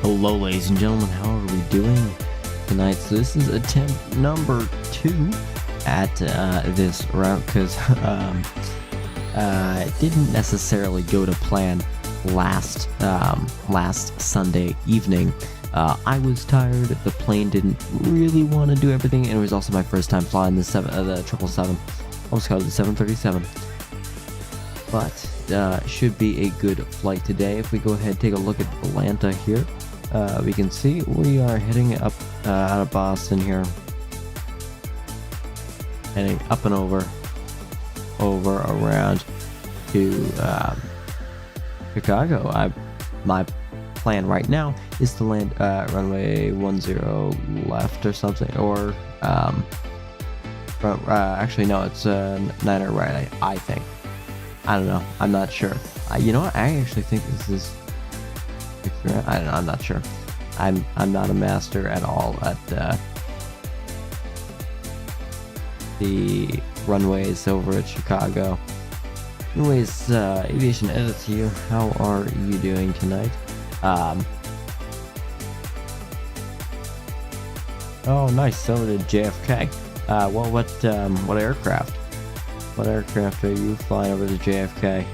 Hello ladies and gentlemen, how are we doing tonight? So this is attempt number 2 at this route, because it didn't necessarily go to plan last Sunday evening. I was tired, the plane didn't really want to do everything, and it was also my first time flying the 777, almost called it the 737. But should be a good flight today. If we go ahead and take a look at Atlanta here, we can see we are heading up out of Boston here, heading up and over around to Chicago. My plan right now is to land runway 10 left or something, or actually no, it's 9 right. I think. I don't know. I'm not sure. You know what? I actually think this is. I don't know. I'm not sure. I'm not a master at all at the runways over at Chicago. Anyways, aviation edit to you. How are you doing tonight? Oh, nice. Over to JFK. Well, what aircraft? What aircraft are you flying over to JFK?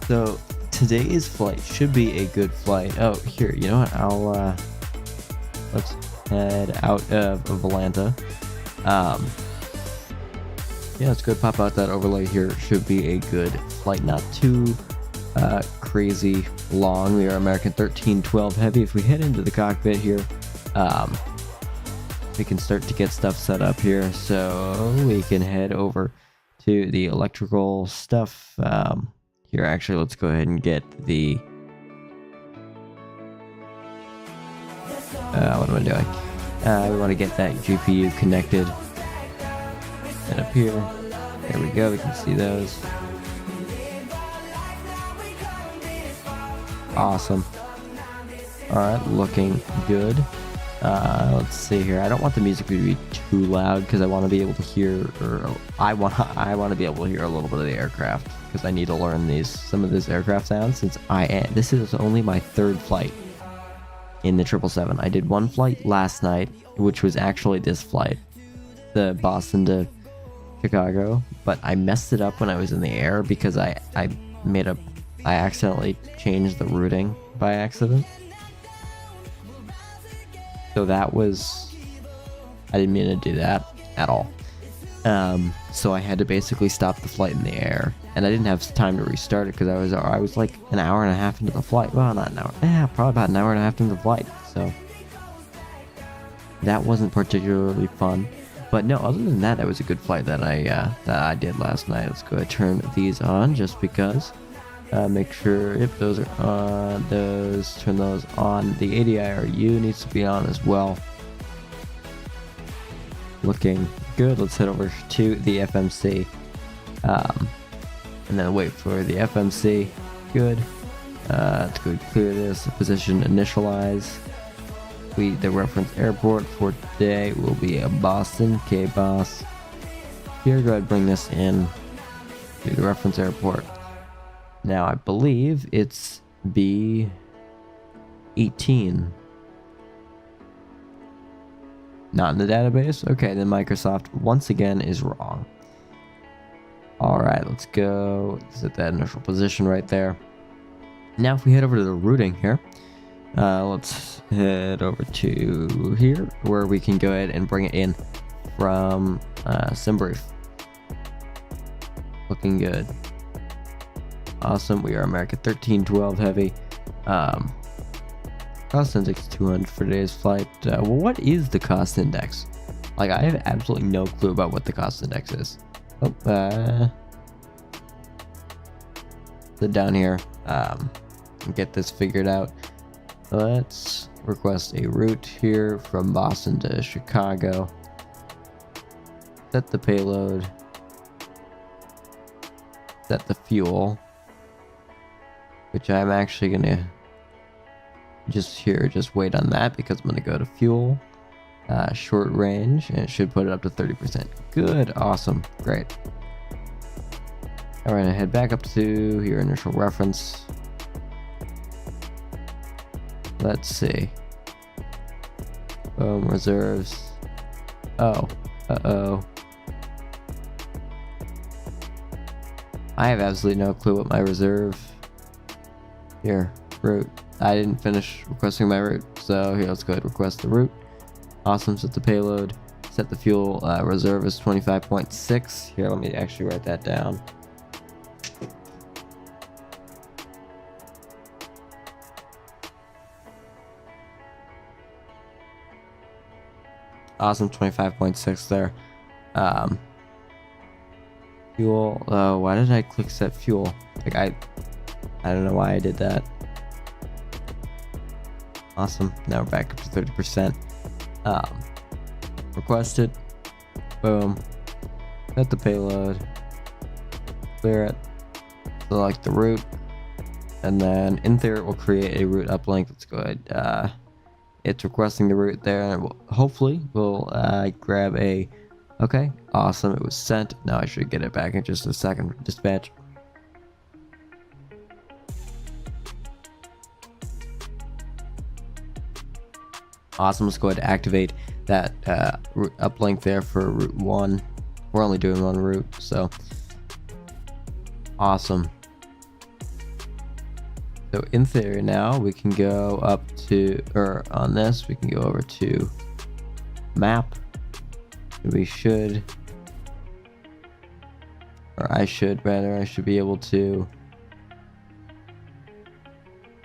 So today's flight should be a good flight. Oh, here, you know what? I'll let's head out of Atlanta. Yeah, let's go pop out that overlay here. Should be a good flight, not too crazy long. We are American 1312 heavy. If we head into the cockpit here, we can start to get stuff set up here, so we can head over to the electrical stuff. Here, actually, let's go ahead and get the what am I doing? We want to get that GPU connected, and up here, there we go, we can see those. Awesome. Alright, looking good. Let's see here. I don't want the music to be too loud because I want to be able to hear, or I want to be able to hear a little bit of the aircraft, because I need to learn some of this aircraft sounds, since this is only my 3rd flight in the 777. I did 1 flight last night, which was actually this flight, the Boston to Chicago, but I messed it up when I was in the air because I accidentally changed the routing by accident. So that was, I didn't mean to do that at all. So I had to basically stop the flight in the air, and I didn't have time to restart it because I was like an hour and a half into the flight. Well, not an hour. Yeah, probably about an hour and a half into the flight. So that wasn't particularly fun. But no, other than that, that was a good flight that I did last night. Let's go ahead and turn these on just because. Make sure if those are on, turn those on. The ADIRU needs to be on as well. Looking good. Let's head over to the FMC, and then wait for the FMC. Good. Let's go clear this. Position initialize. The reference airport for today will be Boston, KBOS. Here, go ahead and bring this in to the reference airport. Now, I believe it's B18. Not in the database? Okay, then Microsoft once again is wrong. Alright, let's go. Set that initial position right there. Now, if we head over to the routing here, let's head over to here, where we can go ahead and bring it in from SimBrief. Looking good. Awesome. We are American 1312 heavy. Cost index 200 for today's flight. Well, what is the cost index? Like, I have absolutely no clue about what the cost index is. Oh, sit down here. Get this figured out. Let's request a route here from Boston to Chicago. Set the payload. Set the fuel, which I'm actually gonna just wait on that because I'm gonna go to fuel, short range, and it should put it up to 30%. Good, awesome, great. We're gonna head back up to your initial reference. Let's see. Boom, reserves. Oh, uh-oh. I have absolutely no clue what my reserve. Here, route. I didn't finish requesting my route, so here, let's go ahead and request the route. Awesome, set the payload. Set the fuel reserve as 25.6. Here, let me actually write that down. Awesome, 25.6 there. Fuel. Why did I click set fuel? Like I don't know why I did that. Awesome. Now we're back up to 30%. Requested. Boom. Set the payload. Clear it. Select the route. And then in there it will create a route uplink. Let's go ahead. It's requesting the route there, and hopefully we'll grab a. Okay, awesome. It was sent. Now I should get it back in just a second. Dispatch. Awesome. Let's go ahead and activate that route uplink there for route 1. We're only doing one route, so awesome. So in theory now we can go up to, or on this we can go over to map. We should, or I should be able to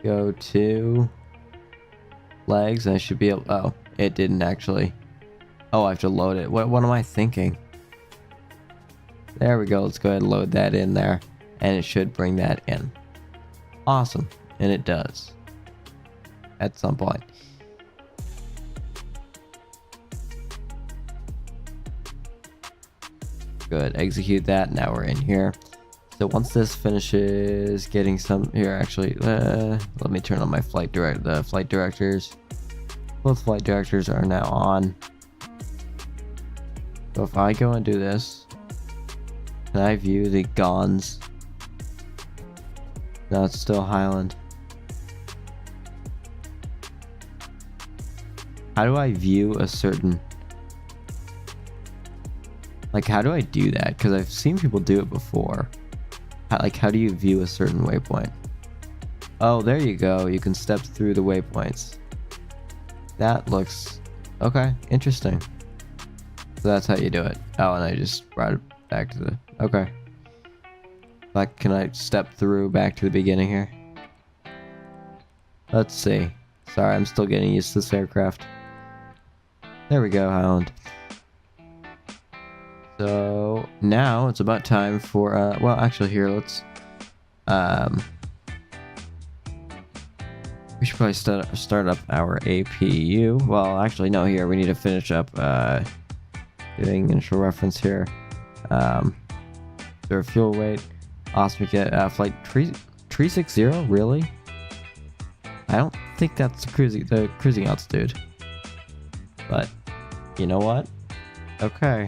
go to legs. I should be able, oh, it didn't actually. Oh, I have to load it. What am I thinking? There we go. Let's go ahead and load that in there, and it should bring that in. Awesome. And it does at some point. Good, execute that. Now we're in here. So once this finishes getting some here, actually, let me turn on my flight directors. Both flight directors are now on. So if I go and do this, can I view the GONS? No, it's still Highland. How do I view a certain, like, how do I do that? Because I've seen people do it before. How do you view a certain waypoint? Oh, there you go. You can step through the waypoints. That looks okay. Interesting. So that's how you do it. Oh, and I just brought it back to the, okay. Like, can I step through back to the beginning here? Let's see. Sorry, I'm still getting used to this aircraft. There we go, Highland. So now it's about time for well, actually, here, let's we should probably start up our APU. Well, actually, no, here we need to finish up doing initial reference here. Their fuel weight. Awesome. We get flight 360. Really? I don't think that's the cruising altitude. But you know what? Okay.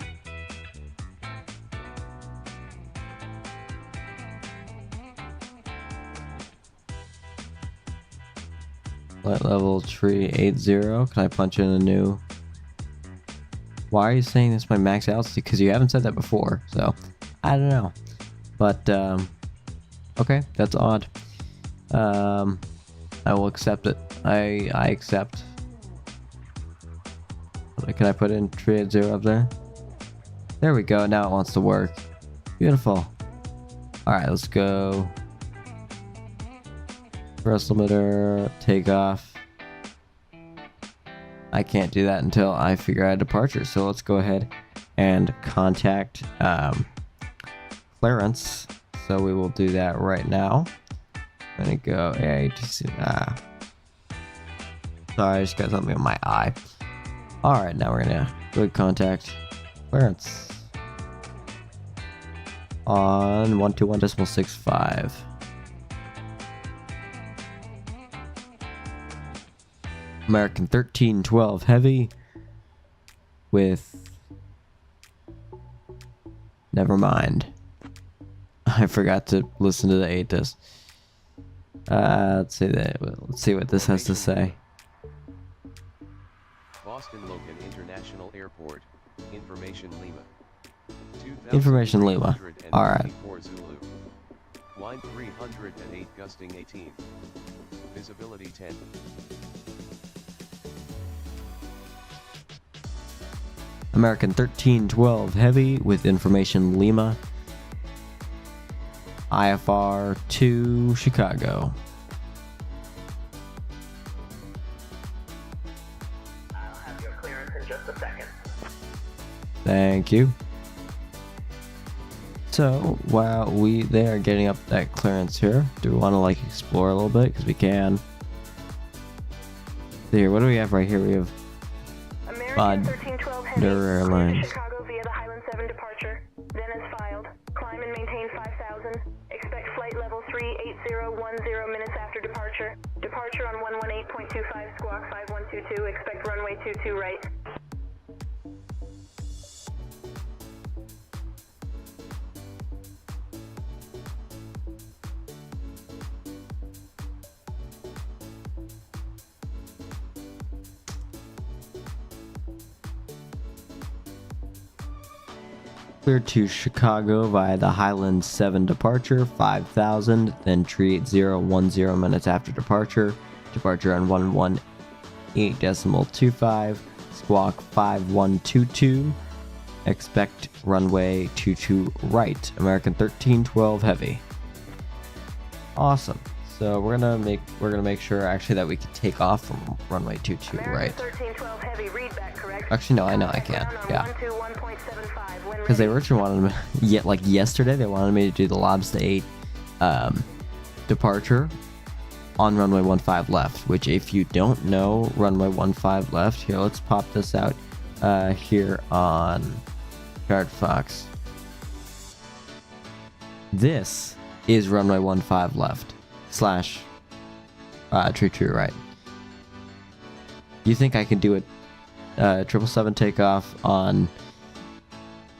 Flight level 380. Can I punch in a new? Why are you saying this is my max altitude? Because you haven't said that before. So I don't know. But okay, that's odd. I will accept it. I accept. Can I put in 380 up there? There we go. Now it wants to work. Beautiful. Alright, let's go. Thrust limiter, takeoff. I can't do that until I figure out a departure. So let's go ahead and contact clearance. So we will do that right now. I'm gonna go AITC. Sorry, I just got something in my eye. Alright, now we're gonna go contact clearance on 121.65. American 1312 heavy with, never mind. I forgot to listen to the ATIS. Let's see that. Let's see what this has to say. Boston Logan International Airport. Information Lima. Information Lima. All right. Zulu. Line 308 gusting 18. Visibility 10. American 1312 Heavy with Information Lima. IFR to Chicago. I'll have your clearance in just a second. Thank you. So while they are getting up that clearance here, do we want to like explore a little bit? Because we can. Here, what do we have right here? We have American 1312 Heavy, Airlines. Chicago via the Highland 7 departure. Then as filed. Climb and maintain 5,000. Expect flight level 38010 minutes after departure. Departure on 118.25 squawk 5122. Expect runway 22 right. Clear to Chicago via the Highland 7 departure, 5,000, then 38010 minutes after departure. Departure on 118.25, squawk 5122. Expect runway 22 right. American 1312 Heavy. Awesome. So we're gonna make sure actually that we can take off from runway 22 right. 1312 Heavy, read back correct. Actually no, I know I can. Yeah. 121.75 Because they originally wanted me, like yesterday, they wanted me to do the Lobster 8 departure on runway 15 left, which if you don't know runway 15 left, here, let's pop this out here on Card Fox. This is runway 15 left slash true right. You think I can do a 777 takeoff on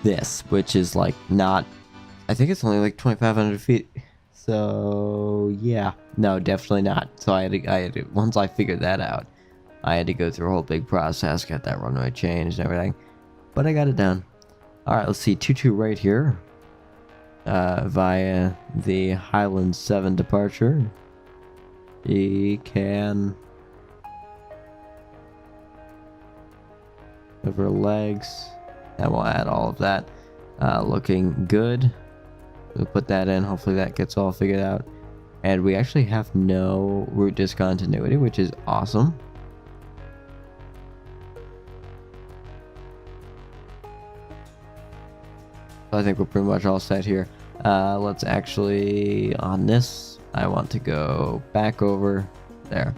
this, which is like not, I think it's only like 2,500 feet. So yeah, no, definitely not. So I had to, once I figured that out, I had to go through a whole big process, get that runway changed and everything, but I got it done. All right, let's see, 22 right here, via the Highland 7 departure. He can over legs. And we'll add all of that. Looking good. We'll put that in. Hopefully that gets all figured out. And we actually have no route discontinuity, which is awesome. I think we're pretty much all set here. Let's actually, on this, I want to go back over there.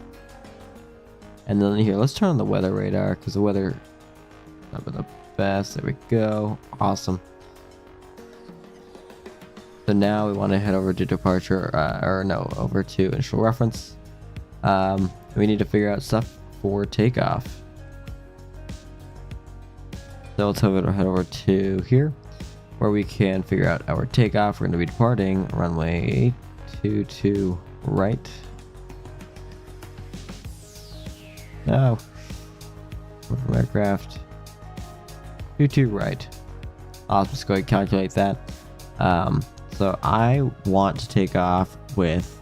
And then here, let's turn on the weather radar, because the weather, not the best. There we go. Awesome. So now we want to head over to departure, over to initial reference. We need to figure out stuff for takeoff. So let's head over to here, where we can figure out our takeoff. We're going to be departing runway 22 right. No. From aircraft. 22 right. I'll just go ahead and calculate that. So I want to take off with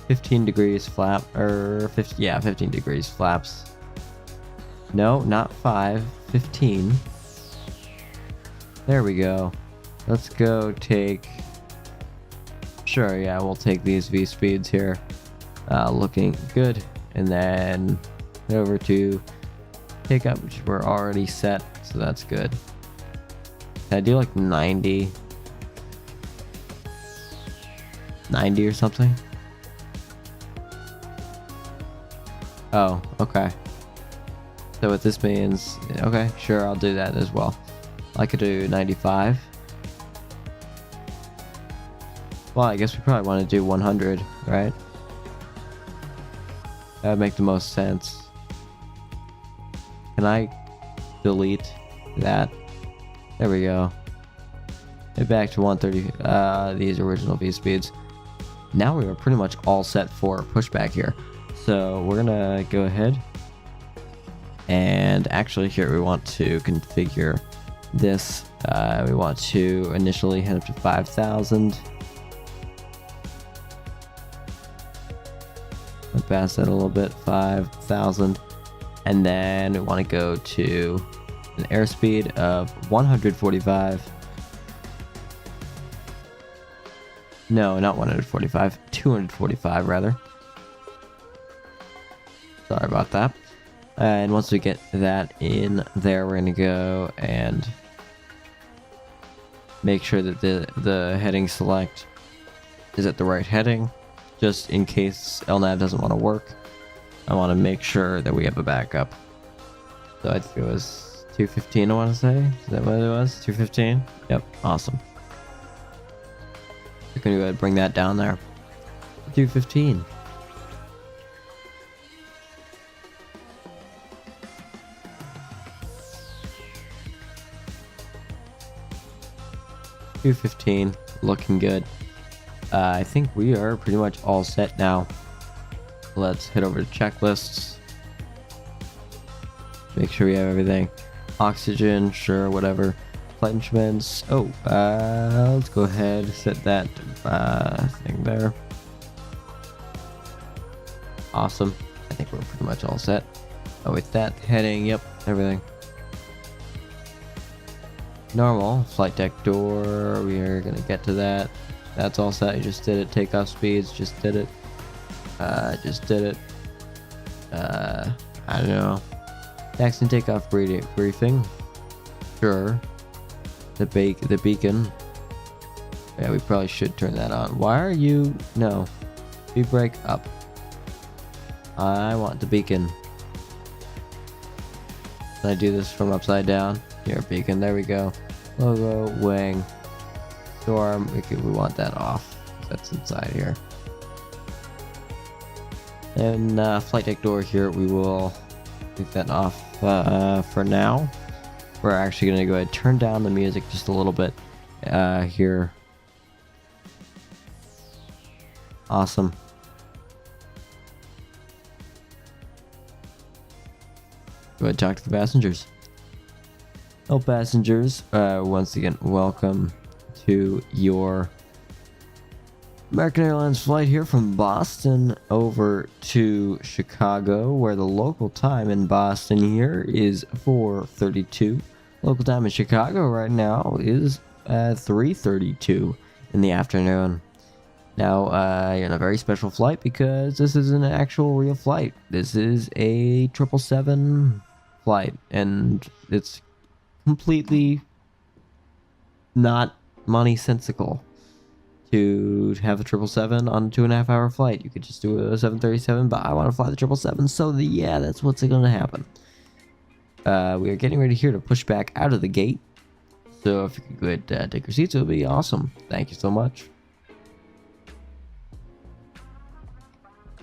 15 degrees flap, or 15 degrees flaps. No, not 5, 15. There we go. Let's go take, sure, yeah, we'll take these V speeds here. Looking good. And then head over to takeoff, which we're already set, so that's good. Can I do like 90 or something? Oh, okay. So what this means, okay, sure, I'll do that as well. I could do 95. Well, I guess we probably want to do 100, right? That would make the most sense. Can I delete that? There we go. Head back to 130, these original V speeds. Now we are pretty much all set for pushback here. So we're gonna go ahead and actually here we want to configure this. We want to initially head up to 5,000. Pass that a little bit, 5,000. And then we want to go to an airspeed of 145. No, not 145, 245 rather. Sorry about that. And once we get that in there, we're going to go and make sure that the heading select is at the right heading. Just in case LNAV doesn't want to work, I want to make sure that we have a backup. So I think it was 215, I want to say. Is that what it was? 215? Yep, awesome. We're going to go ahead and bring that down there. 215. $215, looking good. I think we are pretty much all set now. Let's head over to checklists. Make sure we have everything. Oxygen, sure, whatever. Flight instruments. Oh, let's go ahead, set that thing there. Awesome. I think we're pretty much all set. Oh, with that heading, yep, everything. Normal flight deck door. We are gonna get to that. That's all set. You just did it. Takeoff speeds. Just did it. Just did it. I don't know. Taxi and takeoff briefing. Sure. The beacon. Yeah, we probably should turn that on. Why are you? No. Speed brake up. I want the beacon. Can I do this from upside down? Here, beacon. There we go. Logo, wing, storm. We want that off. That's inside here. And flight deck door here. We will leave that off for now. We're actually going to go ahead and turn down the music just a little bit here. Awesome. Go ahead and talk to the passengers. Well, passengers, once again, welcome to your American Airlines flight here from Boston over to Chicago, where the local time in Boston here is 4:32. Local time in Chicago right now is 3:32 in the afternoon. Now, you're on a very special flight because this is an actual real flight. This is a 777 flight, and it's completely not money-sensical to have a 777 on a 2.5 hour flight. You could just do a 737, but I want to fly the 777, so yeah, that's what's going to happen. We are getting ready here to push back out of the gate, so if you could go ahead and take your seats, it would be awesome. Thank you so much.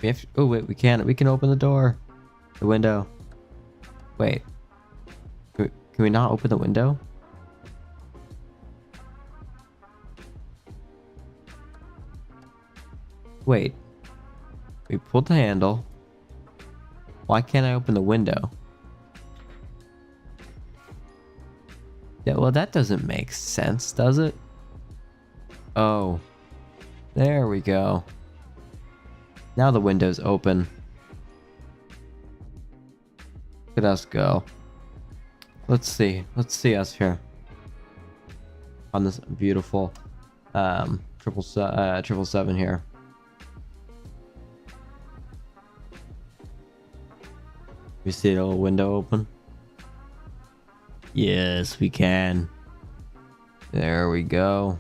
We have to, oh wait, we can open the door, the window. Wait, can we not open the window? Wait, we pulled the handle. Why can't I open the window? Yeah, well, that doesn't make sense, does it? Oh, there we go. Now the window's open. Look at us go. Let's see us here on this beautiful 777 here. We see a little window open. Yes, we can. There we go.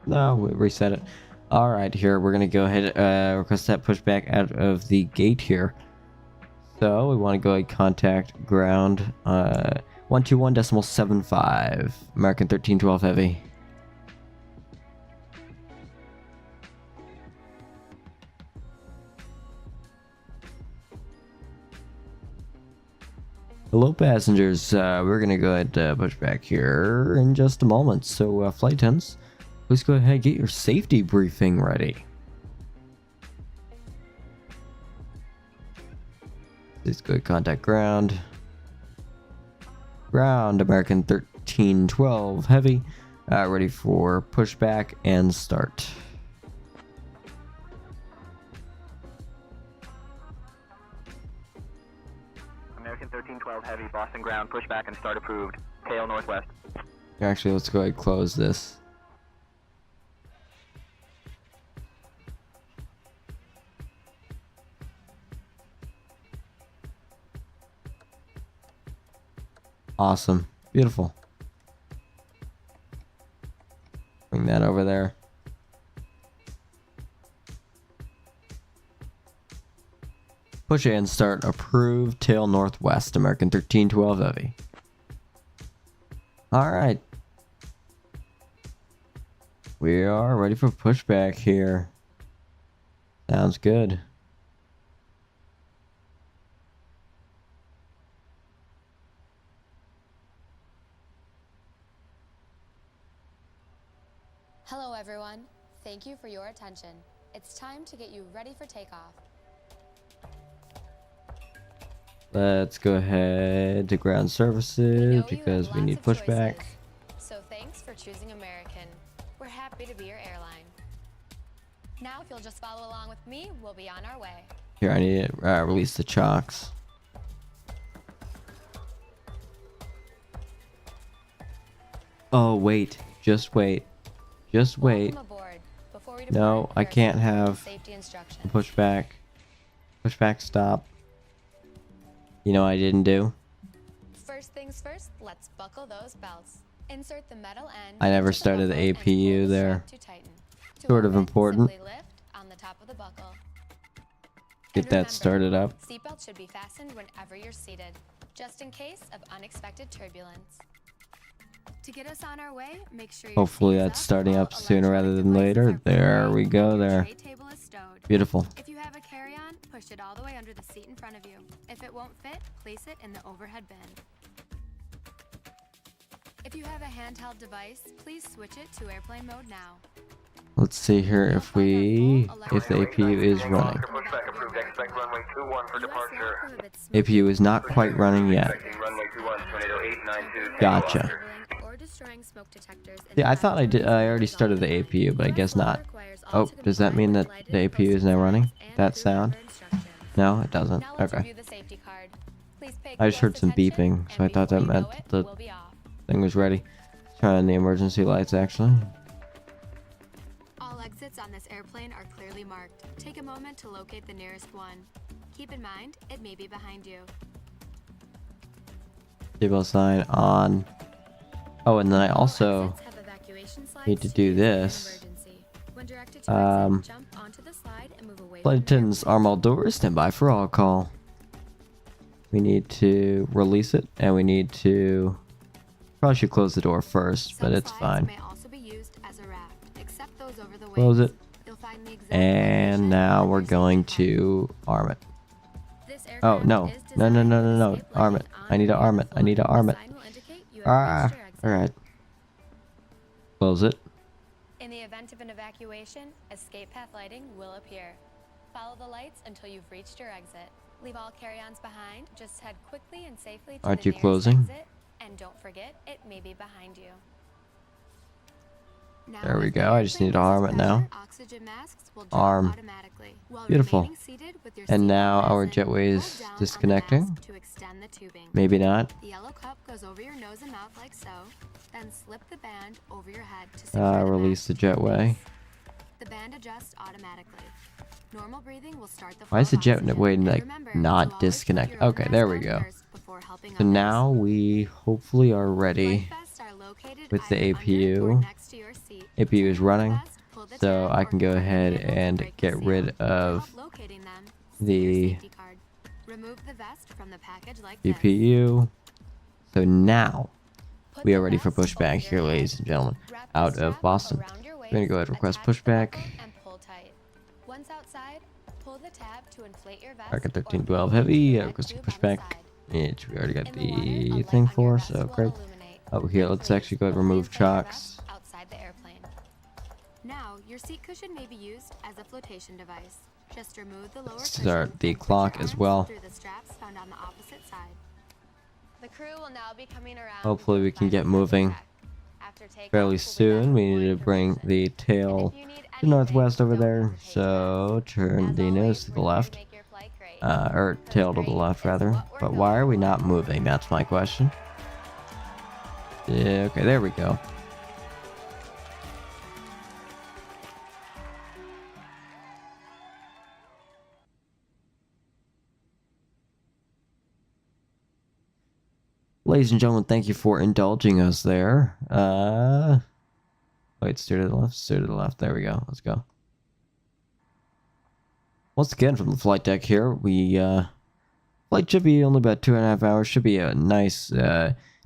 No, we reset it. All right, here we're gonna go ahead request that pushback out of the gate here. So we want to go ahead and contact ground 121.75 American 1312 Heavy. Hello passengers, we're gonna go ahead and push back here in just a moment. So flight attendants, please go ahead and get your safety briefing ready. Please go ahead, contact ground. Ground, American 1312 Heavy, ready for pushback and start. American 1312 Heavy, Boston ground, pushback and start approved. Tail northwest. Actually, let's go ahead and close this. Awesome. Beautiful. Bring that over there. Push and start approved. Tail northwest. American 1312 Heavy. Alright. We are ready for pushback here. Sounds good. Hello everyone, thank you for your attention. It's time to get you ready for takeoff. Let's go ahead to ground services because we need pushback. So thanks for choosing American. We're happy to be your airline. Now if you'll just follow along with me, we'll be on our way. Here, I need to release the chocks. Oh, wait. Just wait. Just wait. No, I can't have pushback. Pushback stop. You know what I didn't do? First things first, let's buckle those belts. Insert the metal end. I never started the APU there. Sort of important. On the top of the buckle. Get that started up. Seatbelt should be fastened whenever you're seated, just in case of unexpected turbulence. To get us on our way, make sure hopefully that's starting up sooner rather than later. There we go there. Beautiful. If you have a carry-on, push it all the way under the seat in front of you. If it won't fit, place it in the overhead bin. If you have a handheld device, please switch it to airplane mode now. Let's see here if the APU is running. APU is not quite running yet. Gotcha. Yeah, I thought I already started the APU, but I guess not. Oh, does that mean that the APU is now running? That sound? No, it doesn't. Okay. I just heard some beeping, so I thought that meant the thing was ready. Turn on the emergency lights, actually. All exits on this airplane are clearly marked. Take a moment to locate the nearest one. Keep in mind, it may be behind you. Seatbelt sign on. Oh, and then I also need to do this. Flight attendants, arm all doors, stand by for all call. We need to release it, and we need to... Probably should close the door first, but it's fine. Close it. And now we're going to arm it. Oh, no. No. Arm it. I need to arm it. I need to arm it. Ah. Alright. Close it. In the event of an evacuation, escape path lighting will appear. Follow the lights until you've reached your exit. Leave all carry-ons behind. Just head quickly and safely to Aren't the you closing? exit. And don't forget, it may be behind you. Now, there we go. I just need to arm it now. Arm. Beautiful. And now our jetway is disconnecting. Maybe not. The yellow cup goes over your nose and mouth like so. Then slip the band over your head to secure release the jetway. The band adjusts automatically. Normal breathing will start the Why is the jetway like not disconnect? Okay, there we go. So now we hopefully are ready with the APU. APU is running, so I can go ahead and get rid of the APU. So now we are ready for pushback here, ladies and gentlemen, out of Boston. We're going to go ahead and request pushback. American 1312 Heavy, requesting pushback. which we already got In the water, a the light thing on your for, vest so will great. illuminate. Over here, And let's please, actually go ahead and put the remove inside of your chocks. vest outside the airplane. Now, your seat cushion may be used as a flotation device. Just remove the lower cushion Start the and put clock your as arms well. through the straps found on the opposite side. The crew will now be coming around. Hopefully we can get moving fairly soon. We need to bring the tail to northwest over there, so turn the nose to the left, or tail to the left rather. But why are we not moving? That's my question. Yeah, okay, there we go. Ladies and gentlemen, thank you for indulging us there. Wait, steer to the left, steer to the left. There we go. Let's go. Once again, from the flight deck here, flight should be only about 2.5 hours. Should be a nice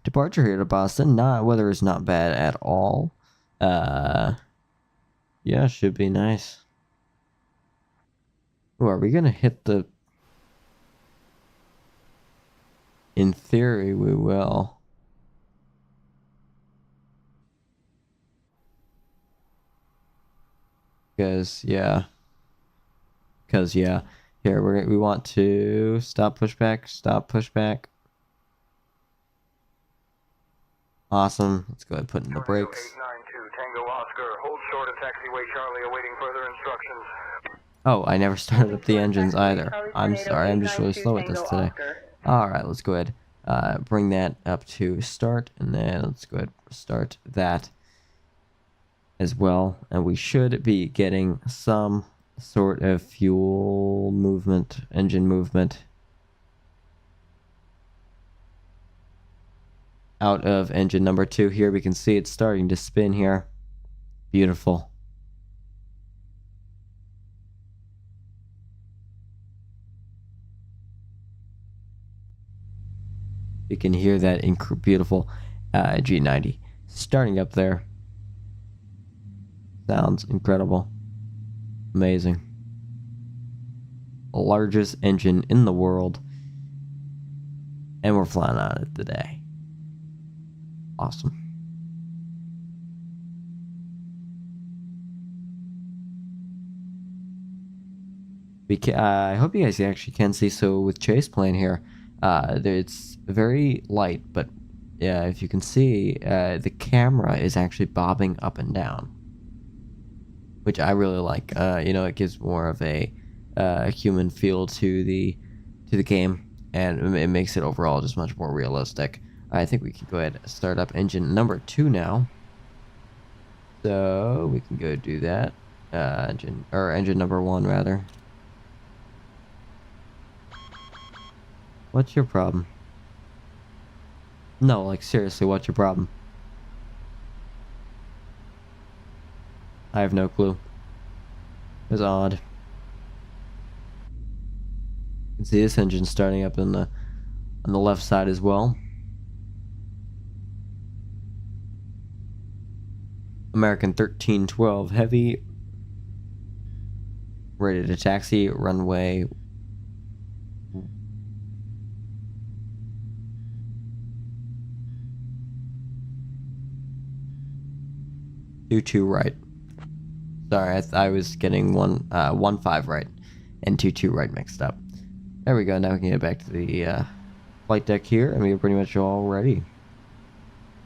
departure here to Boston. Weather is not bad at all. Yeah, should be nice. Ooh, are we gonna hit the? In theory, we will. Because yeah. Here we want to stop pushback. Stop pushback. Awesome. Let's go ahead and put in the brakes. 892 Tango Oscar. Hold short of taxiway Charlie, awaiting further instructions. Oh, I never started up the engines either. I'm sorry. I'm just really slow at this today. All right, let's go ahead. Bring that up to start, and then let's go ahead and start that as well. And we should be getting some sort of fuel movement, engine movement out of engine number 2 here. We can see it's starting to spin here. Beautiful. You can hear that beautiful G90 starting up there. Sounds incredible. Amazing. The largest engine in the world. And we're flying on it today. Awesome. I hope you guys actually can see. So with Chase playing here, it's very light, but yeah, if you can see, the camera is actually bobbing up and down, which I really like. It gives more of a human feel to the game, and it makes it overall just much more realistic. I think we can go ahead and start up engine number 2 now. So we can go do that. Engine number 1 rather. What's your problem? No, like seriously, what's your problem? I have no clue. It's odd. You can see this engine starting up on the left side as well. American 1312 Heavy. Ready to taxi, runway 22 right. Sorry, I was getting 15 right and 22 right mixed up. There we go. Now we can get back to the flight deck here, and we're pretty much all ready.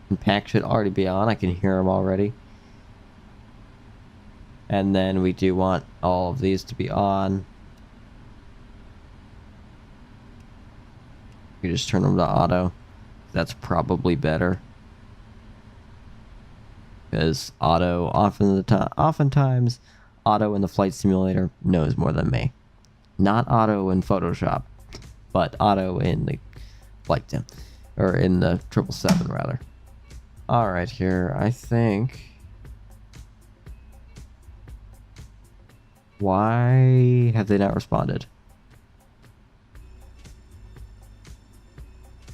And pack should already be on. I can hear them already. And then we do want all of these to be on. You just turn them to auto. That's probably better. Because auto, oftentimes, auto in the flight simulator knows more than me. Not auto in Photoshop, but auto in the flight sim, or in the 777 rather. All right, here I think. Why have they not responded?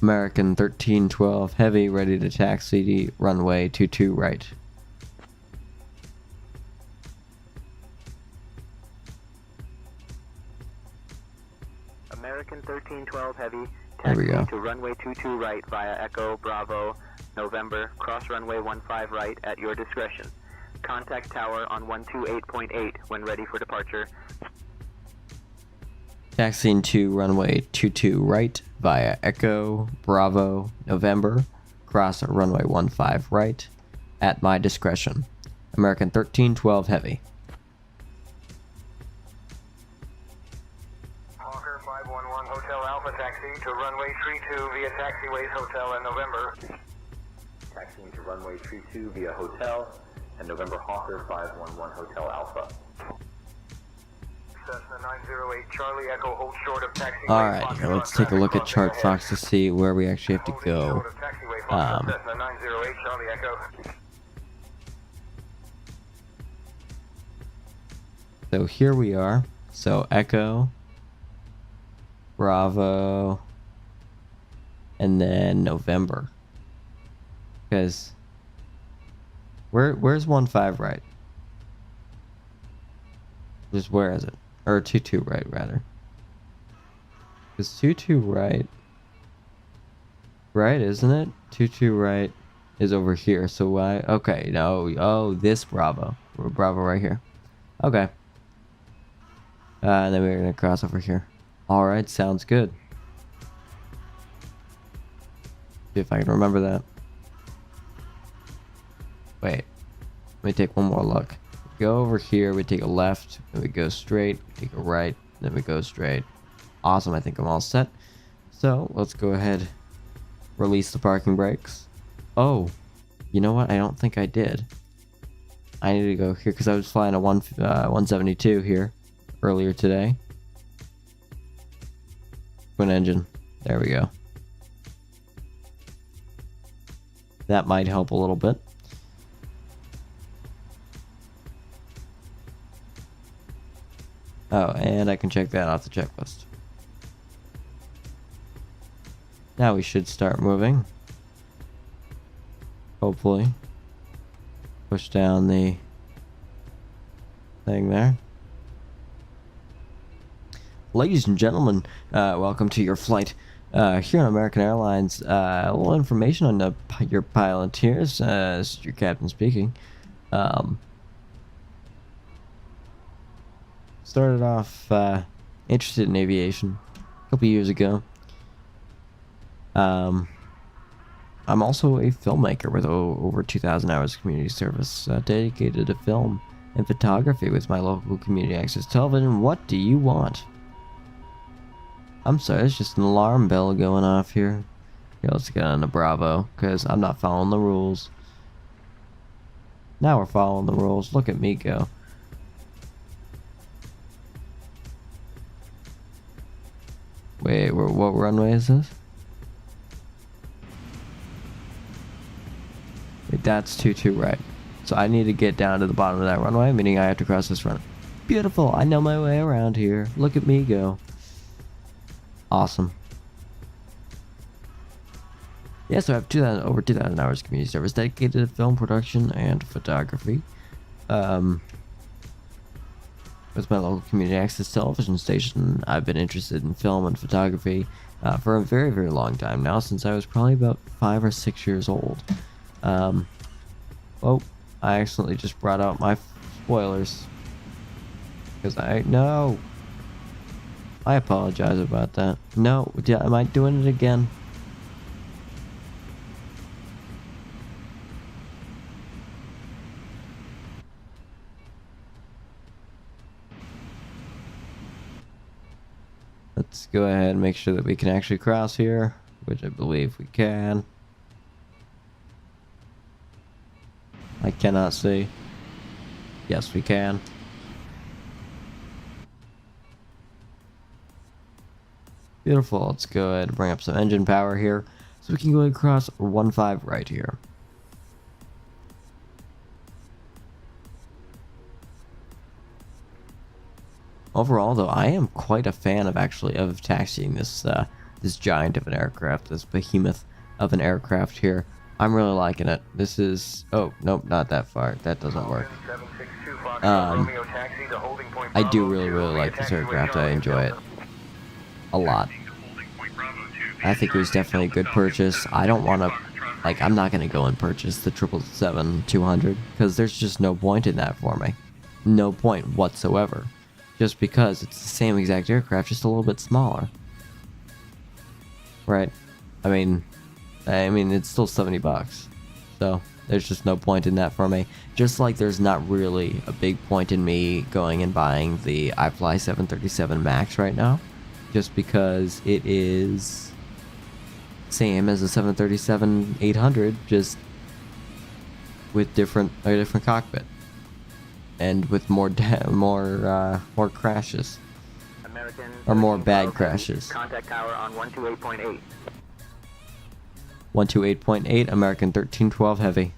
American 1312 Heavy, ready to taxi, runway 22 right. American 1312 Heavy, There we Taxiing go. to runway 22 right via Echo Bravo November. Cross runway 15 right at your discretion. Contact tower on 128.8 when ready for departure. Taxiing to runway 22 right via Echo Bravo November. Cross runway 15 right at my discretion. American 1312 Heavy. Hawker 511 Hotel Alpha taxi to runway 32 via taxiways Hotel and November. Taxiing to runway 32 via hotel and November Hawker 511 Hotel Alpha. Cessna 908 Charlie Echo hold short of taxiway. Alright, let's take a look at Chart Fox to see where we actually have to go. Cessna 908 Charlie Echo. So here we are. So Echo, Bravo, and then November. Because where's 15 right? Just where is it? Or 22 right rather. Because 22 right, isn't it? 22 right is over here. So why? Okay, no. Oh, this Bravo. We're Bravo right here. Okay. And then we're gonna cross over here. Alright, sounds good. See if I can remember that. Wait. Let me take one more look. Go over here, we take a left, then we go straight, we take a right, then we go straight. Awesome, I think I'm all set. So, let's go ahead. Release the parking brakes. Oh, you know what? I don't think I did. I need to go here because I was flying a 172 here earlier today. Twin engine. There we go. That might help a little bit. Oh, and I can check that off the checklist. Now we should start moving. Hopefully. Push down the thing there. Ladies and gentlemen, welcome to your flight here on American Airlines. A little information on your pilot here. This is your captain speaking. Started off interested in aviation a couple years ago. I'm also a filmmaker with over 2,000 hours of community service dedicated to film and photography with my local community access television. What do you want? I'm sorry, it's just an alarm bell going off here. Okay, let's get on to Bravo, because I'm not following the rules. Now we're following the rules. Look at me go. Wait, what runway is this? Wait, that's 22 right. So I need to get down to the bottom of that runway, meaning I have to cross this runway. Beautiful, I know my way around here. Look at me go. Awesome. Yeah, so I have over 2,000 hours of community service dedicated to film production and photography. With my local community access television station, I've been interested in film and photography for a very, very long time now, since I was probably about 5 or 6 years old. Oh, I accidentally just brought out my spoilers. Because no. I apologize about that. No, am I doing it again? Let's go ahead and make sure that we can actually cross here, which I believe we can. I cannot see. Yes, we can. Beautiful. Let's go ahead and bring up some engine power here, so we can go across 15 right here. Overall, though, I am quite a fan of taxiing this this giant of an aircraft, this behemoth of an aircraft here. I'm really liking it. This is... oh, nope, not that far. That doesn't work. I do really like this aircraft. I enjoy it a lot. I think it was definitely a good purchase. I don't want to, like, I'm not going to go and purchase the 777-200 because there's just no point in that for me. No point whatsoever. Just because it's the same exact aircraft, just a little bit smaller. Right? I mean, it's still $70. So, there's just no point in that for me. Just like there's not really a big point in me going and buying the iFly 737 MAX right now. Just because it is same as a 737-800, just with a different cockpit. And with more crashes. American Or more 1312 bad Heavy, crashes. Contact tower on 128.8. 128.8, American 1312 Heavy.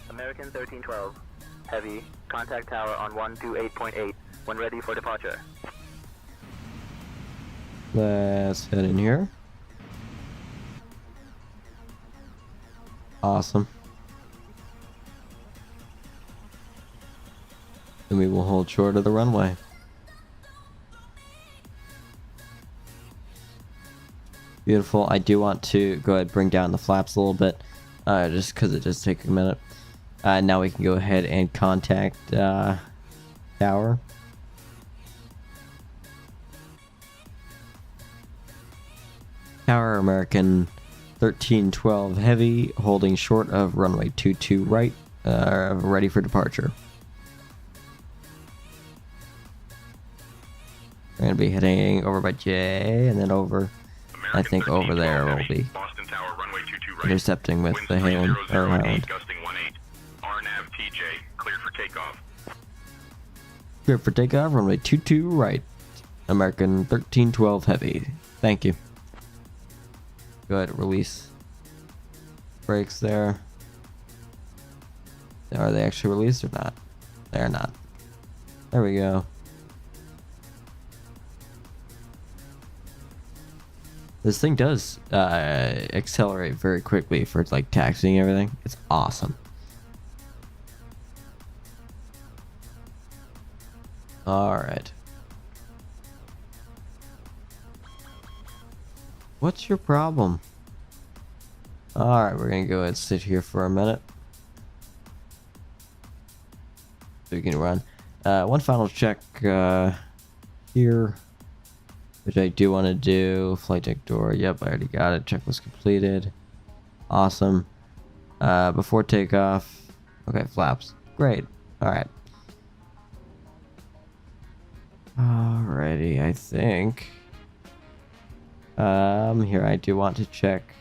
American 1312 Heavy, contact tower on 128.8 when ready for departure. Let's head in here. Awesome. And we will hold short of the runway. Beautiful. I do want to go ahead and bring down the flaps a little bit, just because it does take a minute. Now we can go ahead and contact tower. Tower, American 1312 Heavy, holding short of runway 22 right, ready for departure. We're going to be heading over by J, and then over, I think over there will be Boston Tower, runway 22 right. intercepting with the Highland. Gusting 18. RNAV TJ, cleared for takeoff. Cleared for takeoff, runway 22 right. American 1312 Heavy. Thank you. Go ahead, release brakes there. Are they actually released or not? They're not. There we go. This thing does accelerate very quickly for like taxiing and everything. It's awesome. Alright. What's your problem? Alright, we're gonna go ahead and sit here for a minute. So we can run. One final check here, which I do want to do. Flight deck door. Yep, I already got it. Checklist completed. Awesome. Before takeoff. Okay, flaps. Great. Alright. Alrighty, I think. Here I do want to check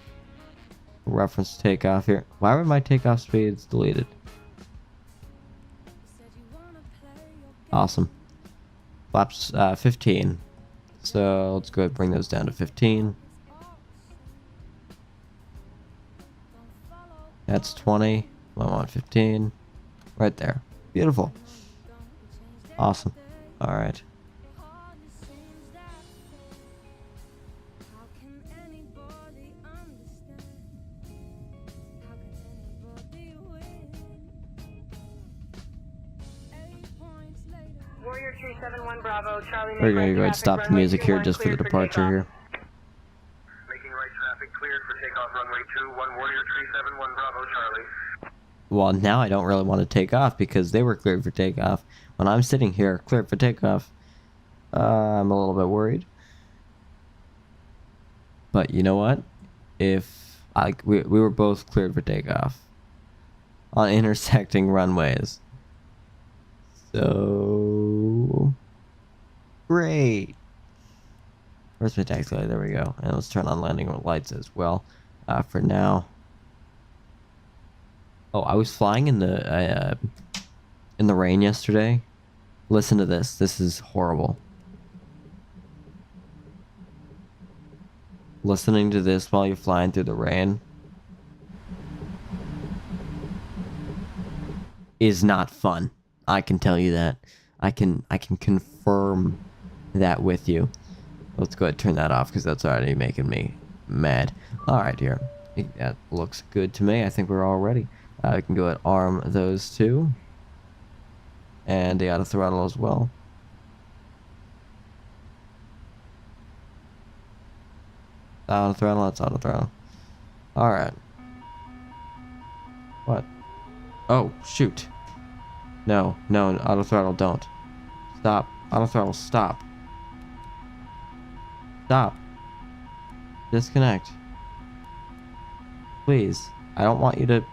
reference takeoff here. Why were my takeoff speeds deleted? Awesome. Flaps 15. So let's go ahead and bring those down to 15. That's 20. I want 15. Right there. Beautiful. Awesome. Alright. Warrior 371 Bravo, Charlie. We're gonna go ahead and stop the music here just for the departure here. Making right traffic cleared for takeoff runway 21 Warrior 371 Bravo, Charlie. Well, now I don't really want to take off because they were cleared for takeoff. When I'm sitting here cleared for takeoff, I'm a little bit worried. But you know what? If we were both cleared for takeoff on intersecting runways. So great. Where's my taxi light? There we go. And let's turn on landing lights as well. For now. Oh, I was flying in the rain yesterday. Listen to this. This is horrible. Listening to this while you're flying through the rain is not fun. I can tell you that. I can confirm that with you. Let's go ahead and turn that off because that's already making me mad. Alright here. That looks good to me. I think we're all ready. We can go ahead and arm those two. And the auto throttle as well. Auto throttle, that's auto throttle. Alright. What? Oh, shoot. No, auto throttle, don't. Stop. Auto throttle, stop. Stop. Disconnect. Please. I don't want you to...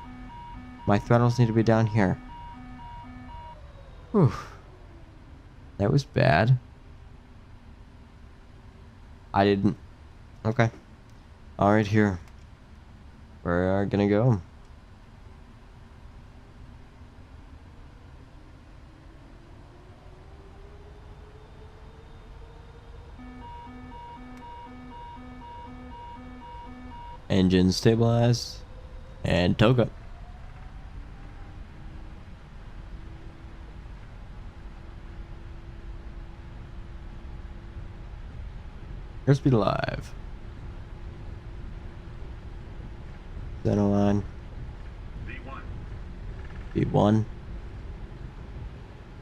My throttles need to be down here. Whew. That was bad. I didn't... Okay. Alright, here. We're gonna go. Engine stabilized. And toga. Airspeed alive. Center line. V1.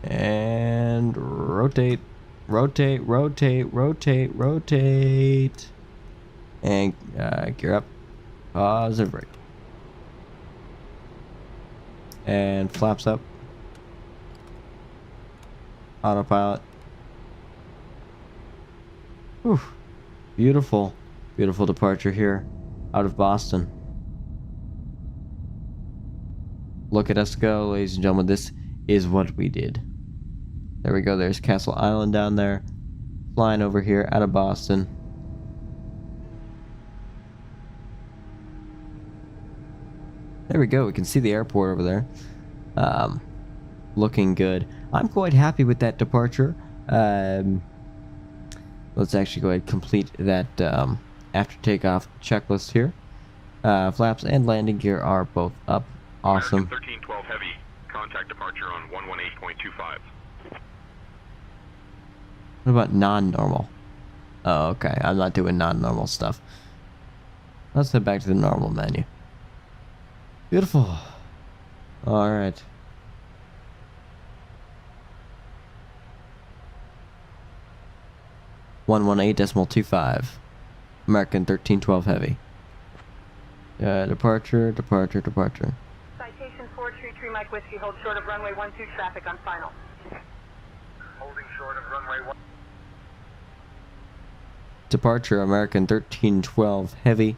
And rotate. Rotate. And gear up. Pause and brake. And flaps up. Autopilot. Whew. Beautiful departure here out of Boston. Look at us go, ladies and gentlemen. This is what we did. There we go. There's Castle Island down there. Flying over here out of Boston. There we go. We can see the airport over there. Looking good. I'm quite happy with that departure. Let's actually go ahead and complete that after takeoff checklist here. Flaps and landing gear are both up. Awesome. American 1312 Heavy. Contact departure on 118.25. What about non-normal? Oh, okay. I'm not doing non-normal stuff. Let's head back to the normal menu. Beautiful. Alright. .25. American 1312 Heavy. Departure. Citation 433 Mike Whiskey, hold short of runway 12 traffic on final. Holding short of runway 1. Departure American 1312 Heavy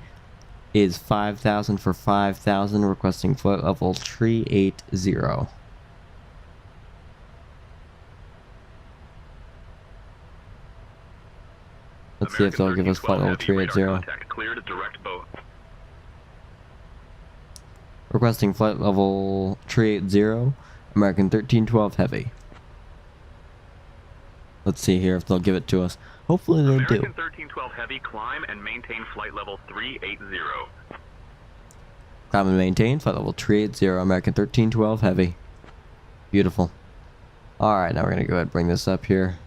is 5,000 for 5,000, requesting flight level 380. Let's see if they'll give us flight level 380. Clear to direct both. Requesting flight level 380, American 1312 Heavy. Let's see here if they'll give it to us. Hopefully they do. American 1312 Heavy, climb and maintain flight level 380. Climb and maintain flight level 380, American 1312 Heavy. Beautiful. Alright, now we're going to go ahead and bring this up here.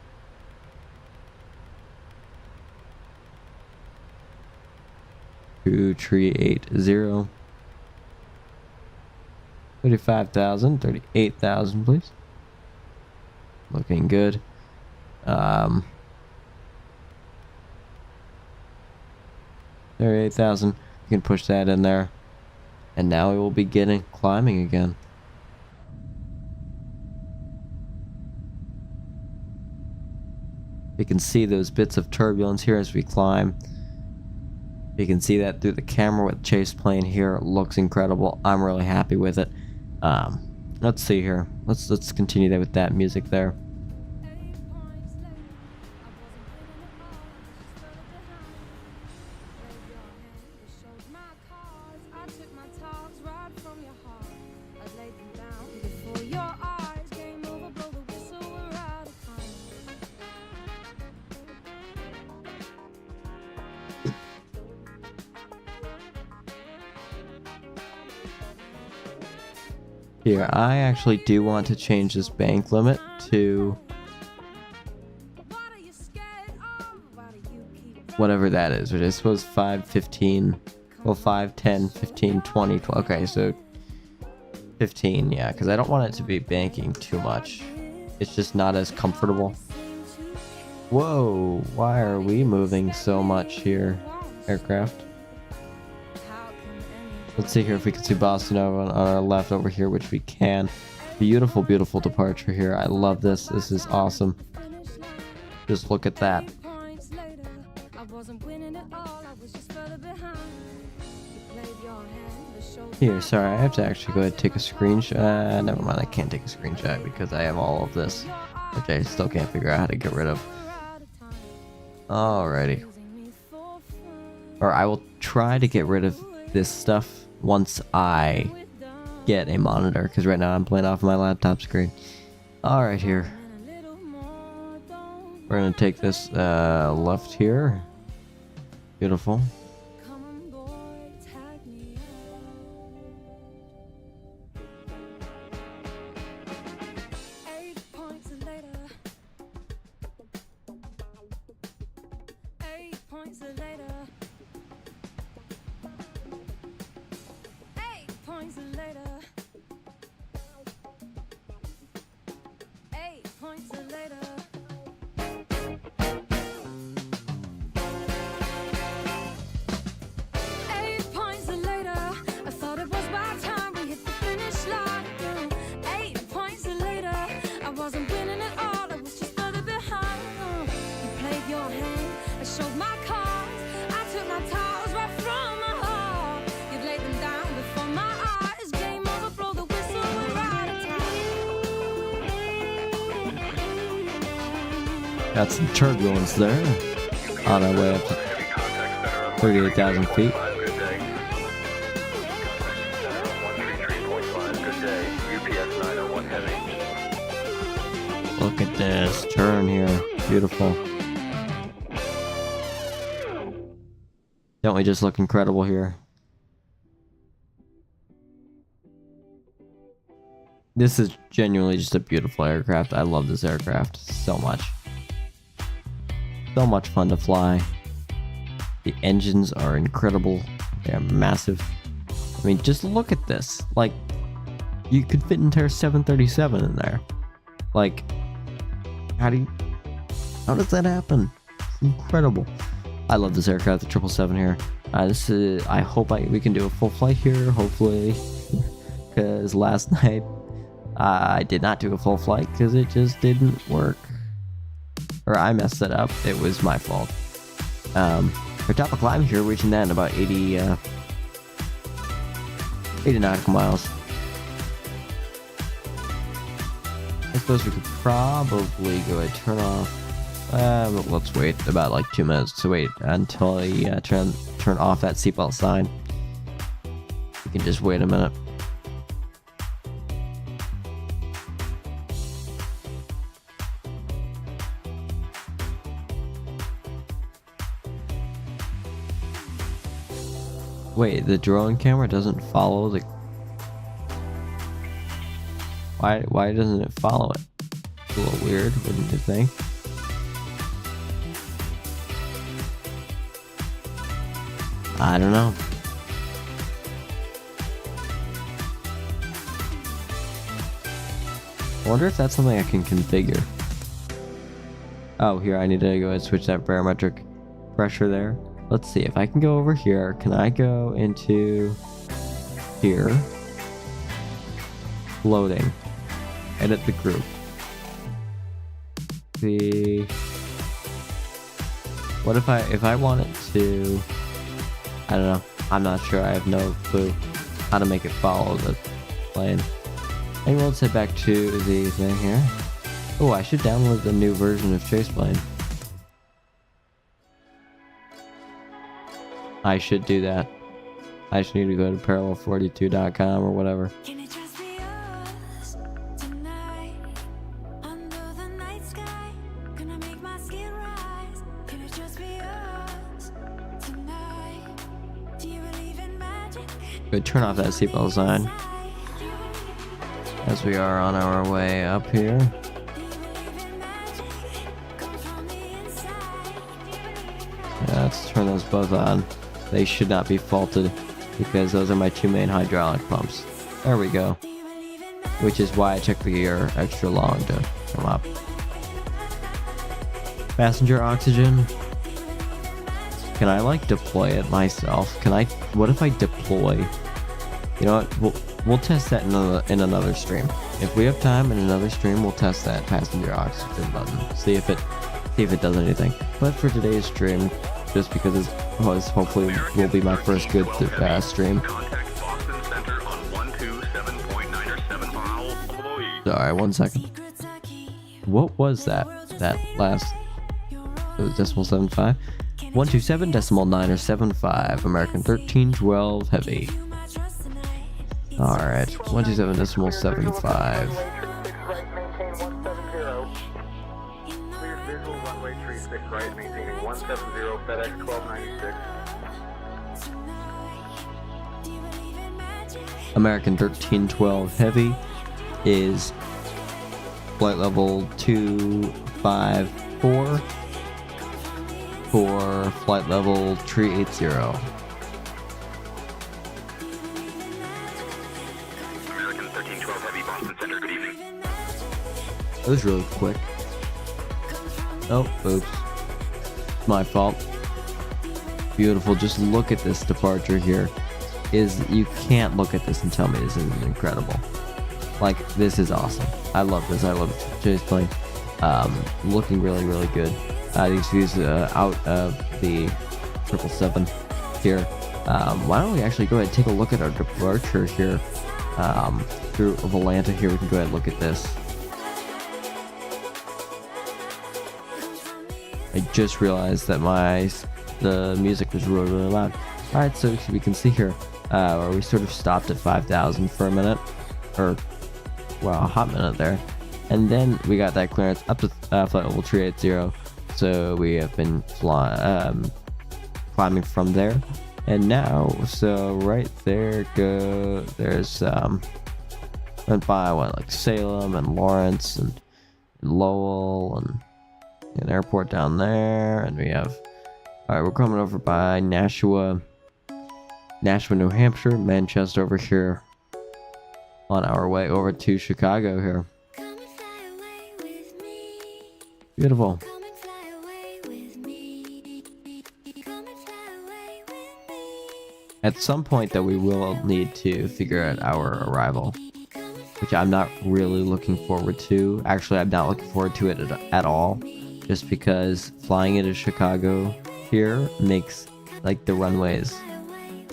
To 380. 35,000, 38,000, please. Looking good. 38,000. You can push that in there. And now we will be getting climbing again. You can see those bits of turbulence here as we climb. You can see that through the camera with Chase plane here. It looks incredible. I'm really happy with it. Let's see here. Let's continue that with that music there. Here, I actually do want to change this bank limit to whatever that is, which I suppose 515, well 5, 10, 15, 20, 12. Okay, so 15, yeah, because I don't want it to be banking too much. It's just not as comfortable. Whoa, why are we moving so much here? aircraft. Let's see here if we can see Boston over on our left over here, which we can. Beautiful, beautiful departure here. I love this. This is awesome. Just look at that. Here, sorry, I have to actually go ahead and take a screenshot. Never mind, I can't take a screenshot because I have all of this, which I still can't figure out how to get rid of. Alrighty. Or I will try to get rid of this stuff once I get a monitor, because right now I'm playing off my laptop screen. Alright, here. We're gonna take this left here. Beautiful. Got some turbulence there on our way up to 38,000 feet. Look at this turn here. Beautiful. Don't we just look incredible here? This is genuinely just a beautiful aircraft. I love this aircraft so much. So much fun to fly. The engines are incredible. They are massive. I mean, just look at this. Like, you could fit an entire 737 in there. Like, how does that happen? It's incredible. I love this aircraft, the 777 here. I hope we can do a full flight here, hopefully. Because last night, I did not do a full flight because it just didn't work. Or I messed it up. It was my fault. Our top of climb here, reaching that in about 80 nautical miles. I suppose we could probably go ahead and turn off. But let's wait about like 2 minutes to wait until I turn off that seatbelt sign. We can just wait a minute. Wait, the drone camera doesn't follow the... Why doesn't it follow it? It's a little weird, wouldn't you think? I don't know. I wonder if that's something I can configure. Oh, here, I need to go ahead and switch that barometric pressure there. Let's see, if I can go over here, can I go into here? Loading. Edit the group. See. What if I wanted to... I don't know. I'm not sure. I have no clue how to make it follow the plane. Anyway, let's head back to the thing here. Oh, I should download the new version of Chaseplane. I should do that. I just need to go to parallel42.com or whatever. Go turn off that seatbelt sign as we are on our way up here. Yeah, let's turn those both on. They should not be faulted because those are my two main hydraulic pumps. There we go. Which is why I took the gear extra long to come up. Passenger oxygen. Can I like deploy it myself? Can I? What if I deploy? You know what? We'll test that in another stream. If we have time in another stream, we'll test that passenger oxygen button. See if it does anything. But for today's stream, just because it was hopefully will be my first good stream. Contact Boston Center on 127.907 miles below you. Sorry, 1 second. What was that? That last it was decimal 75. 127.975. American 1312 heavy. All right, 127.75. Clear visual runway 36 right, maintaining 170 FedEx 1296. American 1312 heavy is flight level 254 for flight level 380. American 1312 Heavy, Boston Center, good evening. That was really quick. Oh, oops. My fault. Beautiful. Just look at this departure here. You can't look at this and tell me this isn't incredible. Like, this is awesome. I love this. I love today's plane. Looking really, really good. These views out of the 777 here. Why don't we actually go ahead and take a look at our departure here through Volanta here. We can go ahead and look at this. I just realized that the music was really, really loud. Alright, so we can see here where we sort of stopped at 5,000 for a minute, or well, a hot minute there, and then we got that clearance up to flight level 380. So we have been climbing from there, and now so right there there's went by like Salem and Lawrence and Lowell and an airport down there, and we have we're coming over by Nashua, New Hampshire, Manchester over here, on our way over to Chicago here. Beautiful. At some point though, we will need to figure out our arrival, which I'm not really looking forward to. Actually, I'm not looking forward to it at all, just because flying into Chicago here makes, like, the runways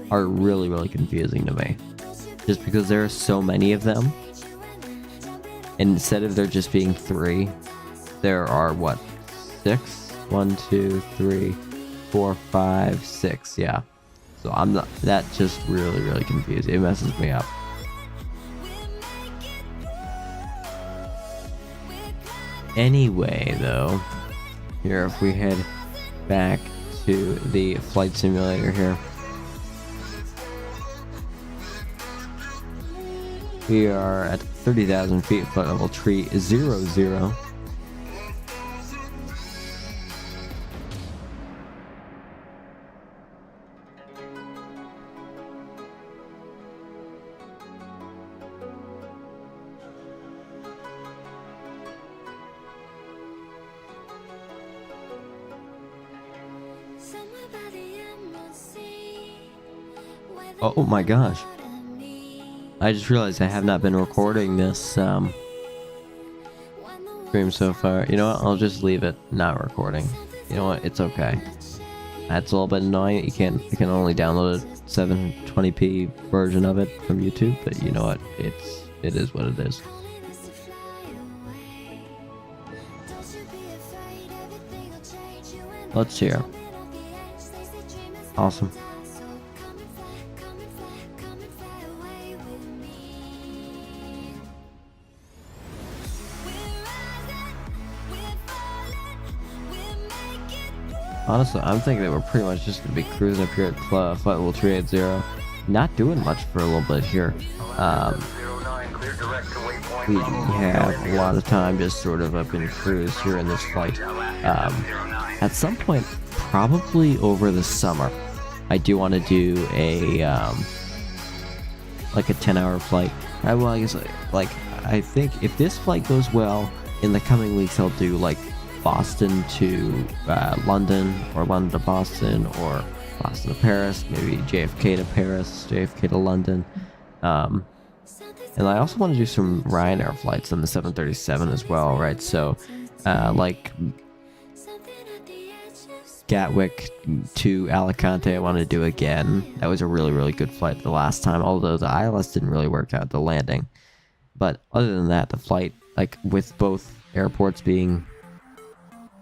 are really, really confusing to me. Just because there are so many of them, and instead of there just being 3, there are, what, 6? 1, 2, 3, 4, 5, 6, yeah. So I'm not, that just really, really confused. It messes me up. Anyway, though, here if we head back to the flight simulator here, we are at 30,000 feet, flight level 300. Oh my gosh. I just realized I have not been recording this stream so far. You know what? I'll just leave it not recording. You know what? It's okay. That's a little bit annoying. You can only download a 720p version of it from YouTube, but you know what? It is what it is. Let's hear. Awesome. Honestly, I'm thinking that we're pretty much just going to be cruising up here at flight level 380. Not doing much for a little bit here. We have a lot of time just sort of up in cruise here in this flight. At some point, probably over the summer, I do want to do a like a 10-hour flight. Well, I guess like I think if this flight goes well in the coming weeks, I'll do like Boston to London, or London to Boston, or Boston to Paris, maybe JFK to Paris, JFK to London. And I also want to do some Ryanair flights on the 737 as well, right? So, like Gatwick to Alicante, I want to do again. That was a really, really good flight the last time, although the ILS didn't really work out, the landing. But other than that, the flight, like with both airports being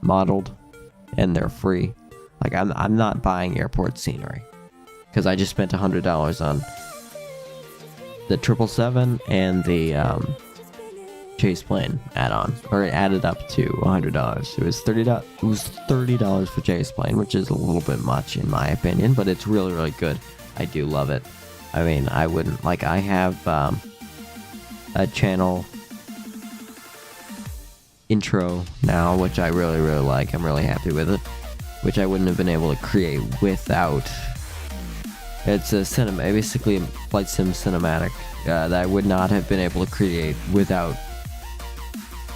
modeled and they're free, like I'm not buying airport scenery because I just spent $100 on the 777 and the chase plane add-on, or it added up to $100. It was $30. It was $30 for chase plane, which is a little bit much in my opinion, but it's really, really good. I do love it. I mean, I wouldn't like. I have a channel intro now, which I really, really like. I'm really happy with it, which I wouldn't have been able to create without. It's a basically a flight sim cinematic that I would not have been able to create without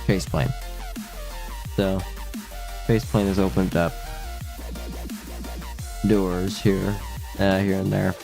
Faceplane. So, Faceplane has opened up doors here and there.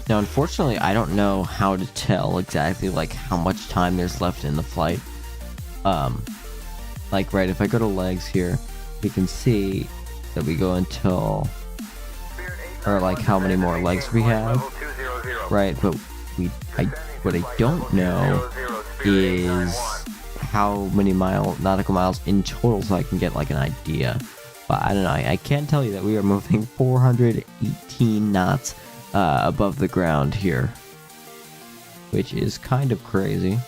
Now, unfortunately, I don't know how to tell exactly like how much time there's left in the flight. Like, right, if I go to legs here, we can see that we go until, or like how many more legs we have, right? But what I don't know is how many nautical miles in total, so I can get like an idea. But I don't know. I can't tell you that we are moving 418 knots above the ground here, which is kind of crazy.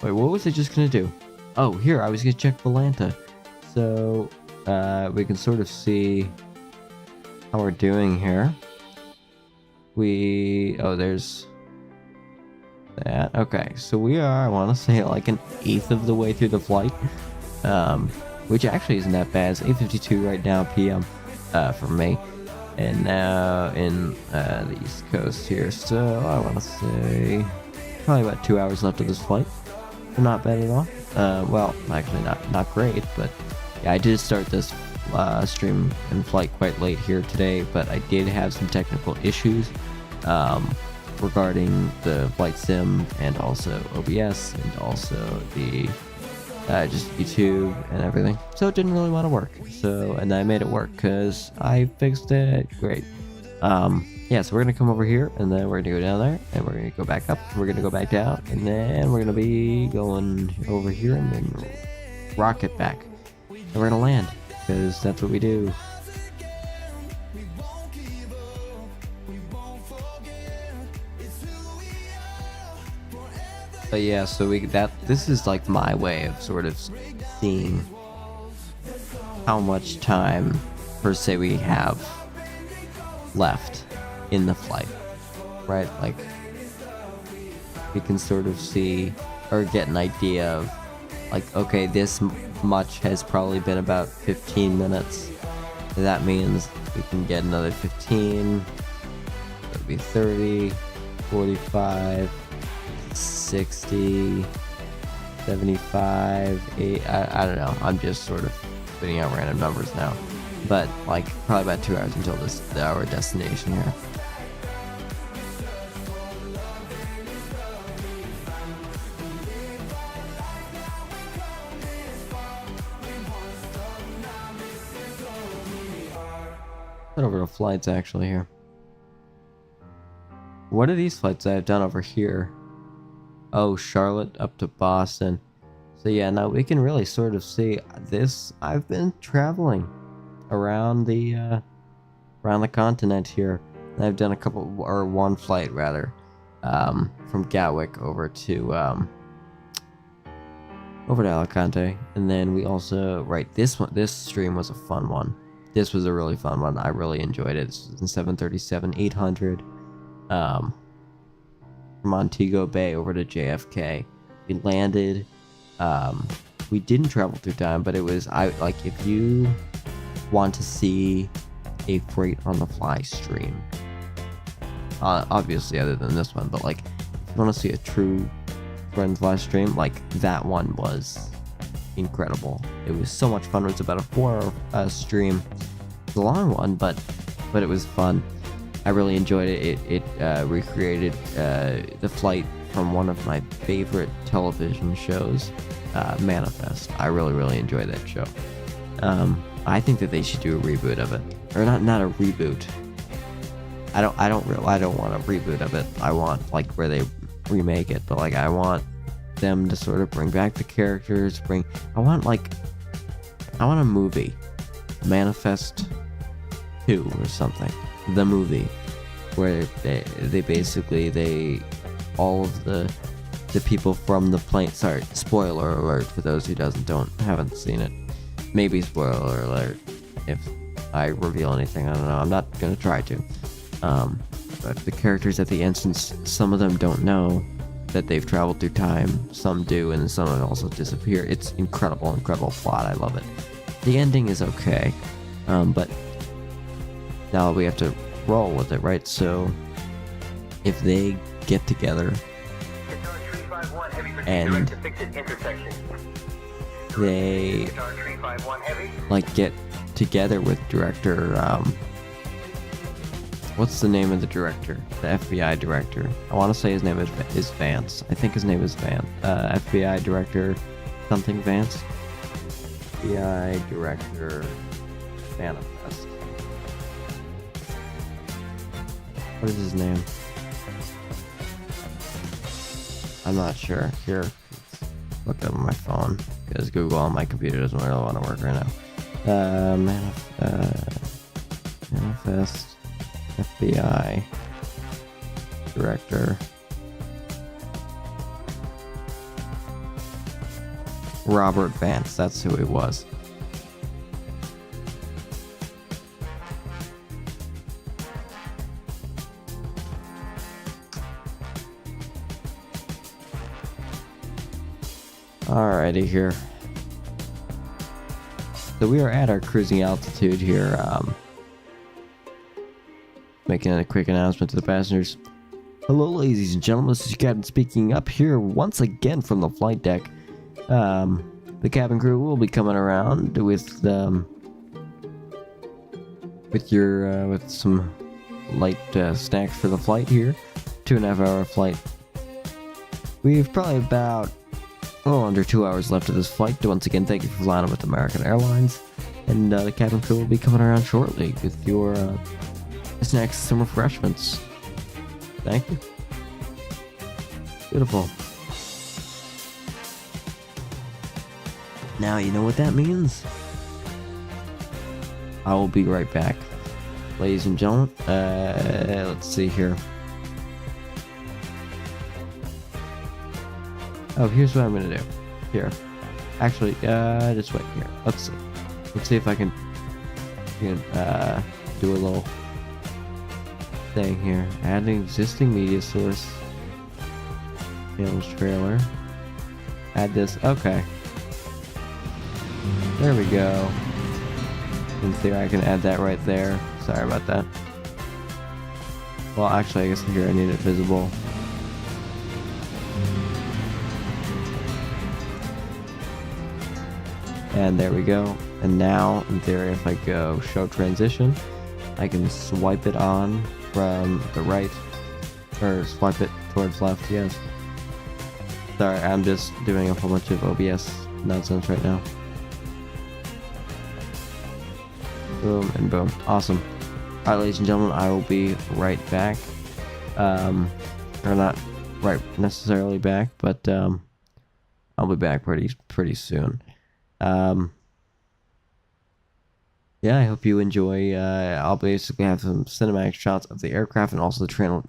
Wait, what was I just gonna do? Oh, here, I was gonna check Volanta. So, we can sort of see how we're doing here. Oh, there's that. Okay, so we are, I want to say, like an eighth of the way through the flight. which actually isn't that bad. It's 8:52 right now p.m. For me, and now in the East Coast here. So I want to say probably about 2 hours left of this flight. Not bad at all. Well, actually not great, but yeah, I did start this stream and flight quite late here today, but I did have some technical issues regarding the flight sim and also OBS and also the just YouTube and everything. So it didn't really want to work. So, and I made it work because I fixed it. Great. Yeah, so we're gonna come over here and then we're gonna go down there and we're gonna go back up. We're gonna go back down and then we're gonna be going over here and then rocket back. And we're gonna land because that's what we do. But yeah, so this is like my way of sort of seeing how much time per se we have left in the flight, right? Like we can sort of see or get an idea of like, okay, this much has probably been about 15 minutes. That means we can get another 15. That would be 30, 45, 60, 75, 8, I don't know. I'm just sort of putting out random numbers now. But like probably about 2 hours until our destination here. Head over to flights actually here. What are these flights I've done over here? Oh, Charlotte up to Boston. So yeah, now we can really sort of see this. I've been traveling around the continent here. And I've done one flight rather, from Gatwick over to Alicante, and then we also this stream was a fun one. This was a really fun one. I really enjoyed it. This was in 737-800 from Montego Bay over to JFK. We landed. We didn't travel through time, but it was if you want to see a freight on the fly stream, obviously other than this one, but like if you want to see a true freight on the fly stream, like that one was incredible. It was so much fun. It was about a 4-hour stream. It's a long one, but it was fun. I really enjoyed it. It recreated the flight from one of my favorite television shows, Manifest. I really enjoyed that show. I think that they should do a reboot of it, or not a reboot. I don't want a reboot of it. I want like where they remake it, but like I want them to sort of bring back the characters. I want a movie, Manifest 2 or something. The movie where they basically all of the people from the plane. Sorry, spoiler alert for those who haven't seen it. Maybe spoiler alert if I reveal anything. I don't know. I'm not gonna try to. But the characters at the instance, some of them don't know that they've traveled through time. Some do, and some of them also disappear. It's incredible plot. I love it. The ending is okay, but now we have to roll with it, right? So if they get together and they like get together with director, what's the name of the director? The FBI director. I want to say his name is Vance. I think his name is Vance. FBI director something Vance. FBI director Manifest. What is his name? I'm not sure. Here, look it up on my phone because Google on my computer doesn't really want to work right now. Manifest FBI director Robert Vance. That's who he was. Alrighty here. So we are at our cruising altitude here. Making a quick announcement to the passengers. Hello, ladies and gentlemen. This is your captain speaking up here once again from the flight deck. The cabin crew will be coming around with some light snacks for the flight here. 2.5 hour flight. We've probably about a little under 2 hours left of this flight. Once again, thank you for flying with American Airlines. And the cabin crew will be coming around shortly with your snacks, some refreshments. Thank you. Beautiful. Now you know what that means. I will be right back, ladies and gentlemen. Let's see here. Oh, here's what I'm gonna do. Here, actually, just wait here. Let's see. Let's see if I can do a little thing here. Add an existing media source. Channels trailer. Add this. Okay. There we go. In theory, I can add that right there. Sorry about that. Well, actually, I guess here I need it visible. And there we go. And now, in theory, if I go show transition, I can swipe it on from the right, or swipe it towards left, yes. Sorry, I'm just doing a whole bunch of OBS nonsense right now. Boom and boom. Awesome. Alright, ladies and gentlemen, I will be right back. Or not right necessarily back, but I'll be back pretty soon. Yeah, I hope you enjoy. I'll basically have some cinematic shots of the aircraft and also the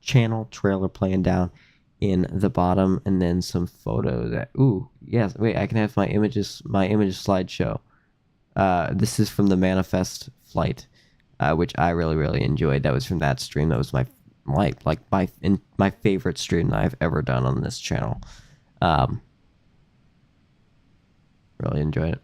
channel trailer playing down in the bottom, and then some photos. Ooh, yes. Wait, I can have my image slideshow. This is from the Manifest flight, which I really enjoyed. That was from that stream. That was my my favorite stream that I've ever done on this channel. Really enjoyed it.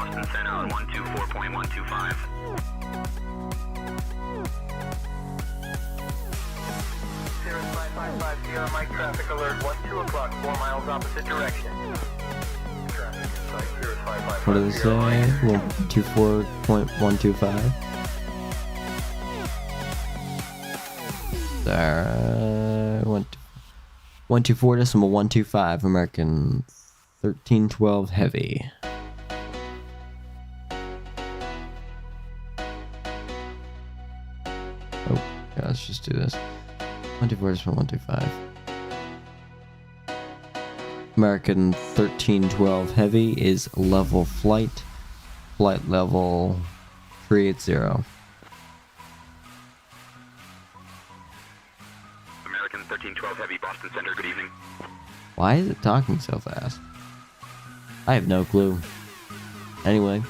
Boston Center on 124.125. Cirrus 555 Sierra Mike traffic alert 2 o'clock, 4 miles opposite direction. Traffic inside Cirrus 555 What did it Sierra Mike. say? 124.125. There. 124.125. American 1312 heavy. Oh, yeah, let's just do this. 124.125. American 1312 heavy is level flight level 380. American 1312 Heavy, Boston Center, good evening. Why is it talking so fast? I have no clue. Anyway,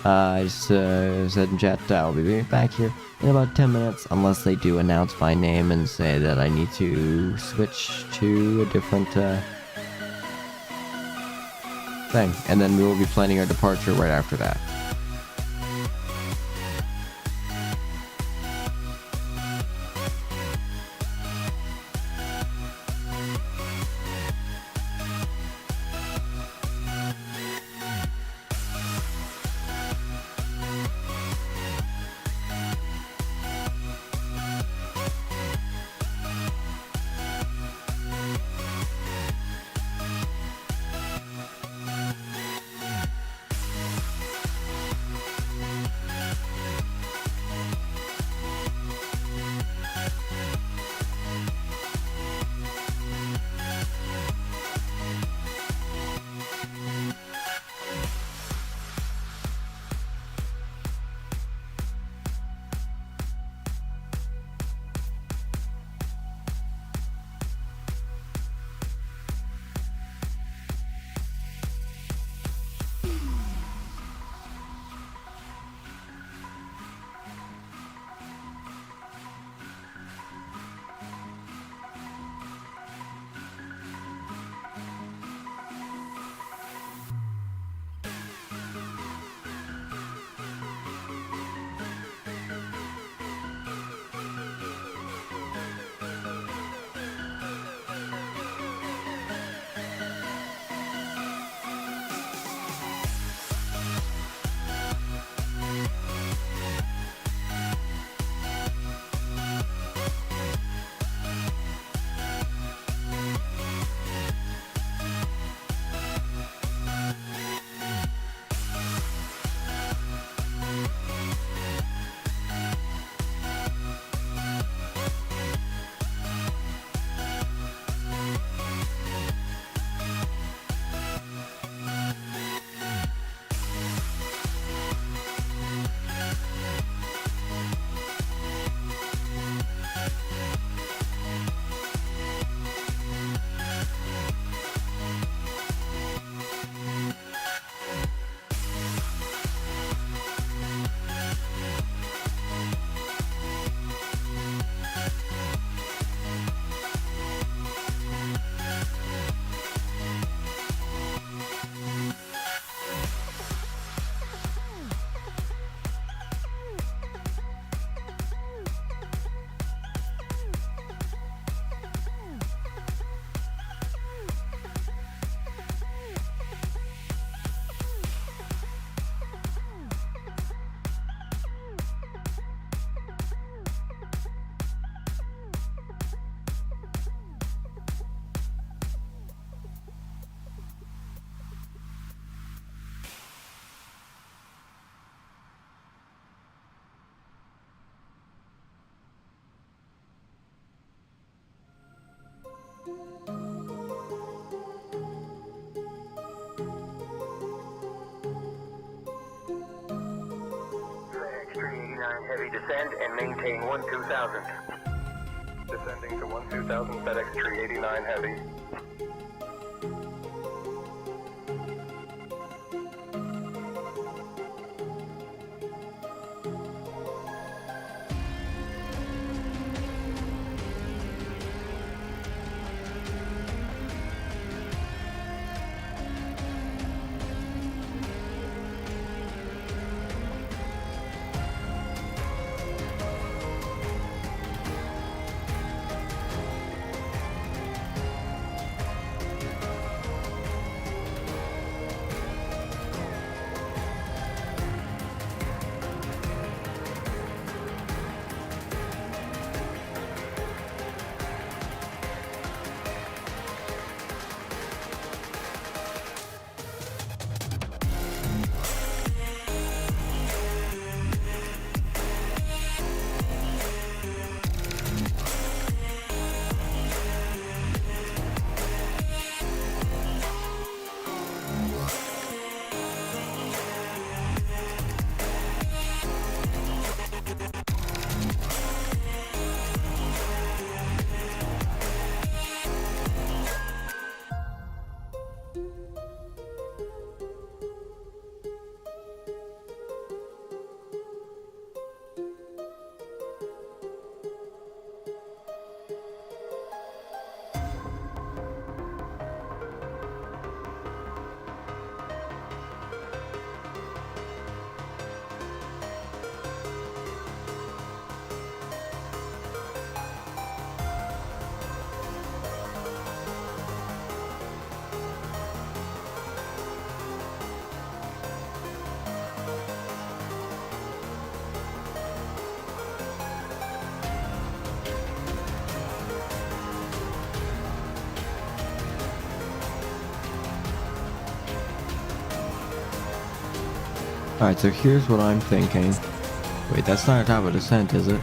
I just said in chat I'll be right back here in about 10 minutes, unless they do announce my name and say that I need to switch to a different thing. And then we will be planning our departure right after that. Heavy descend and maintain 12,000. Descending to 12,000 FedEx 389 Heavy. Alright, so here's what I'm thinking. Wait, that's not our top of descent, is it?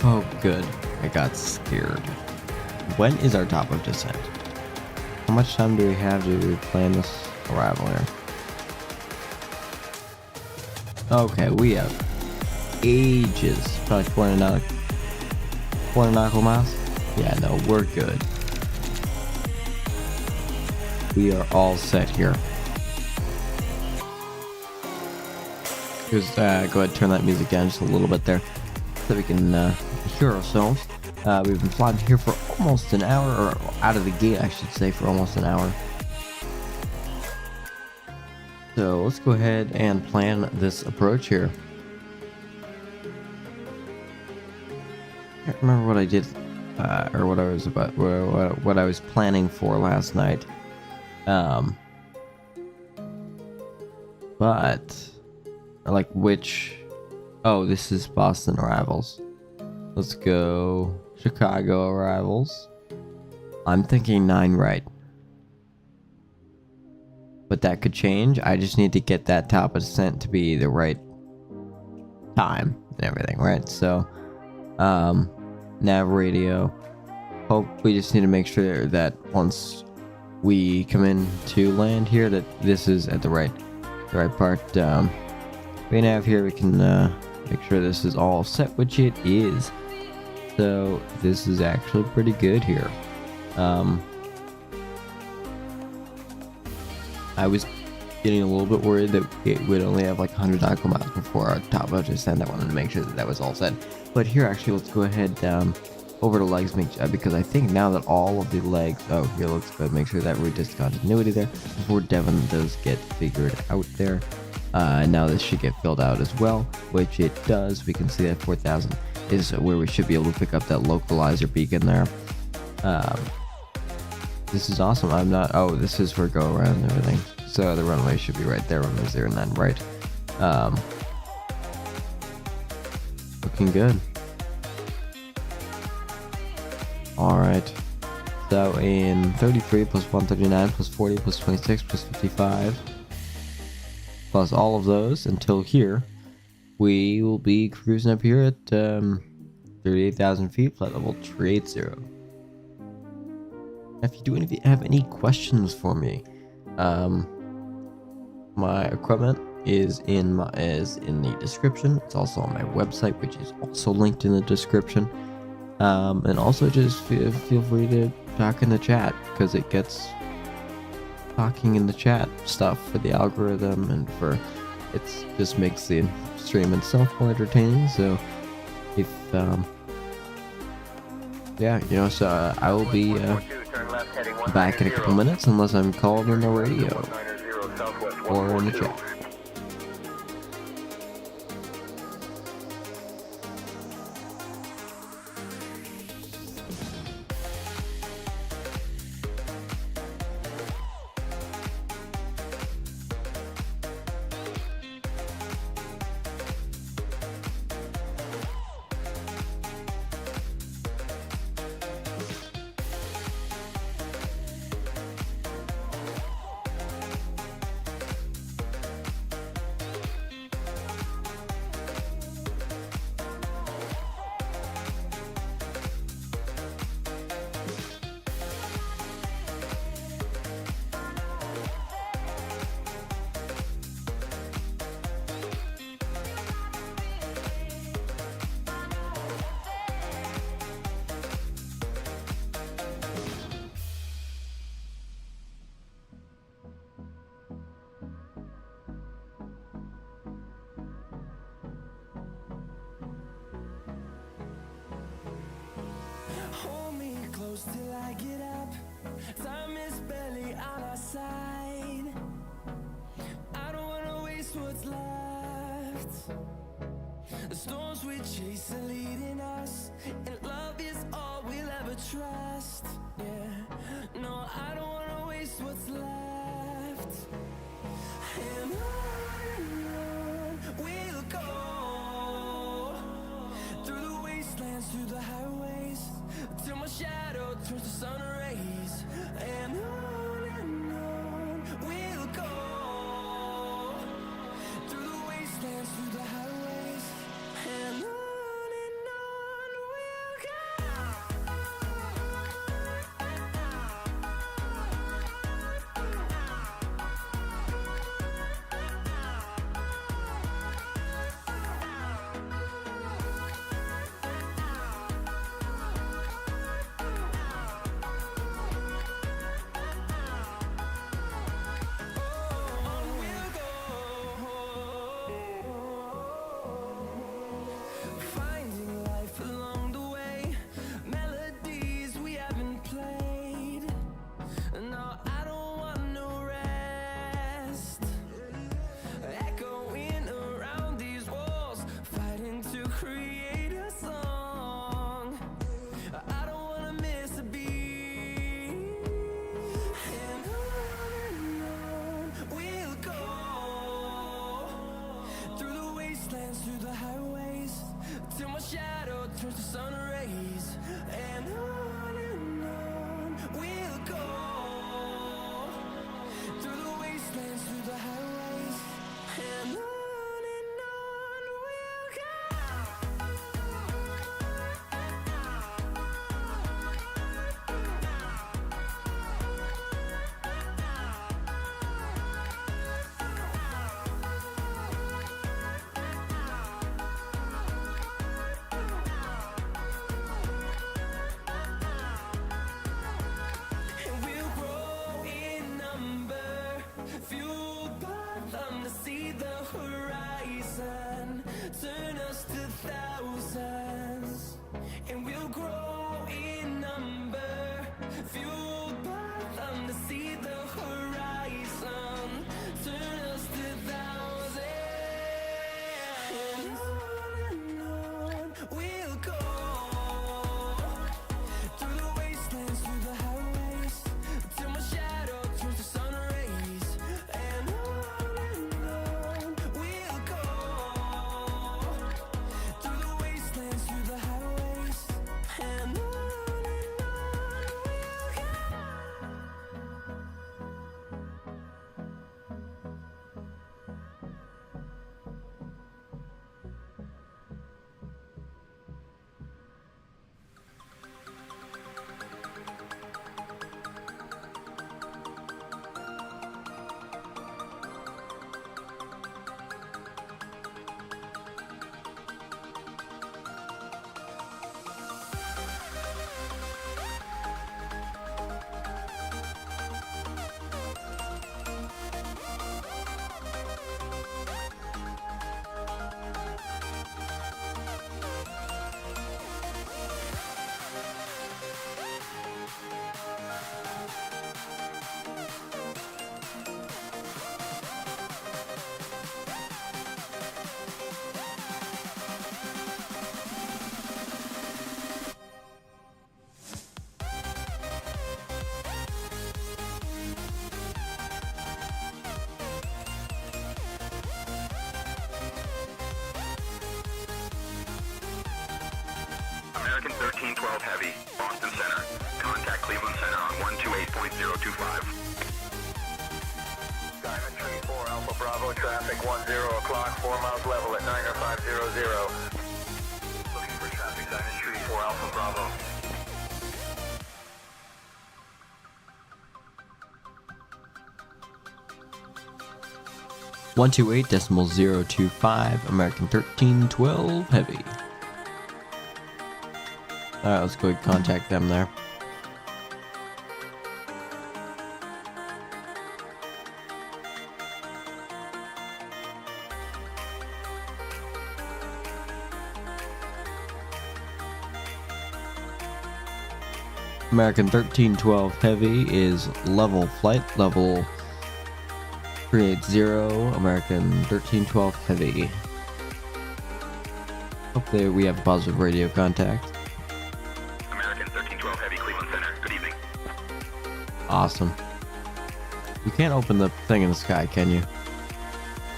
Oh, good. I got scared. When is our top of descent? How much time do we have to plan this arrival here? Okay, we have ages. Probably 400 nautical miles? Yeah, no, we're good. We are all set here. Just go ahead and turn that music down just a little bit there so we can hear ourselves. We've been flying here for almost an hour, or out of the gate I should say, for almost an hour. So let's go ahead and plan this approach here. I can't remember what I did or what I was about, what I was planning for last night. But like which? Oh, this is Boston arrivals. Let's go Chicago arrivals. I'm thinking 9 right. But that could change. I just need to get that top of descent to be the right time and everything, right? So, nav radio. We just need to make sure that once we come in to land here, that this is at the right part. We nav here. We can make sure this is all set, which it is. So this is actually pretty good here. I was getting a little bit worried that it would only have like 100 nautical miles before our top of descent. I wanted to make sure that that was all set. But here, actually, let's go ahead over to legs, because I think now that all of the legs, oh, here, let's go make sure that we're discontinuity there before Devon does get figured out there. Now this should get filled out as well, which it does. We can see that 4,000 is where we should be able to pick up that localizer beacon there. This is awesome. Oh, this is for go around and everything. So the runway should be right there. Runway 09 right. Looking good. Alright. So in 33 plus 139 plus 40 plus 26 plus 55 plus all of those until here, we will be cruising up here at 38,000 feet, flight level 380. If you have any questions for me, my equipment is in the description. It's also on my website, which is also linked in the description. And also just feel free to talk in the chat, because it gets talking in the chat stuff for the algorithm, and it just makes the stream itself more entertaining. So if yeah, so I will be back in a couple minutes, unless I'm called on the radio or in the chat. Till I get up, time is barely on our side. I don't wanna waste what's left. The storms we chase are leading us, and love is all we'll ever trust. Yeah, no, I don't wanna waste what's left. And on we'll go, through the wastelands, through the highways, till my shadow turns to sun rays. And on we'll go, through the wastelands. 1312 Heavy, Boston Center. Contact Cleveland Center on 128.025. Diamond Tree 4 Alpha Bravo, traffic 10 o'clock, 4 miles level at 90500. Looking for traffic, Diamond Tree 4 Alpha Bravo. One 128.025, American 1312 Heavy. Alright, let's go ahead and contact them there. American 1312 Heavy is level flight level 380, American 1312 Heavy. Hopefully we have a positive radio contact. American 1312 Heavy, Cleveland Center. Good evening. Awesome. You can't open the thing in the sky, can you?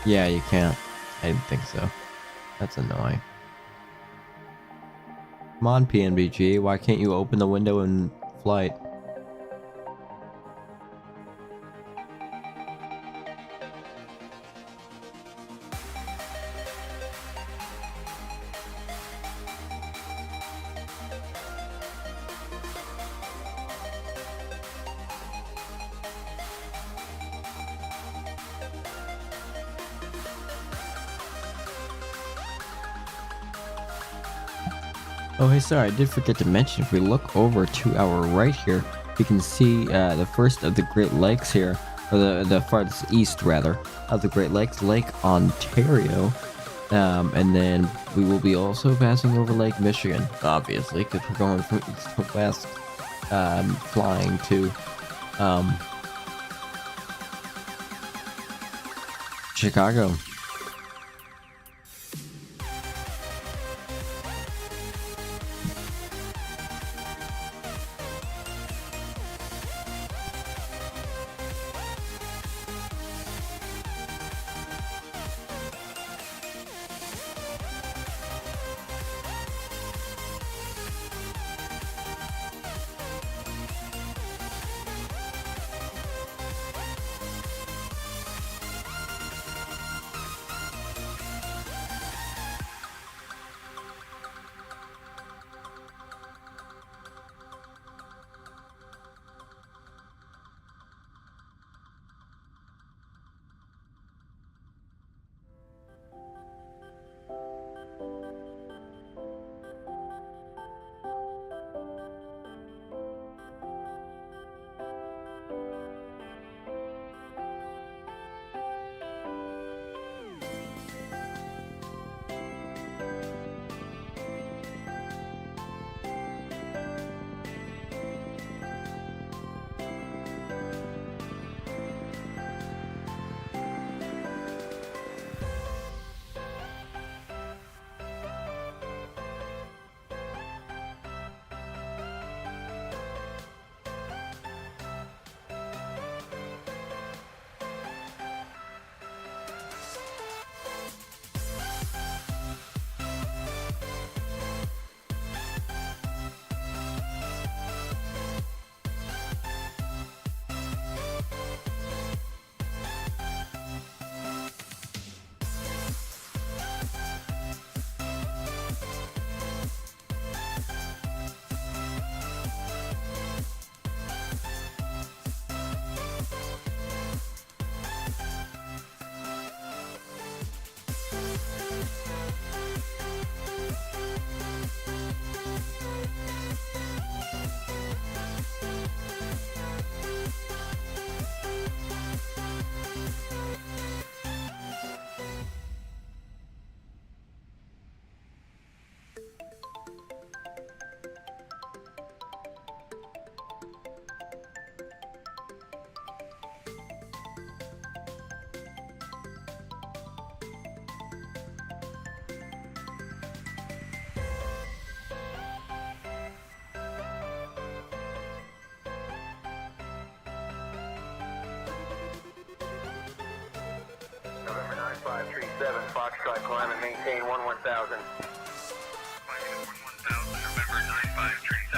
Yeah, you can't. I didn't think so. That's annoying. Come on, PMDG. Why can't you open the window in flight? Oh, hey, sorry, I did forget to mention, if we look over to our right here, we can see the first of the Great Lakes here, or the farthest east, rather, of the Great Lakes, Lake Ontario. And then we will be also passing over Lake Michigan, obviously, because we're going from east to west, flying to Chicago. November 9537, Foxtrot, climb and maintain 1000. November 9537.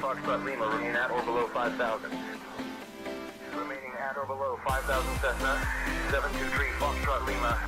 Foxtrot Lima, remain at or below 5,000. Remaining at or below 5,000 Cessna, 723 Foxtrot Lima.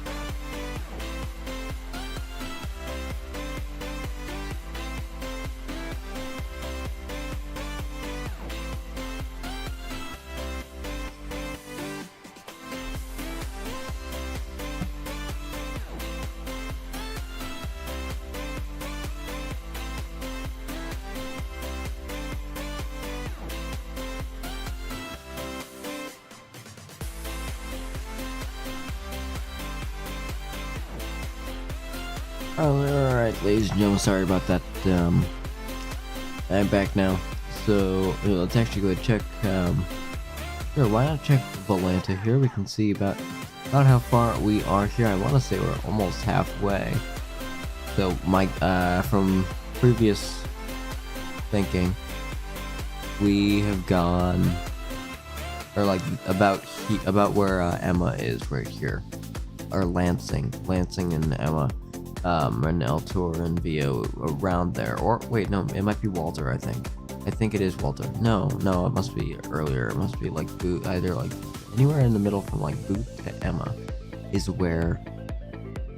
Alright, ladies and gentlemen, sorry about that. I'm back now. So, let's actually go ahead and check, sure, why not check Volanta here? We can see about how far we are here. I want to say we're almost halfway. So, from previous thinking, we have gone, or like, about where, Emma is right here. Or Lansing and Emma. And El Tour and Vio around there, or wait, no, it might be Walter. I think it is Walter. No, it must be earlier. It must be like Boot, either like anywhere in the middle from like Boot to Emma is where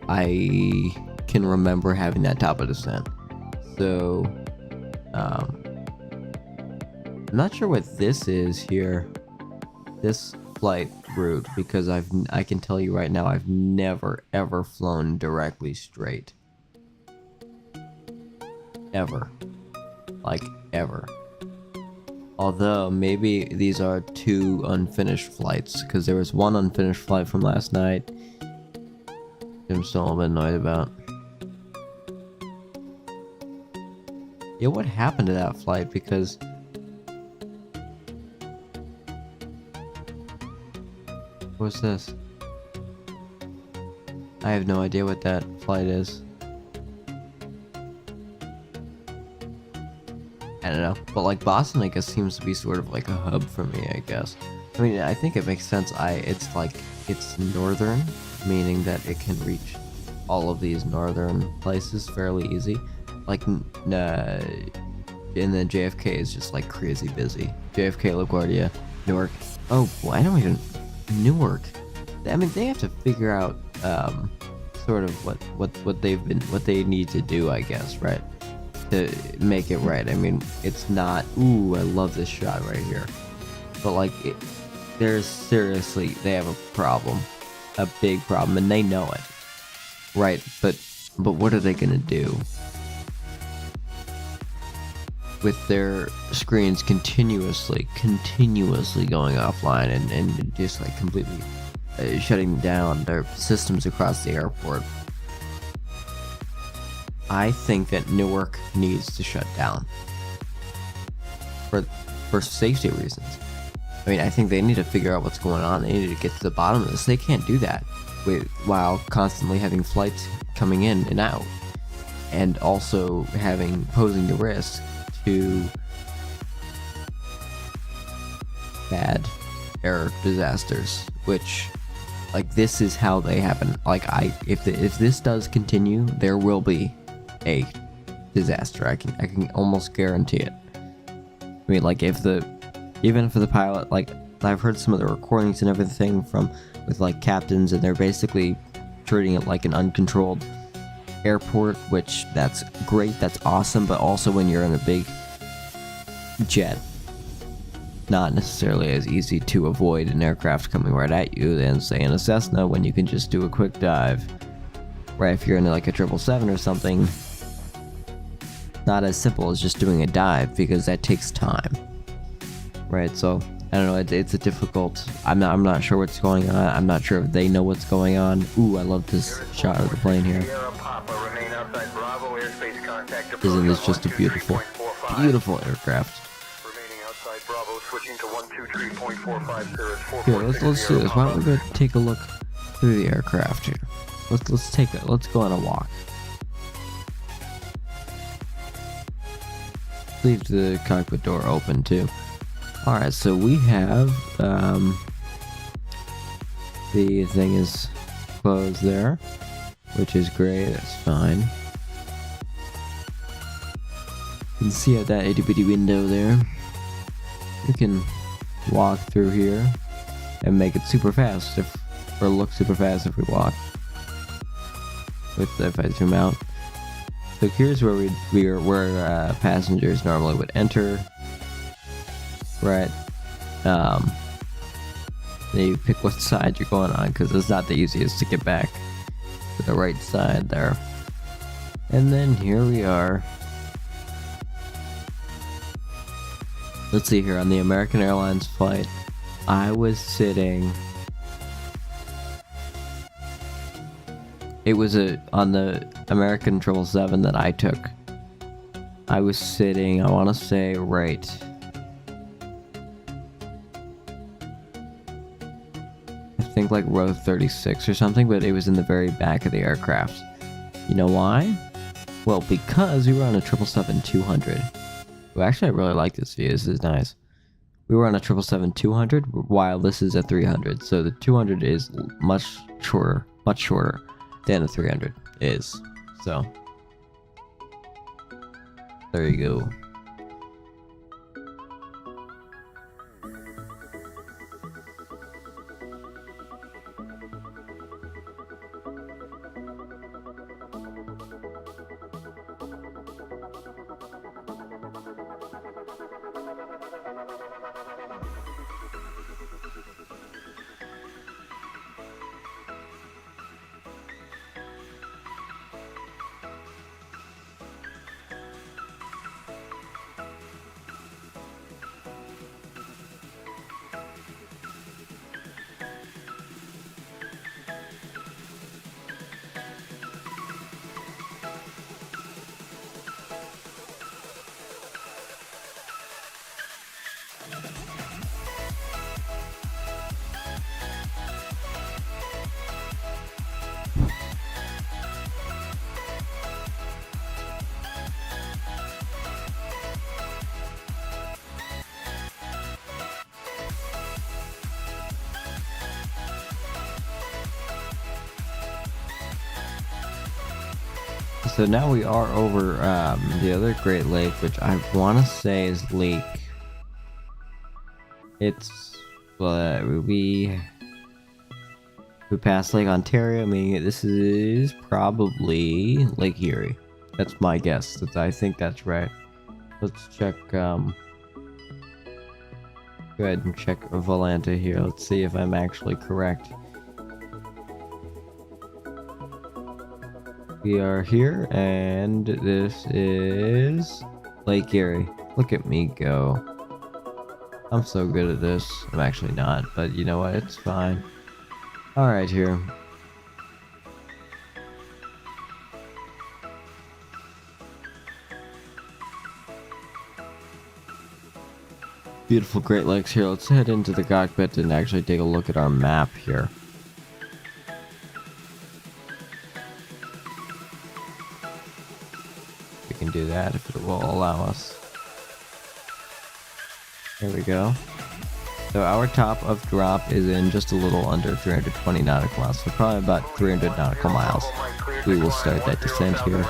I can remember having that top of descent. So, I'm not sure what this is here. This flight route, because I can tell you right now, I've never ever flown directly straight. Ever. Like ever. Although maybe these are 2 unfinished flights, because there was 1 unfinished flight from last night I'm still a little bit annoyed about. Yeah, what happened to that flight? Because what's this? I have no idea what that flight is. I don't know, but like Boston, I guess, seems to be sort of like a hub for me, I guess. I mean, I think it makes sense. It's northern, meaning that it can reach all of these northern places fairly easy. Like, and then JFK is just like crazy busy. JFK, LaGuardia, Newark. Oh, boy, I don't even... Newark. I mean, they have to figure out sort of what they need to do, I guess, right? To make it right. I mean, it's not, ooh, I love this shot right here. But like, they have a problem. A big problem, and they know it. Right, but what are they gonna do? With their screens continuously going offline and just like completely shutting down their systems across the airport. I think that Newark needs to shut down for safety reasons. I mean, I think they need to figure out what's going on. They need to get to the bottom of this. They can't do that while constantly having flights coming in and out, and also posing the risk to bad air disasters, which, like, this is how they happen. Like, if this does continue, there will be a disaster. I can almost guarantee it. I mean, like, even for the pilot, like, I've heard some of the recordings and everything with like captains, and they're basically treating it like an uncontrolled airport, which that's great, that's awesome, but also when you're in a big jet, not necessarily as easy to avoid an aircraft coming right at you than, say, in a Cessna, when you can just do a quick dive. Right, if you're in like a 777 or something, not as simple as just doing a dive, because that takes time. Right, so I don't know, it's a difficult, I'm not sure what's going on. I'm not sure if they know what's going on. Ooh, I love this shot of the plane here. Isn't this just a beautiful aircraft? Here, let's do this. Why don't we go take a look through the aircraft here? Let's go on a walk. Leave the cockpit door open too. Alright, so we have, the thing is closed there, which is great, that's fine. You can see out that itty bitty window there. We can walk through here and make it super fast or look super fast if we walk. If I zoom out. So here's where where passengers normally would enter. Right. Then you pick what side you're going on, because it's not the easiest to get back to the right side there. And then here we are. Let's see here, on the American Airlines flight, I was sitting... It was on the American 777 that I took. I was sitting, I want to say, right... I think like row 36 or something, but it was in the very back of the aircraft. You know why? Well, because we were on a 777-200. Well, actually, I really like this view. This is nice. We were on a 777-200, while this is a 300. So the 200 is much shorter than the 300 is. So there you go. So now we are over the other Great Lake, which I want to say is Lake. It's we passed Lake Ontario, meaning this is probably Lake Erie. That's my guess. I think that's right. Let's check. Go ahead and check Volanta here. Let's see if I'm actually correct. We are here, and this is Lake Erie. Look at me go. I'm so good at this. I'm actually not, but you know what? It's fine. Alright, here. Beautiful Great Lakes here. Let's head into the cockpit and actually take a look at our map here. Do that if it will allow us. There we go. So our top of drop is in just a little under 320 nautical miles, so probably about 300 nautical miles. We will start that descent here.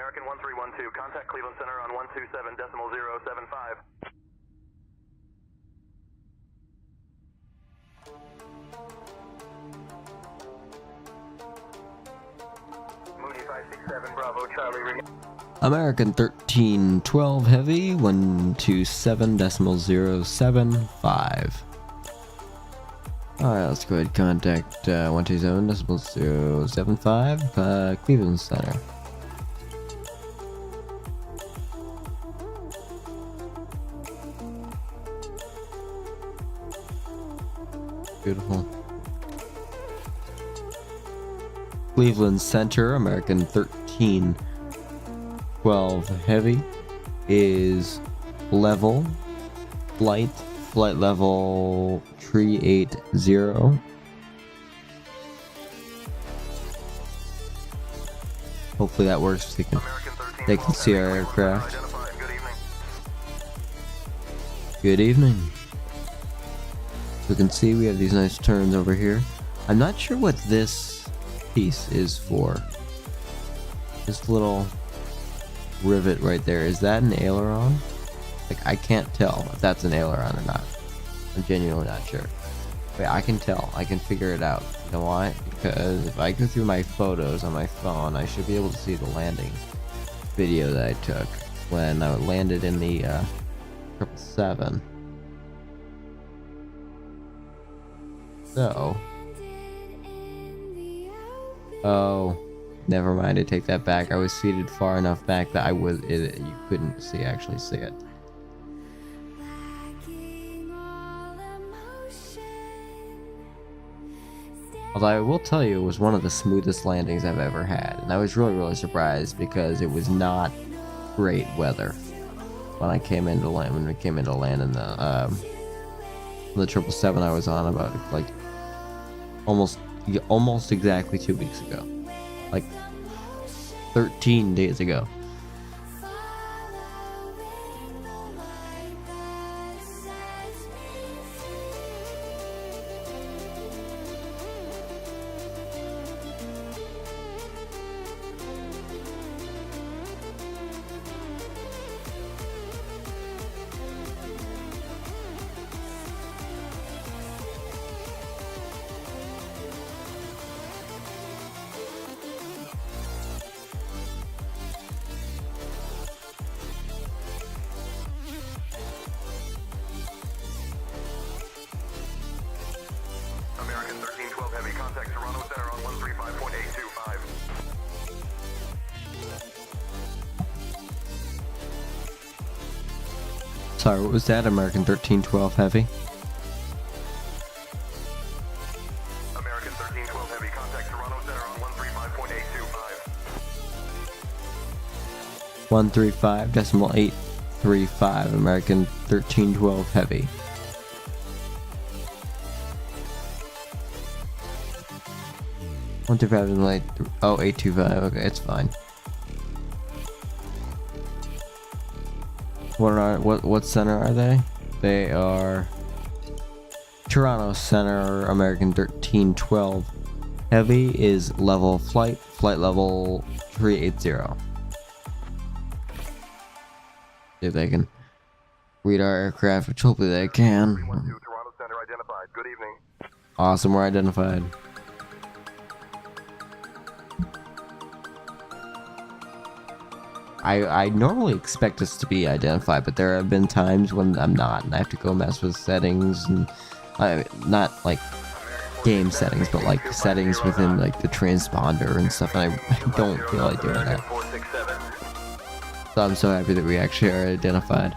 American 1312, contact Cleveland Center on 127.075. Mooney 567, Bravo, Charlie, ring. American 1312 Heavy, 127.075. Alright, let's go ahead and contact 127.075, Cleveland Center. Beautiful. Cleveland Center, American 1312 Heavy is level flight level 380. Hopefully that works. They can see our aircraft. Good evening. We can see we have these nice turns over here. I'm not sure what this piece is for. This little rivet right there, is that an aileron? Like, I can't tell if that's an aileron or not. I'm genuinely not sure. But I can tell. I can figure it out. You know why? Because if I go through my photos on my phone, I should be able to see the landing video that I took when I landed in the 777. So, oh, never mind. I take that back. I was seated far enough back that you couldn't actually see it. Although I will tell you, it was one of the smoothest landings I've ever had, and I was really surprised because it was not great weather when I came into land. When we came into land in the 777 I was on about like almost exactly 2 weeks ago, like 13 days ago. American 1312 Heavy, contact Toronto Center on 135.825. Sorry, what was that? American 1312 Heavy? American 1312 Heavy, contact Toronto Center on 135.825. 135.835, American 1312 Heavy. One two five and like 825. Okay, it's fine. What center are they? They are Toronto Center. American 1312 Heavy is level flight level 380. See if they can read our aircraft, which hopefully they can. 312 Toronto Center identified. Good evening. Awesome, we're identified. I normally expect us to be identified, but there have been times when I'm not, and I have to go mess with settings, and not like game settings, but like settings within like the transponder and stuff, and I don't feel like doing that. So I'm so happy that we actually are identified.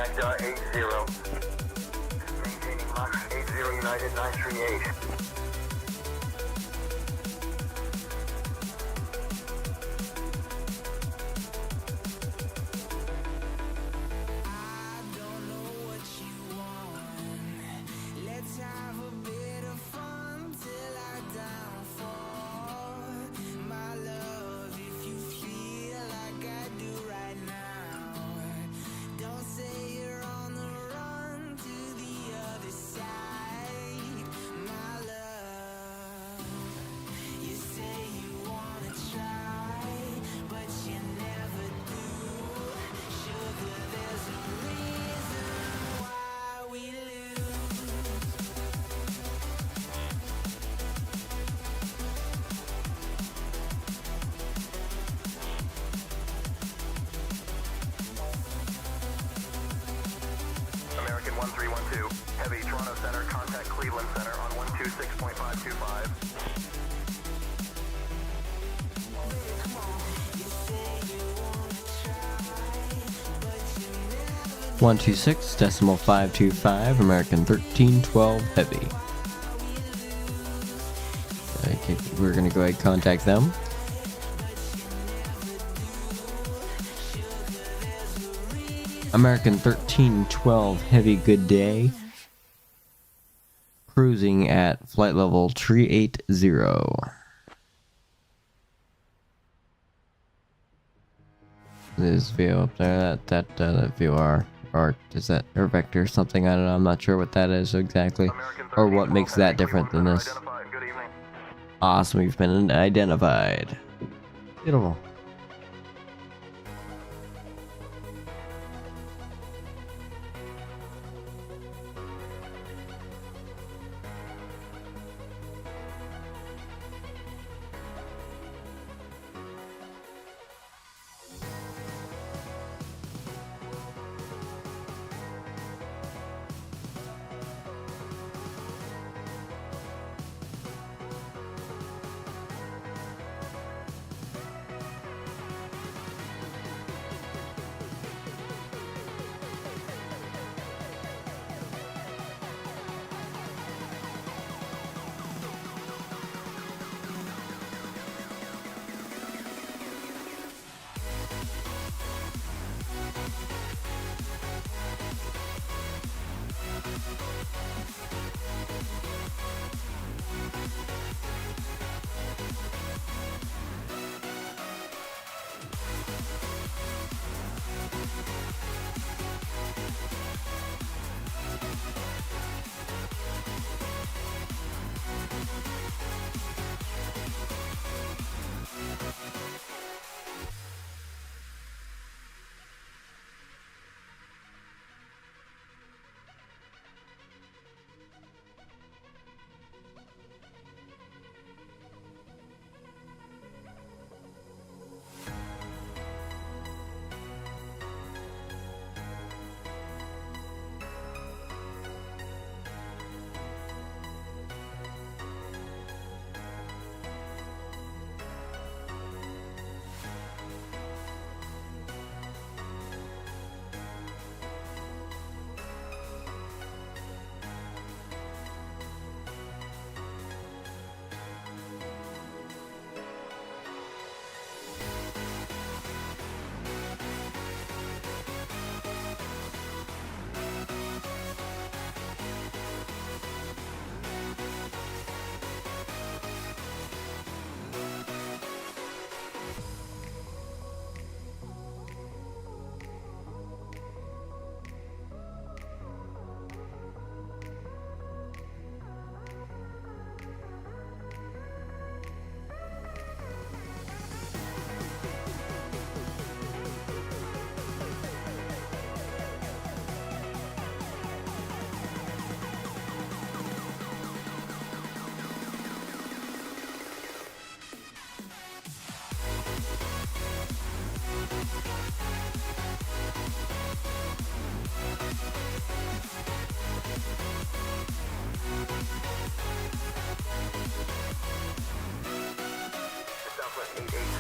Mag.80. Maintaining Mach 80 United 938. American 1312. Heavy, Toronto Center, contact Cleveland Center on 126.525. 126.525, American 1312 Heavy. Okay, we're gonna go ahead and contact them. American 1312 Heavy, good day. Cruising at flight level 380. This view up there, that view are, or is that air vector something? I don't know. I'm not sure what that is exactly, or what makes that different than this. Awesome, we've been identified. Beautiful.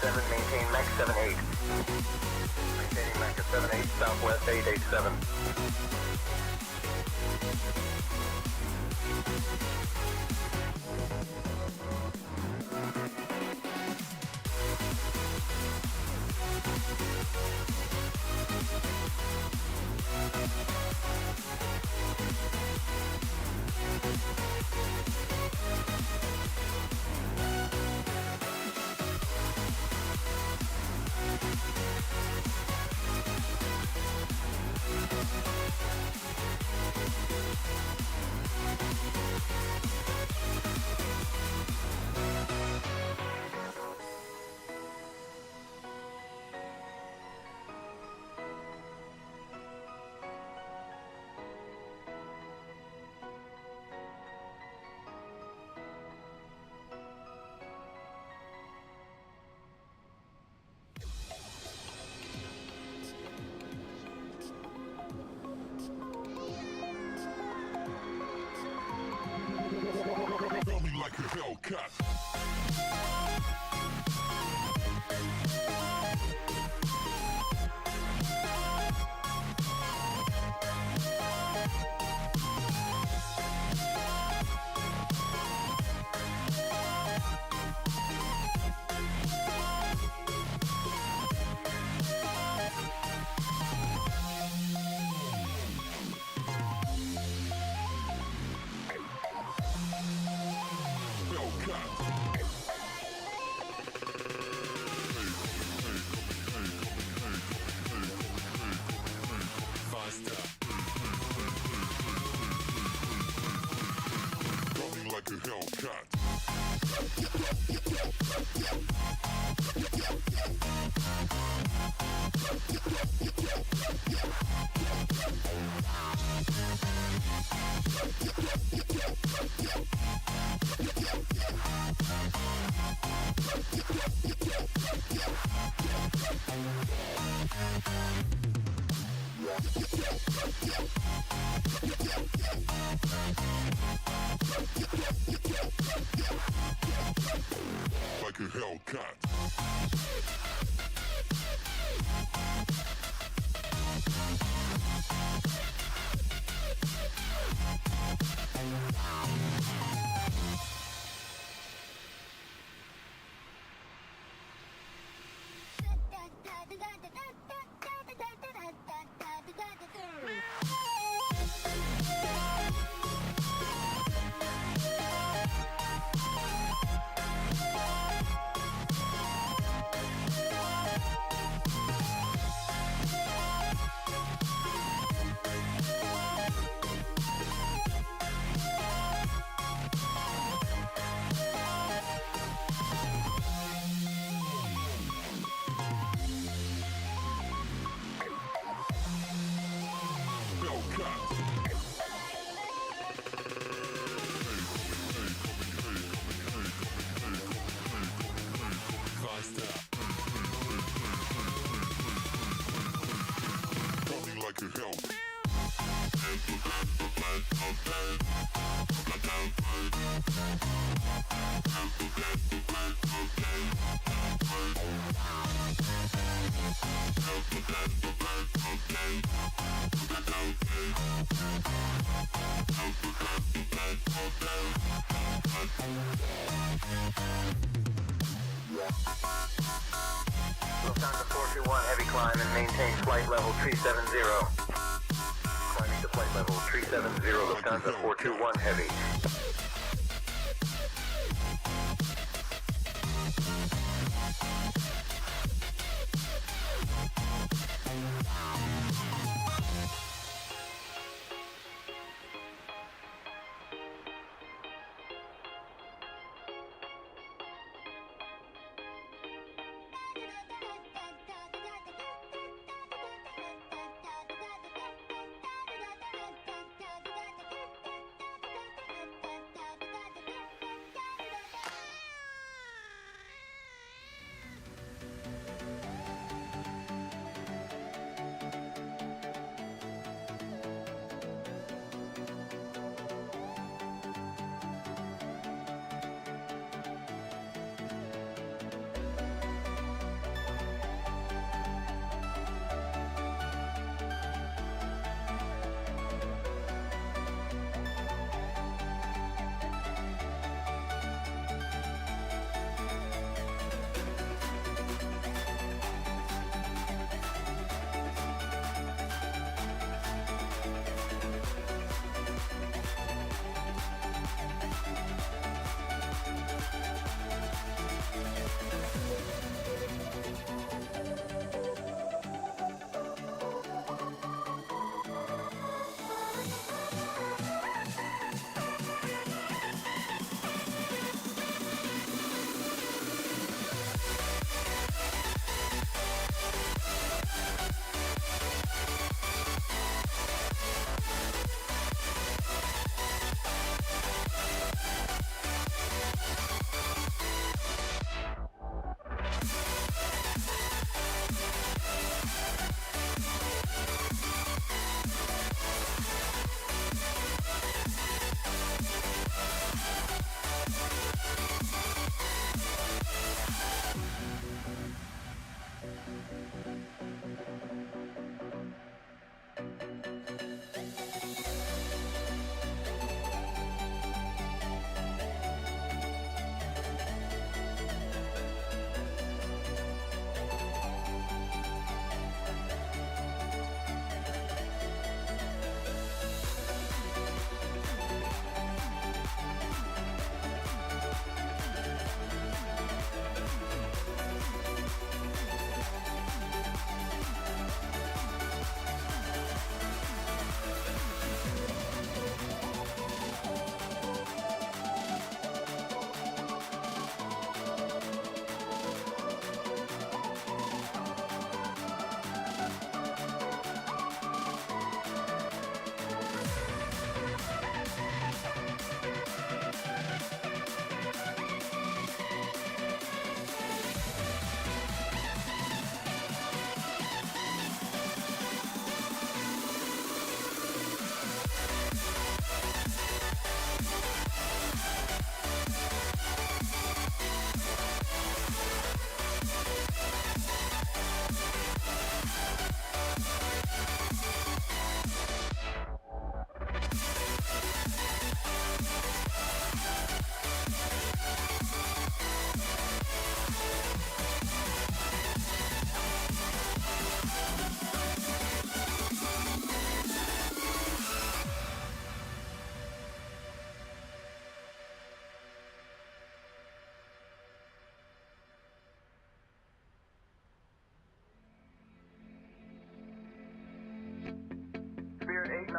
7, maintain Mach 78. Maintaining Mach 78, Southwest 887. Like a Hellcat. Like a Hellcat. Lufthansa 421, heavy climb and maintain flight level 370. Climbing to flight level 370, Lufthansa 421, heavy.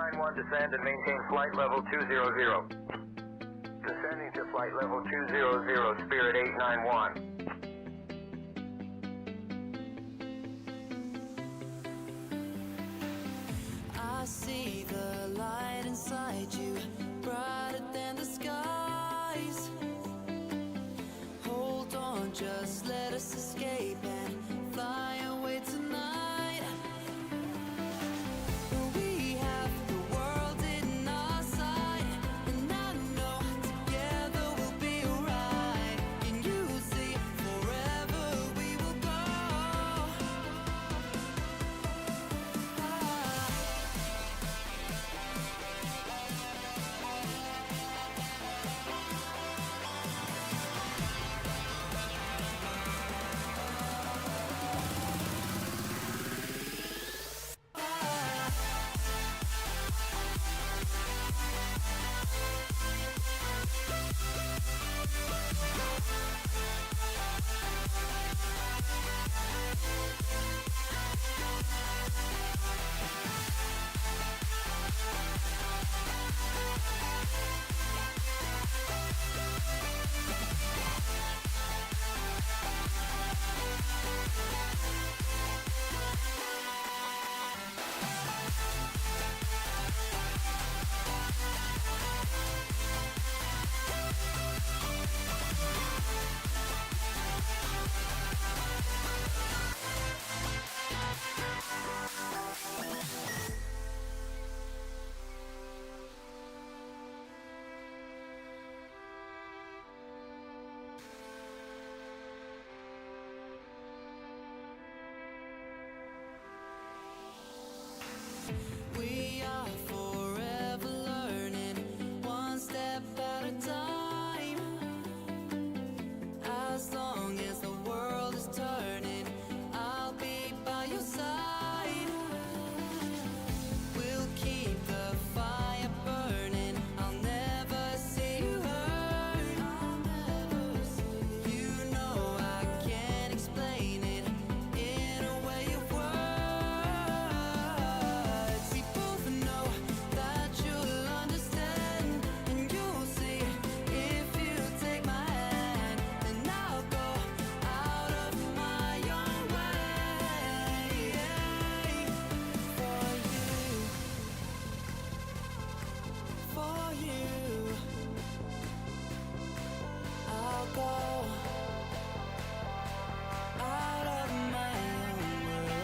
891, descend and maintain flight level 200. Descending to flight level 200, Spirit 891. I see the light inside you, brighter than the skies. Hold on, just let us escape and fly away tonight. We have the world in our sight, and I know together we'll be alright. Can you see forever we will go? We are forever learning, one step at a time. As long as the world is turning, I'll be by your side. We'll keep the fire burning, I'll never see you hurt. You know I can't explain it in a way of words. We both know that you'll understand, and you'll see if you take my hand, and I'll go out of my own way for you. I'll go out of my own way.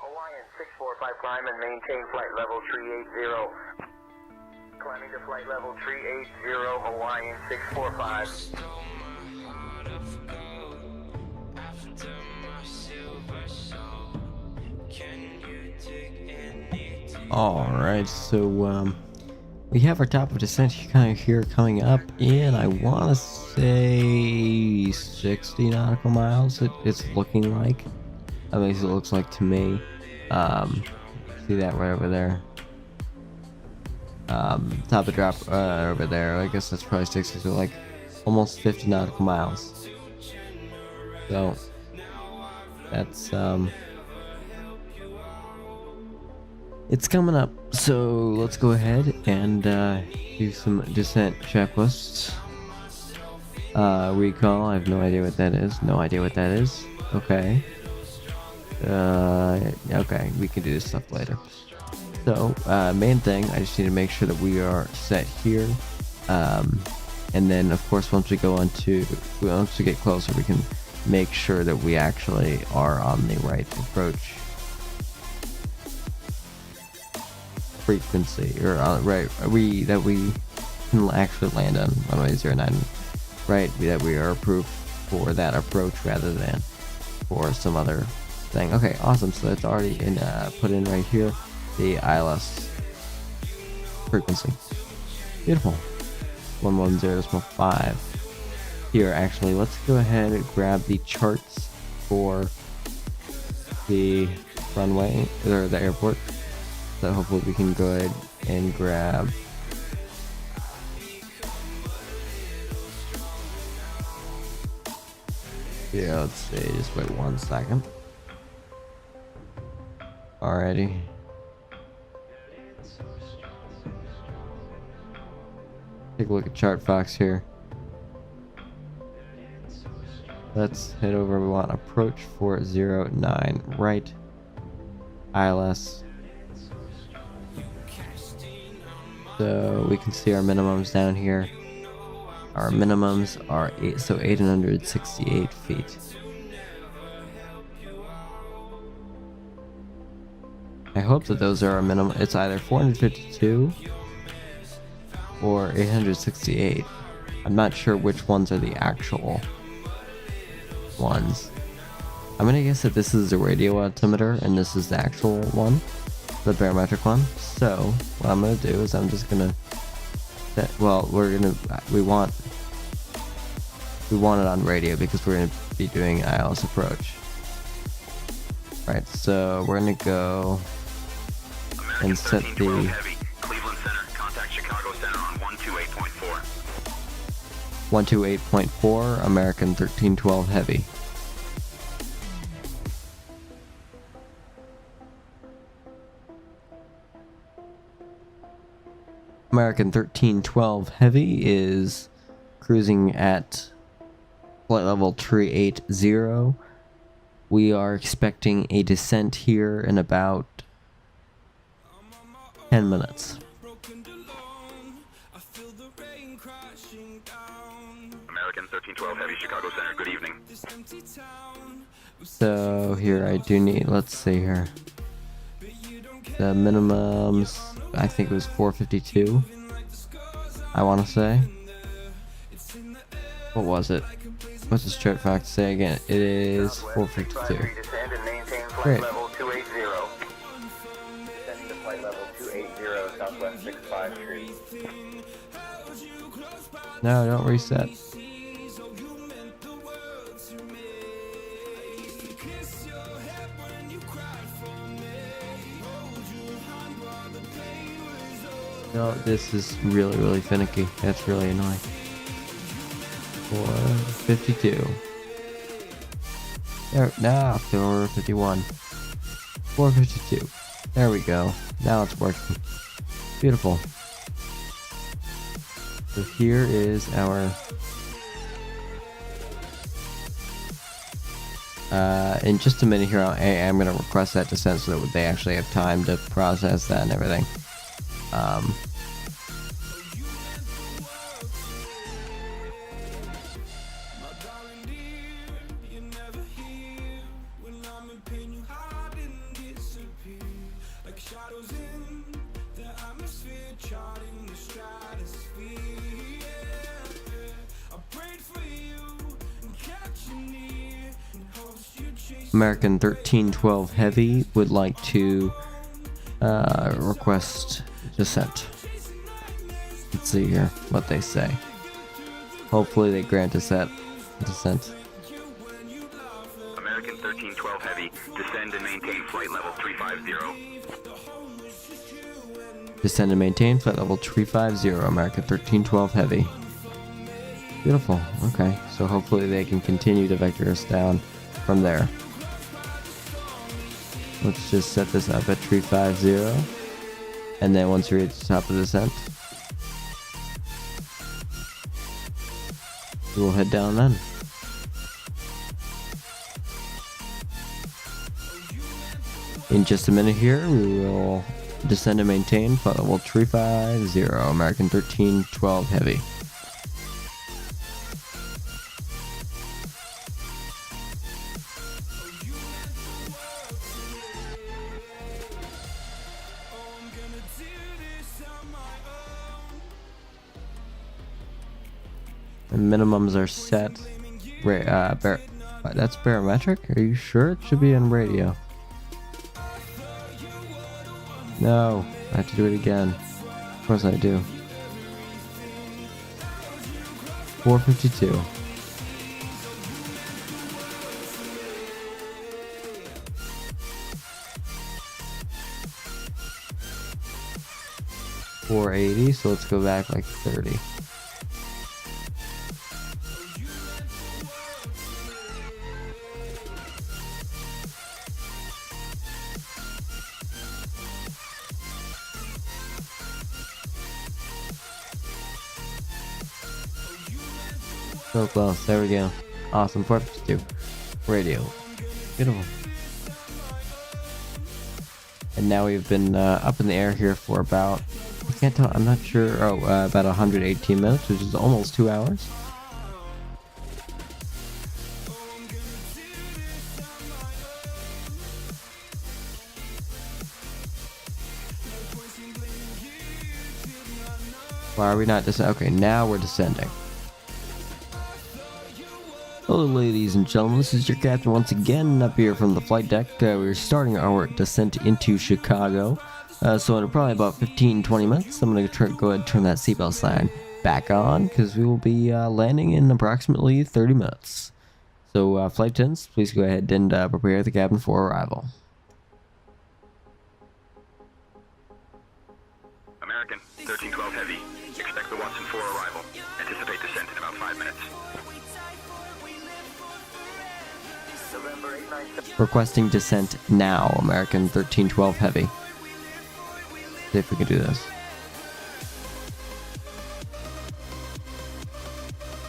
Hawaiian 645, climb and maintain flight level 380. Climbing to flight level 380, Hawaiian 645. Alright, so we have our top of descent kind of here coming up in, I want to say 60 nautical miles. It's looking like, at least it looks like to me. See that right over there. Top of drop over there. I guess that's probably 60, so like almost 50 nautical miles. So that's it's coming up. So let's go ahead and do some descent checklists. Recall, I have no idea what that is. No idea what that is. Okay. Okay, we can do this stuff later. So, main thing, I just need to make sure that we are set here. And then, of course, once we get closer, we can make sure that we actually are on the right approach frequency, or that we can actually land on runway 09, right? That we are approved for that approach rather than for some other thing. Okay, awesome. So that's already put in right here, the ILS frequency. Beautiful. 110.5. Here, actually, let's go ahead and grab the charts for the runway or the airport. So hopefully we can go ahead and grab yeah, let's see, just wait 1 second. Alrighty. Take a look at Chart Fox here. Let's head over. We want approach 409 right. ILS. So we can see our minimums down here. Our minimums are 868 feet. I hope that those are our minimum. It's either 452 or 868. I'm not sure which ones are the actual ones. I'm gonna guess that this is the radio altimeter and this is the actual one, the barometric one. So what I'm gonna do is I'm just gonna set, well, we want it on radio because we're gonna be doing ILS approach. Right, so we're gonna go and set the 128.4 American 1312 heavy. American 1312 heavy is cruising at flight level 380. We are expecting a descent here in about 10 minutes. American 1312 Heavy, Chicago Center, good evening. So here I do need, let's see here. The minimums, I think it was 452. I want to say. What was it? What's this chart fact say again? It is 452. Descend and maintain flight Great. level 280. Descending to flight level 280, Southwest 653. No, don't reset. No, this is really, really finicky. That's really annoying. 452. There, now 451. 452. There we go. Now it's working. Beautiful. So here is our in just a minute here I'm going to request that descent so that they actually have time to process that and everything. American 1312 Heavy would like to request descent. Let's see here what they say. Hopefully they grant descent. American 1312 Heavy, descend and maintain flight level 350. Descend and maintain flight level 350, American 1312 Heavy. Beautiful. Okay, so hopefully they can continue to vector us down from there. Let's just set this up at 350, and then once we reach the top of the descent, we'll head down then. In just a minute here, we will descend and maintain flight level 350, American 1312 Heavy. The minimums are set. That's barometric? Are you sure? It should be on radio. No, I have to do it again. Of course I do. 452. $480, so let's go back like 30. So close. There we go. Awesome. 452. Radio. Beautiful. And now we've been up in the air here for about, I can't tell, I'm not sure, about 118 minutes, which is almost 2 hours. Why are we not descending? Okay, now we're descending. Hello ladies and gentlemen, this is your captain once again up here from the flight deck. We're starting our descent into Chicago. So in probably about 15-20 minutes, I'm going to go ahead and turn that seatbelt sign back on, because we will be landing in approximately 30 minutes. So flight attendants, please go ahead and prepare the cabin for arrival. American 1312 Heavy. Expect the Watson 4 arrival. Anticipate descent in about 5 minutes. Requesting descent now, American 1312 Heavy. See if we can do this.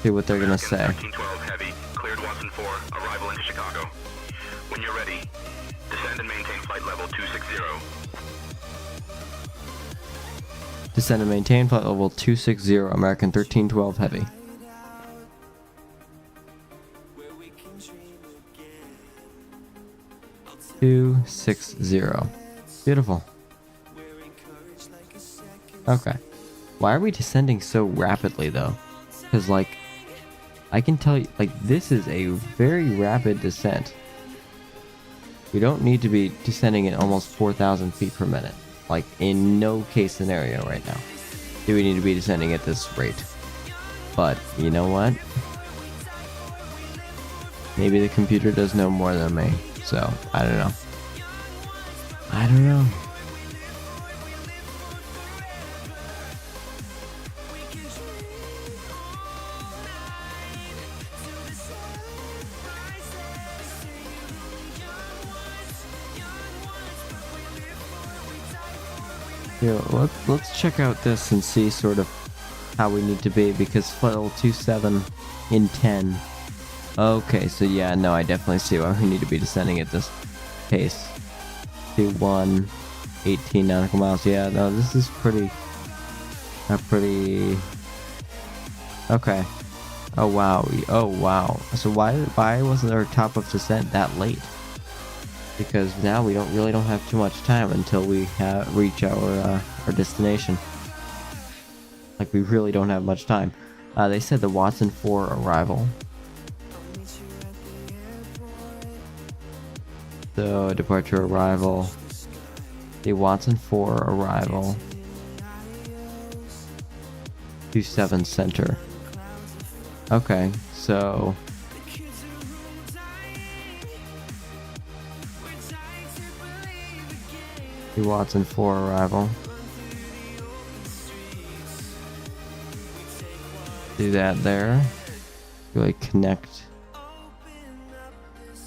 See what they're gonna say. 1312 Heavy, cleared Watson 4, arrival into Chicago. When you're ready, descend and maintain flight level 260. Descend and maintain flight level 260, American 1312 Heavy. Beautiful. Okay. Why are we descending so rapidly though? Because like, I can tell you, like, this is a very rapid descent. We don't need to be descending at almost 4,000 feet per minute. Like, in no case scenario right now do we need to be descending at this rate. But, you know what? Maybe the computer does know more than me. So, I don't know. Here, let's check out this and see sort of how we need to be, because flight level 27 in 10. Okay, so yeah, no, I definitely see why we need to be descending at this pace. 21, 18 nautical miles. Yeah, no, this is pretty. Okay. Oh wow. So why wasn't our top of descent that late? Because now we really don't have too much time until we reach our destination. Like, we really don't have much time. They said the Watson 4 arrival. So, departure arrival. The Watson 4 arrival. 27 center. Okay, so... the Watson 4 arrival. Do that there. Really connect.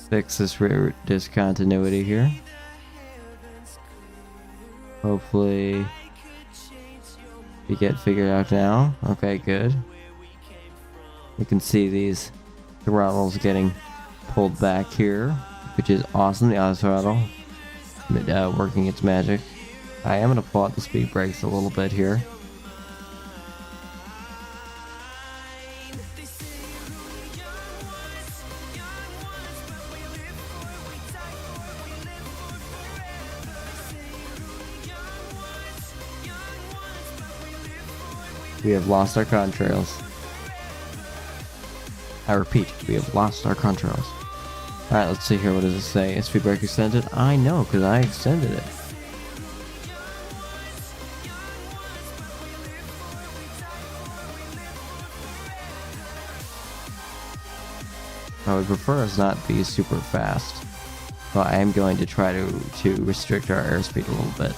Fix this rear discontinuity here. Hopefully we get figured out now. Okay, good. You can see these throttles getting pulled back here, which is awesome. The auto throttle working its magic. I am going to pull out the speed brakes a little bit here. We have lost our contrails. I repeat, we have lost our contrails. Alright, let's see here. What does it say? Is speed brake extended? I know, because I extended it. I would prefer us not be super fast, but I am going to try to restrict our airspeed a little bit.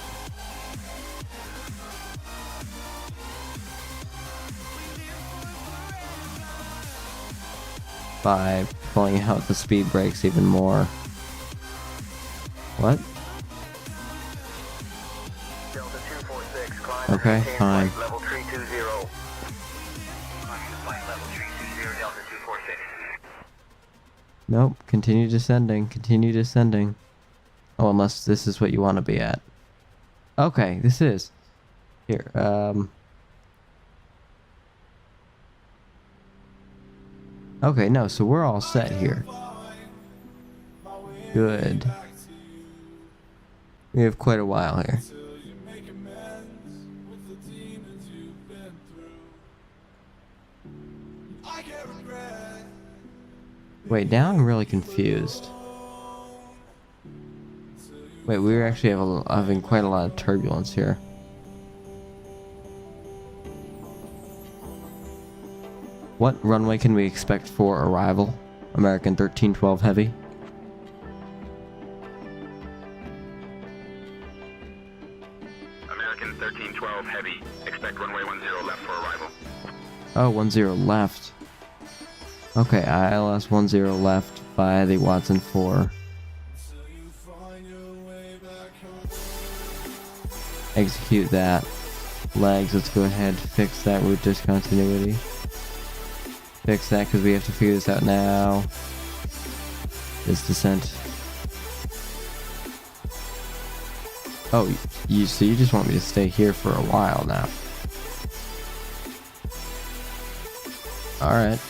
By pulling out the speed brakes even more. What? Delta 246, climb Okay, maintain fine. flight level 320. Climbing to flight level 320, Delta 246. Nope, continue descending, continue descending. Oh, unless this is what you want to be at. Okay, this is. Here, okay, no, so we're all set here. Good. We have quite a while here. Wait, now I'm really confused. Wait, we actually having quite a lot of turbulence here. What runway can we expect for arrival? American 1312 Heavy. American 1312 Heavy. Expect runway 10 left for arrival. Oh, 10 left. Okay, ILS 10 left by the Watson 4. Execute that. Legs, let's go ahead and fix that route discontinuity. Fix that because we have to figure this out now. This descent. Oh, so you just want me to stay here for a while now. Alright.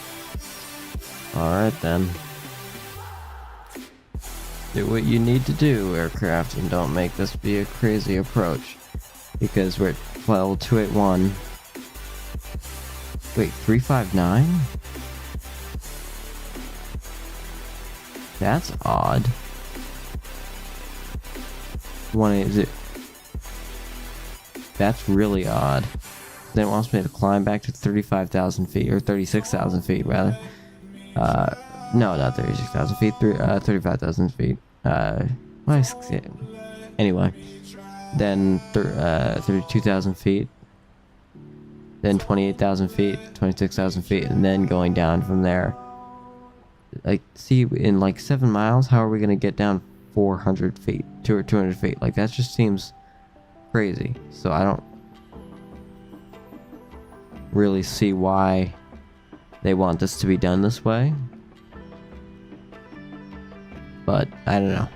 Alright then. Do what you need to do, aircraft, and don't make this be a crazy approach. Because we're at level 281. Wait, 359? That's odd. That's really odd. Then it wants me to climb back to 35,000 feet, or 36,000 feet rather. No, not 36,000 feet, 35,000 feet. Anyway. Then 32,000 feet. Then 28,000 feet, 26,000 feet, and then going down from there. Like, see, in like 7 miles, how are we going to get down 400 feet, 200 feet? Like, that just seems crazy. So I don't really see why they want this to be done this way. But, I don't know.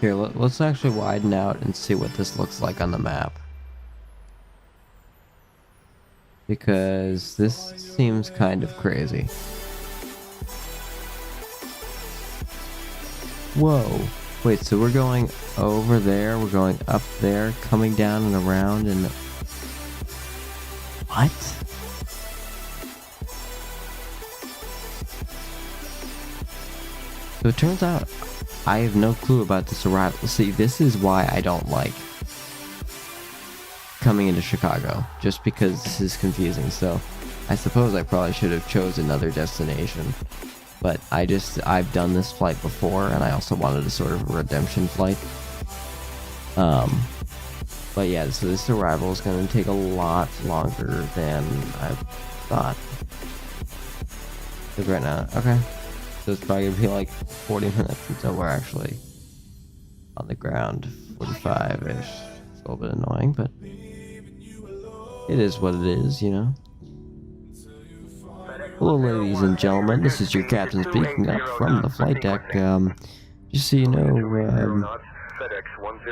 Here, let's actually widen out and see what this looks like on the map. Because this seems kind of crazy. Whoa. Wait, so we're going over there, we're going up there, coming down and around, and... What? So it turns out I have no clue about this arrival. See, this is why I don't like coming into Chicago, just because this is confusing. So I suppose I probably should have chose another destination, but I've done this flight before, and I also wanted a sort of redemption flight. But yeah, so this arrival is going to take a lot longer than I thought. Like right now, okay. So it's probably going to be like 40 minutes until we're actually on the ground. 45-ish. It's a little bit annoying, but it is what it is, you know? Hello, ladies and gentlemen. This is your captain speaking up from the flight deck. Just so you know,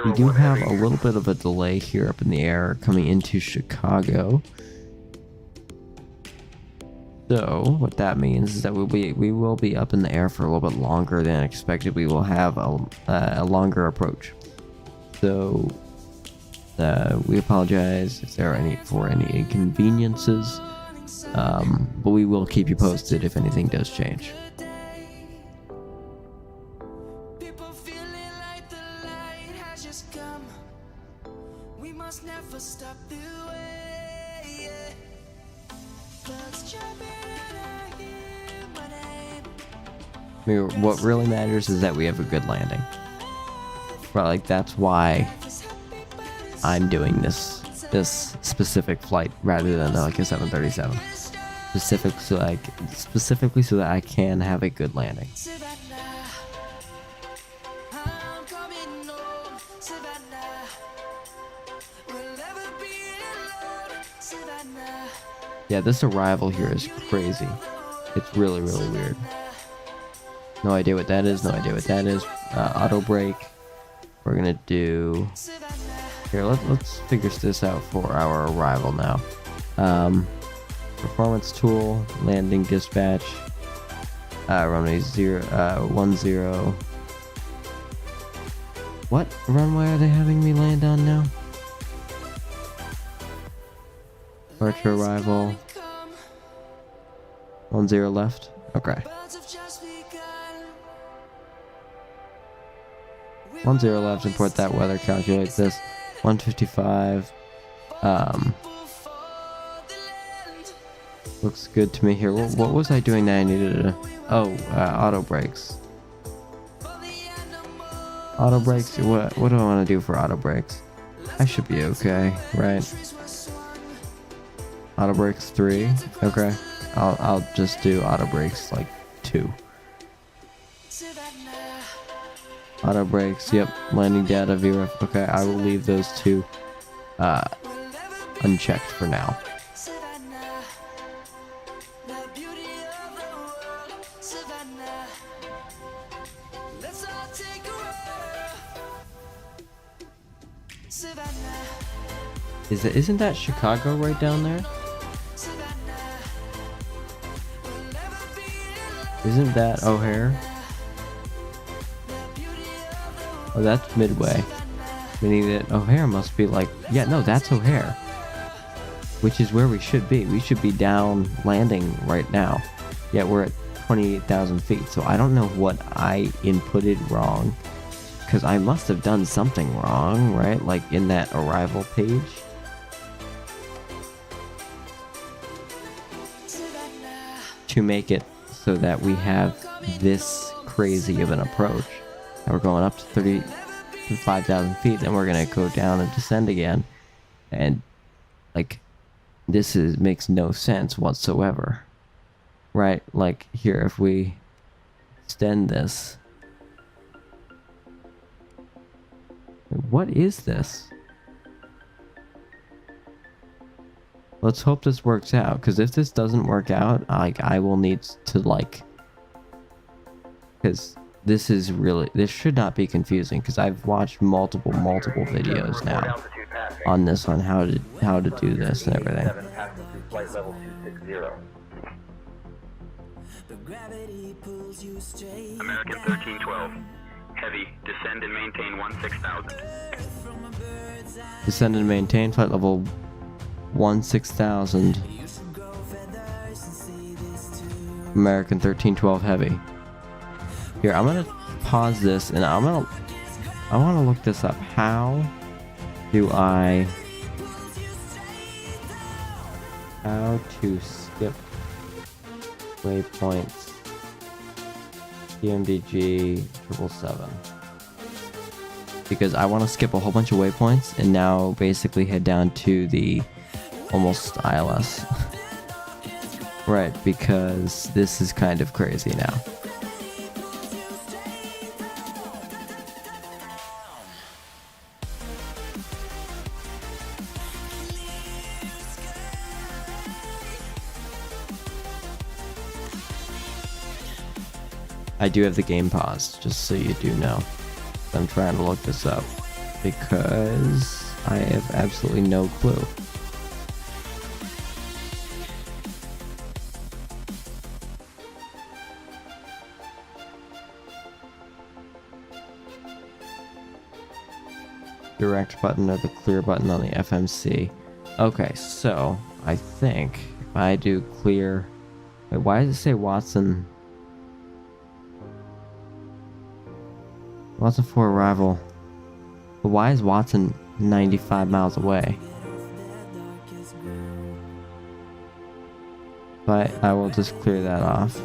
we do have a little bit of a delay here up in the air coming into Chicago. So what that means is that we will be up in the air for a little bit longer than expected. We will have a longer approach. So we apologize if there are any inconveniences, but we will keep you posted if anything does change. People feeling like the light has just come. We must never stop the way. Clouds jumping and I hear my name. I mean, what really matters is that we have a good landing. Right, like that's why I'm doing this specific flight rather than like a 737. Specifically so that I can have a good landing. I'm coming home, Savannah. We'll never be alone, Savannah. Yeah, this arrival here is crazy. It's really, really weird. No idea what that is. No idea what that is. Auto brake. We're gonna do. Here, let's figure this out for our arrival now. Performance tool, landing dispatch, runway 10. What runway are they having me land on now? Departure arrival. 10 left. Okay. 10 left. Import that weather. Calculate this. 155. Looks good to me here. What was I doing that I needed to... Oh, auto brakes. Auto brakes? What do I want to do for auto brakes? I should be okay, right? Auto brakes 3. Okay. I'll just do auto brakes like 2. Auto brakes, yep. Landing data, VREF. Okay, I will leave those 2 unchecked for now. Isn't that Chicago right down there? Isn't that O'Hare? Oh, that's Midway. Meaning that O'Hare must be like... Yeah, no, that's O'Hare. Which is where we should be. We should be down landing right now. Yet we're at 28,000 feet. So I don't know what I inputted wrong. Because I must have done something wrong, right? Like in that arrival page. To make it so that we have this crazy of an approach. And we're going up to 35,000 feet, then we're gonna go down and descend again. And like, this makes no sense whatsoever. Right? Like here, if we extend this. What is this? Let's hope this works out, because if this doesn't work out, I will need to because this should not be confusing, because I've watched multiple videos now on this, on how to do this and everything. Flight level 260. American 1312. Heavy, descend and maintain 16,000. Descend and maintain flight level 16,000. American 1312 heavy. Here, I'm gonna pause this and I want to look this up. How to skip waypoints? PMDG 777. Because I want to skip a whole bunch of waypoints and now basically head down to the almost ILS. Right, because this is kind of crazy now. I do have the game paused, just so you do know. I'm trying to look this up because I have absolutely no clue. Direct button or the clear button on the FMC. Okay, so I think if I do clear... Wait, why does it say Watson? Watson for arrival. But why is Watson 95 miles away? But I will just clear that off.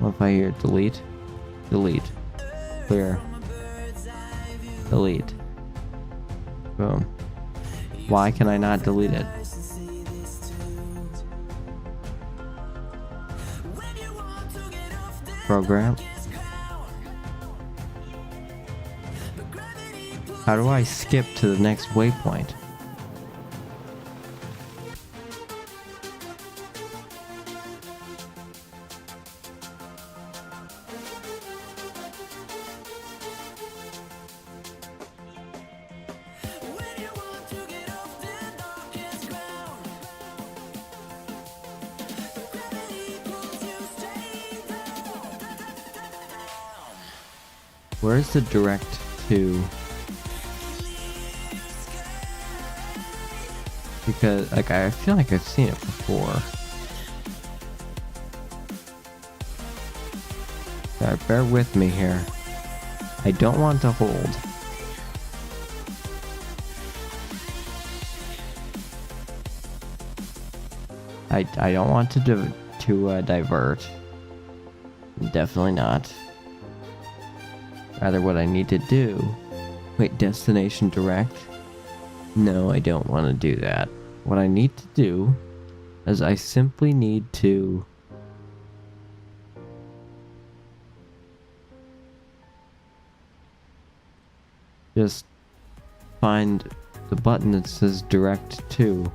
What if I hear delete? Delete. Clear. Delete. Boom. Why can I not delete it? Program. How do I skip to the next waypoint? Where's the direct to? Because, like, I feel like I've seen it before. Alright, bear with me here. I don't want to hold. I don't want to divert. Definitely not. Rather, what I need to do... Wait, destination direct? No, I don't want to do that. What I need to do is I simply need to... just find the button that says direct to.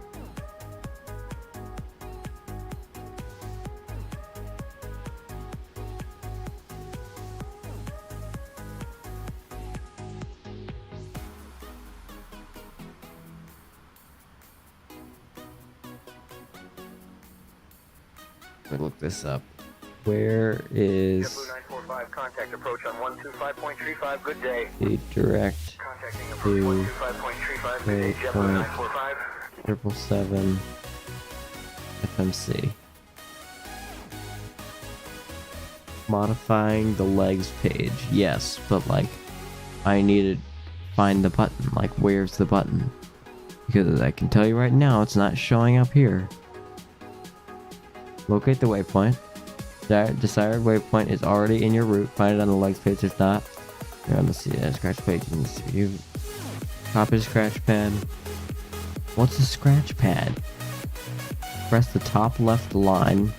Let me look this up. Where is JetBlue 945, contact approach on 125.35, good day. the direct Contacting to approach 125.35, good day, JetBlue 945. 777 FMC? Modifying the legs page. Yes, but like I need to find the button. Like, where's the button? Because I can tell you right now, it's not showing up here. Locate the waypoint. Desired waypoint is already in your route. Find it on the legs page. If not, you're on the scratch page. You copy the scratch pad. What's a scratch pad? Press the top left line.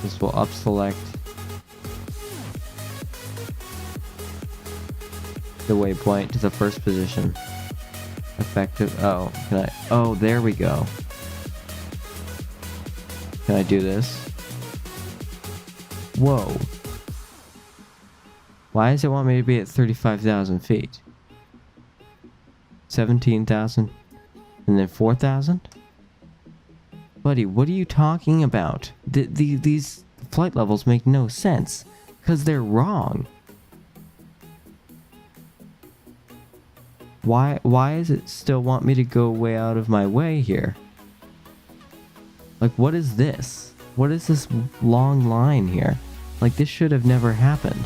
This will up select the waypoint to the first position. Effective. Oh, can I? Oh, there we go. Can I do this? Whoa. Why does it want me to be at 35,000 feet? 17,000? And then 4,000? Buddy, what are you talking about? These flight levels make no sense. Because they're wrong. Why does it still want me to go way out of my way here? Like, what is this? What is this long line here? Like, this should have never happened.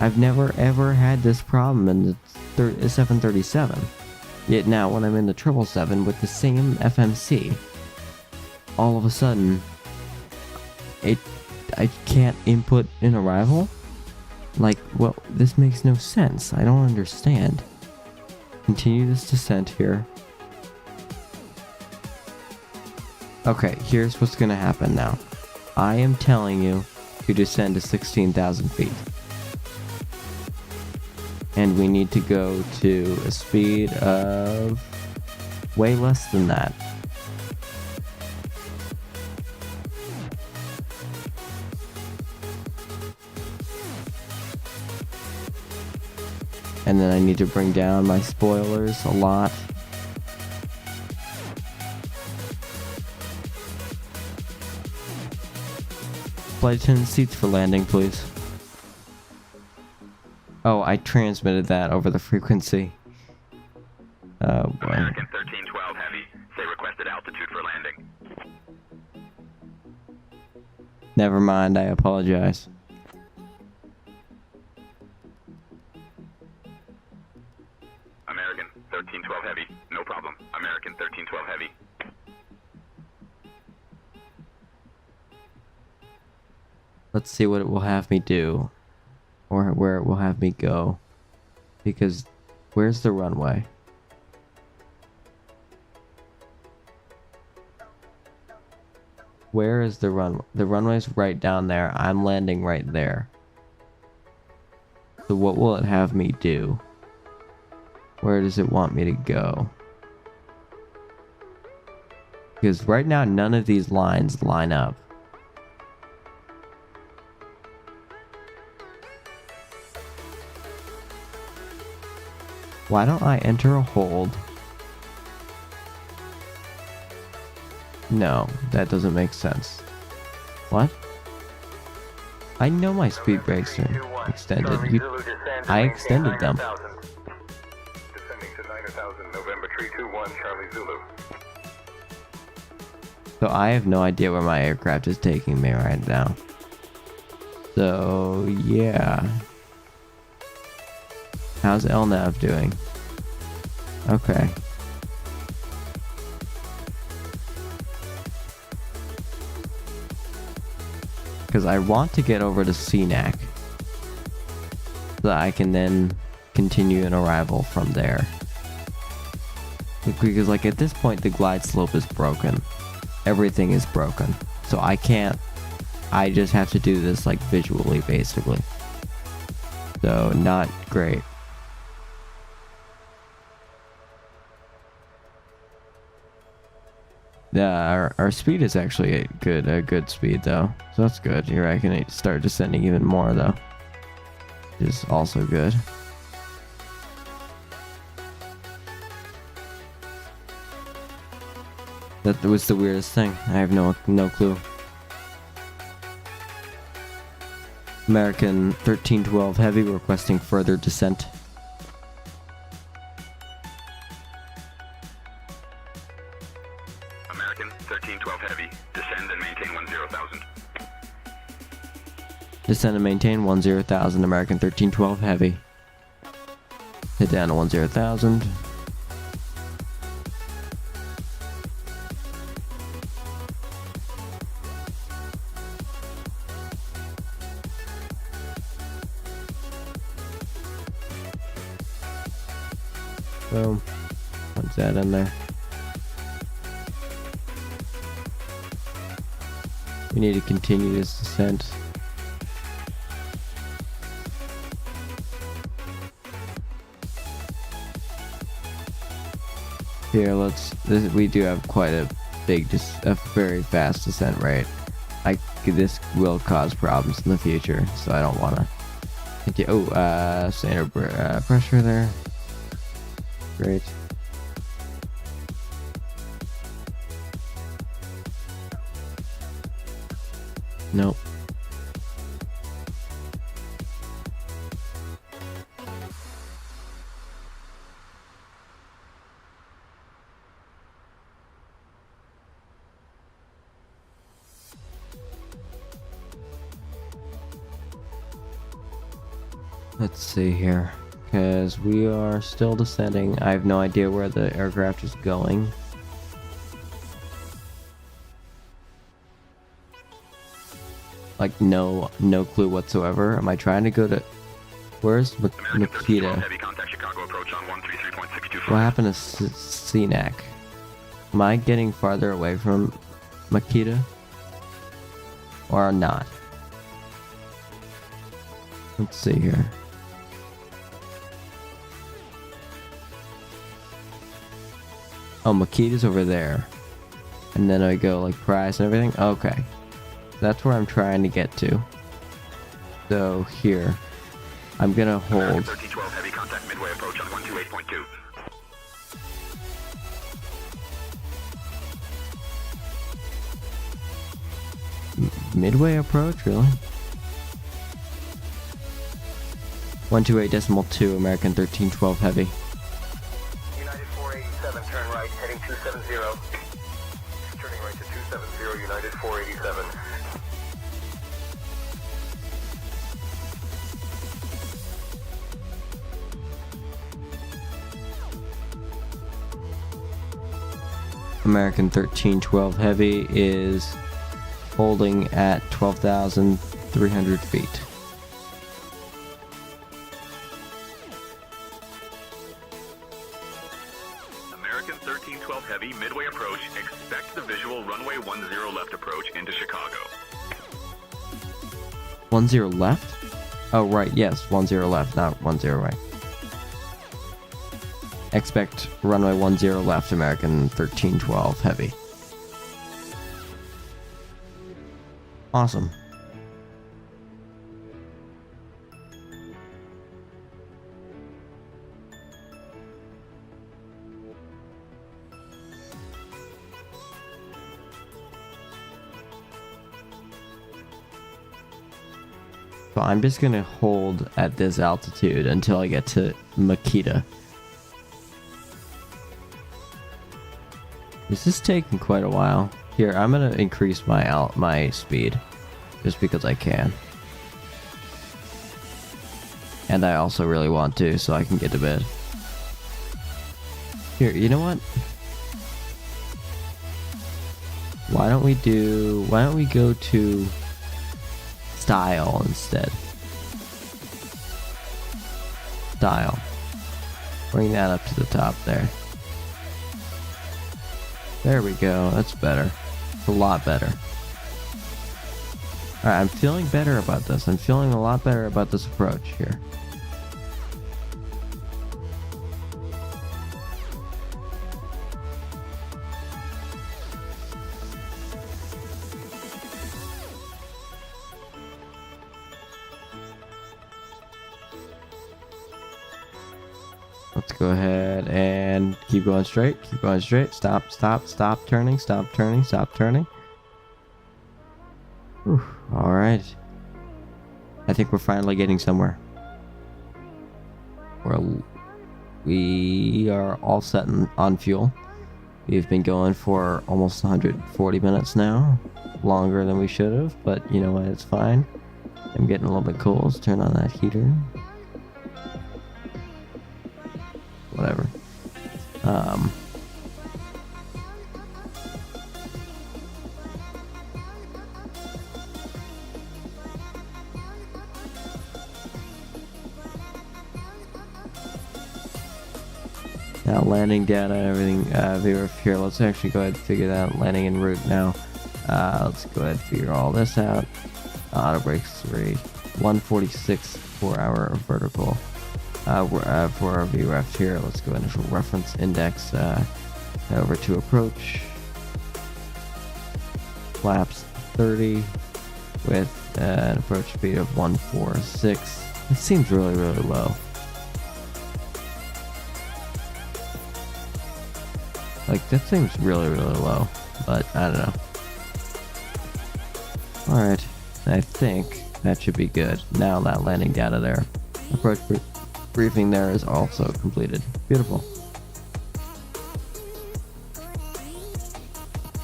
I've never ever had this problem in the 737. Yet now, when I'm in the 777 with the same FMC, all of a sudden, I can't input an arrival? Like, well, this makes no sense. I don't understand. Continue this descent here. Okay, here's what's gonna happen now. I am telling you to descend to 16,000 feet. And we need to go to a speed of way less than that. And then I need to bring down my spoilers a lot. Flight attendant seats for landing, please. Oh, I transmitted that over the frequency. Oh boy. American 1312 Heavy, say requested altitude for landing. Never mind, I apologize. American 1312 Heavy, no problem. American 1312 Heavy. Let's see what it will have me do. Or where it will have me go. Because, where's the runway? Where is the runway? The runway's right down there. I'm landing right there. So what will it have me do? Where does it want me to go? Because right now, none of these lines line up. Why don't I enter a hold? No, that doesn't make sense. What? I know my speed brakes are extended. I extended them. Descending to 9,000, November 321, Charlie Zulu. So I have no idea where my aircraft is taking me right now. So yeah. How's LNAV doing? Okay. Because I want to get over to CNAC. So that I can then continue an arrival from there. Because like at this point the glide slope is broken. Everything is broken. So I can't. I just have to do this like visually basically. So not great. Yeah, our speed is actually a good speed though, so that's good. Here I can start descending even more though, which is also good. That was the weirdest thing. I have no clue. American 1312 Heavy requesting further descent. American 1312 Heavy, descend and maintain 10,000. Descend and maintain 10,000. American 1312 Heavy. Hit down to 10,000. Boom. Once that in there. We need to continue this descent. Here, we do have quite a very fast descent rate. This will cause problems in the future, so I don't want to. Oh, standard pressure there. Great. Nope. Let's see here, because we are still descending. I have no idea where the aircraft is going. Like no clue whatsoever. Am I trying to go to? Where's Makita? Heavy contact Chicago approach on 133.625. What happened to CNAC? Am I getting farther away from Makita? Or not? Let's see here. Oh, Makita's over there. And then I go like price and everything. Okay. That's where I'm trying to get to. So here. I'm gonna hold. 1312 heavy contact midway approach on 128.2. Midway approach, really? 128.2, American 1312 heavy. United 487, turn right, heading 270. Turning right to 270, United 487. American 1312 heavy is holding at 12,300 feet. American 1312 heavy midway approach. Expect the visual runway 10 left approach into Chicago. 10 left? Oh, right, yes, 10 left, not 10 right. Expect runway 10 left, American 1312 heavy. Awesome. So I'm just gonna hold at this altitude until I get to Makita. This is taking quite a while. Here, I'm gonna increase my speed, just because I can. And I also really want to, so I can get to bed. Here, you know what? Why don't we go to style instead? Style. Bring that up to the top there. There we go, that's better. A lot better. Alright, I'm feeling better about this. I'm feeling a lot better about this approach here. Let's go ahead and keep going straight. Keep going straight. Stop, stop, stop turning. Stop turning. Stop turning. Alright. I think we're finally getting somewhere. We are all set on fuel. We've been going for almost 140 minutes now. Longer than we should have, but you know what? It's fine. I'm getting a little bit cold. Let's turn on that heater. Whatever. Now landing data, everything, viewer here, let's actually go ahead and figure that out. Landing en route now. Let's go ahead and figure all this out. Auto brakes 3, 146 4-hour vertical. For our VREF here, let's go initial reference index over to approach. Flaps 30 with an approach speed of 146. It seems really, really low. Like, that seems really, really low, but I don't know. Alright, I think that should be good. Now that landing data there. Approach briefing there is also completed. Beautiful.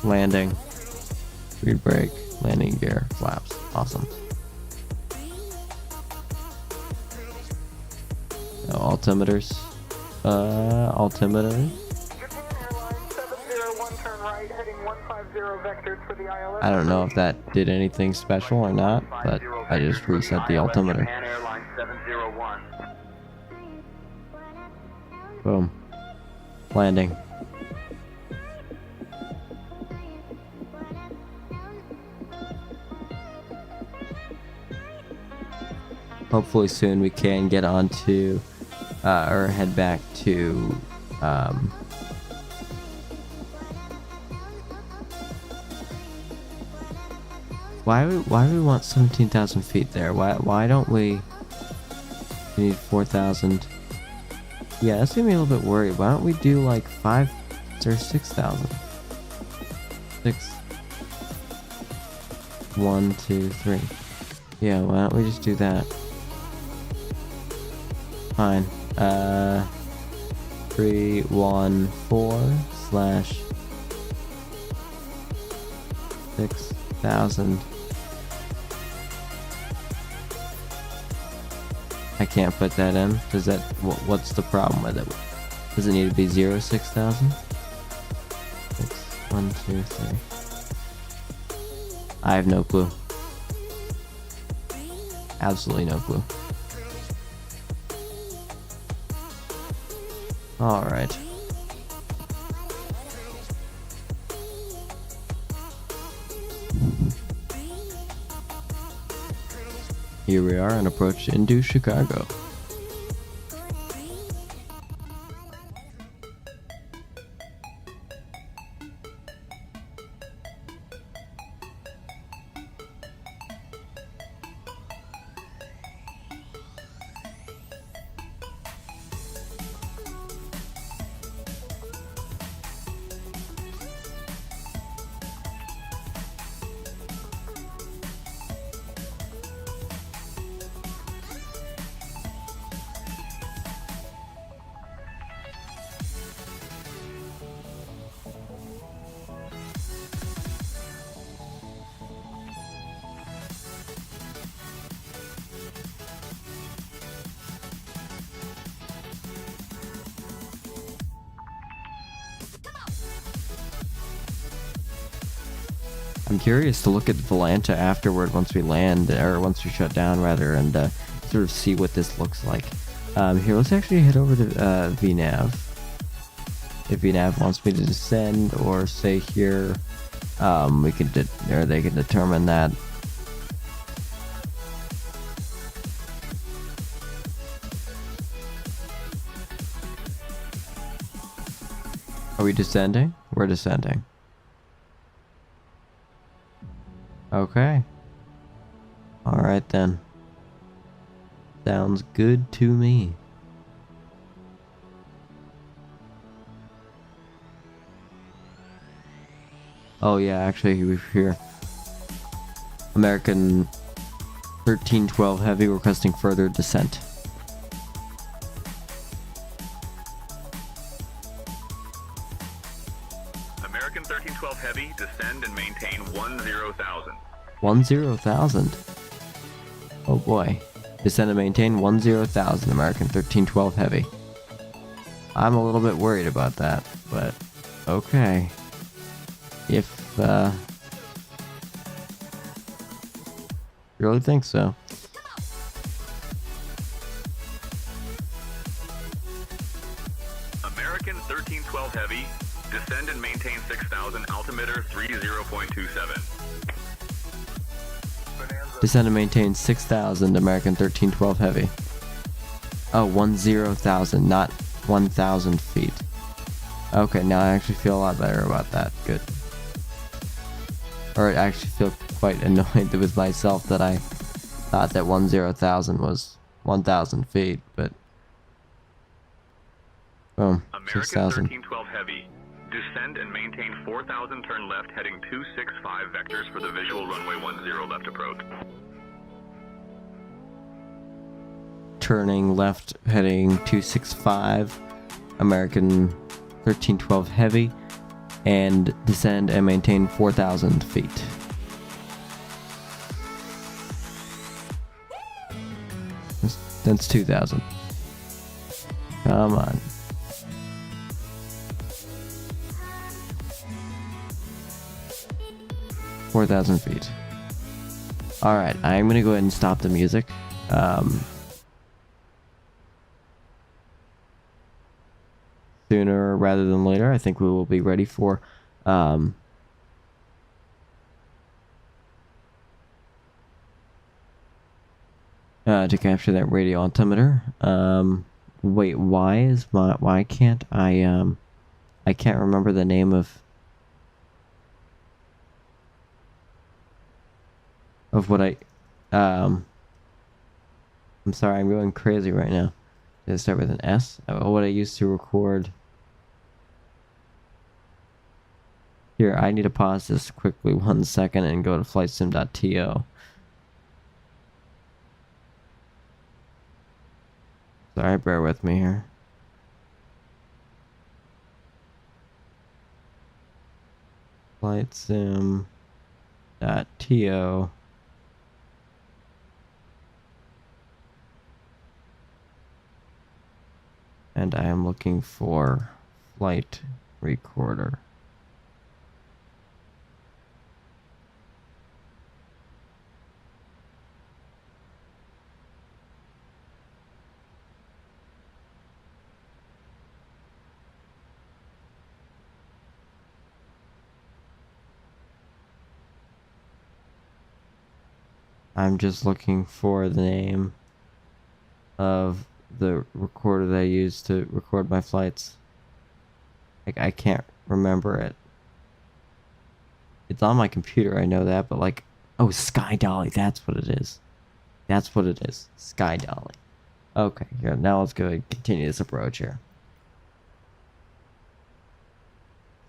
Landing. Speed brake. Landing gear. Flaps. Awesome. Now, altimeters. Altimeter. I don't know if that did anything special or not, but I just reset the altimeter. Boom. Landing. Hopefully soon we can get on to, or head back to, why do we want 17,000 feet there? Why don't we We need 4,000. Yeah, that's gonna be a little bit worried. Why don't we do like 5 or 6,000? 6. 1, 2, 3. Yeah, why don't we just do that? Fine. 314/6,000. I can't put that in. Does that? What's the problem with it? Does it need to be 6,000? 6, 1, 2, 3. I have no clue. Absolutely no clue. All right. Here we are on approach into Chicago. I'm curious to look at Volanta afterward once we land, or once we shut down rather, and sort of see what this looks like. Here, let's actually head over to VNav. If VNav wants me to descend or stay here, we can or they can determine that. Are we descending? We're descending. Okay. Alright then. Sounds good to me. Oh yeah, actually we're here. American 1312 Heavy requesting further descent. American 1312 Heavy, descend and maintain 10,000. 10,000. Oh boy. Descend and maintain 10,000, American 1312 Heavy. I'm a little bit worried about that, but okay. If, you really think so. American 1312 Heavy, descend and maintain 6,000, altimeter 30.27. Descend and maintain 6,000, American 1312 Heavy. Oh, 10,000, not 1,000 feet. Okay, now I actually feel a lot better about that. Good. Or I actually feel quite annoyed with myself that I thought that 10,000 was 1,000 feet, but... Boom, American 6,000. 1312 Heavy, descend and maintain 4,000, turn left heading 265 vectors for the visual runway 10 left approach. Turning left heading 265, American 1312 Heavy, and descend and maintain 4,000 feet. That's 2,000. Come on. $4,000 feet. Alright, I'm gonna go ahead and stop the music. Sooner rather than later, I think we will be ready for to capture that radio altimeter. Wait, why can't I can't remember the name of what I I'm sorry, I'm going crazy right now. Did it start with an S? Oh, what I used to record. Here, I need to pause this quickly 1 second and go to flightsim.to. Sorry, bear with me here. Flightsim.to. And I am looking for flight recorder. I'm just looking for the name of the recorder that I use to record my flights. Like, I can't remember it. It's on my computer, I know that, but like, oh, Sky Dolly, that's what it is. That's what it is, Sky Dolly. Okay, here, now let's go and continue this approach here.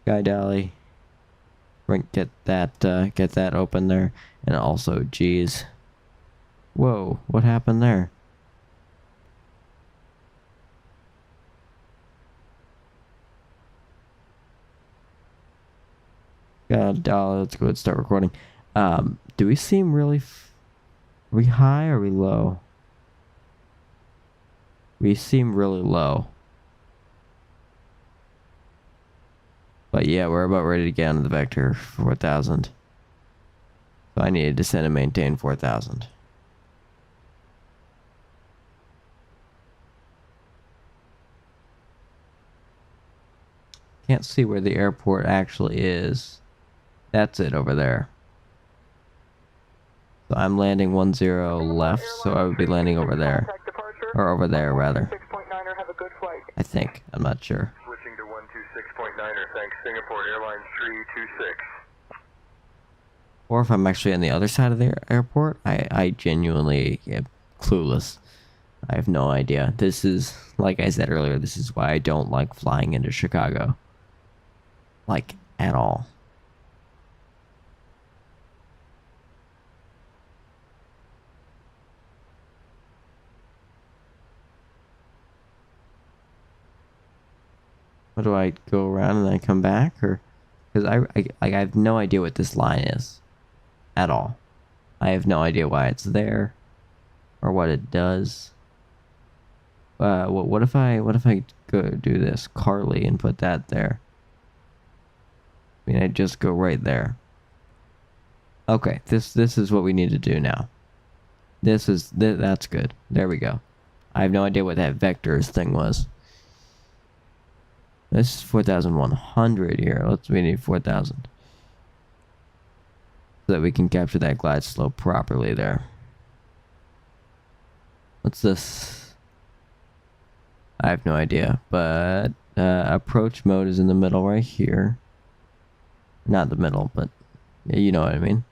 Sky Dolly. Get that open there. And also, geez. Whoa, what happened there? God, let's go ahead and start recording. Do we seem really... are we high or are we low? We seem really low. But yeah, we're about ready to get onto the vector 4000. So I need to descend and maintain 4000. Can't see where the airport actually is. That's it over there. So I'm landing 10 left, so I would be landing over there. Or over there, rather. I think. I'm not sure. Switching to 126.9er, thanks. Singapore Airlines 326. Or if I'm actually on the other side of the airport, I genuinely am clueless. I have no idea. This is, like I said earlier, this is why I don't like flying into Chicago. Like, at all. What do I go around and then come back, or because I have no idea what this line is at all. I have no idea why it's there or what it does. What if I go do this Carly and put that there? I mean, I just go right there. Okay, this is what we need to do now. That's good. There we go. I have no idea what that vectors thing was. This is 4,100 here. We need 4,000. So that we can capture that glide slope properly there. What's this? I have no idea. But approach mode is in the middle right here. Not the middle, but yeah, you know what I mean.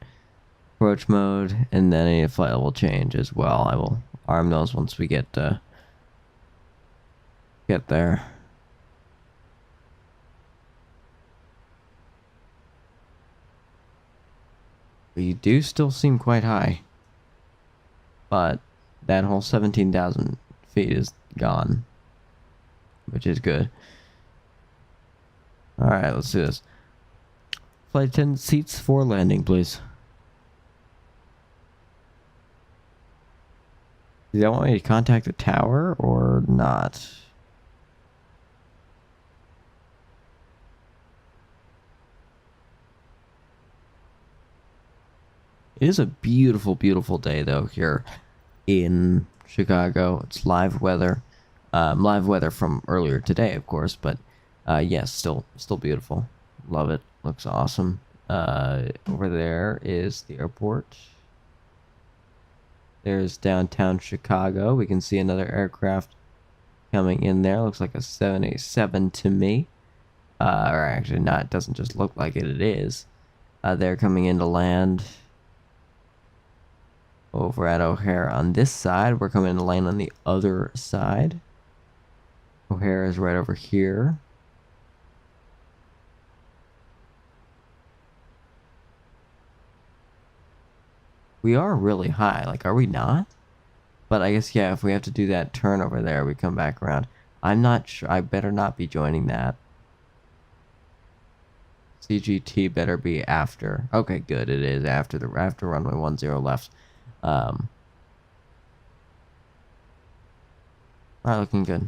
Approach mode, and then a flight level change as well. I will arm those once we get there. You do still seem quite high, but that whole 17,000 feet is gone, which is good. Alright, let's do this. Flight attendant, seats for landing, please. Do you want me to contact the tower or not? It is a beautiful, beautiful day though here in Chicago. It's live weather. Live weather from earlier today, of course, but yes, still beautiful. Love it. Looks awesome. Over there is the airport. There's downtown Chicago. We can see another aircraft coming in there. Looks like a 787 to me. Or actually not, it doesn't just look like it, it is. They're coming in to land. over at O'Hare on this side. We're coming to land on the other side. O'Hare is right over here. We are really high, like, are we not? But I guess, yeah, if we have to do that turn over there, we come back around. I'm not sure. I better not be joining that. CGT better be after. Okay, good. It is after runway 10 left. Alright, looking good.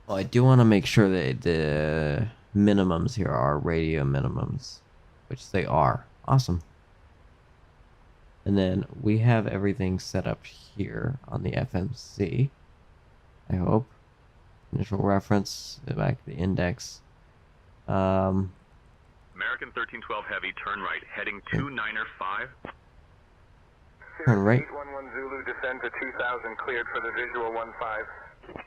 Well, I do want to make sure that the minimums here are radio minimums, which they are. Awesome. And then we have everything set up here on the FMC. I hope. Initial reference, back to the index. American 1312 Heavy, turn right, heading 295. Turn right. 811 Zulu, descend to 2000, cleared for the visual 15.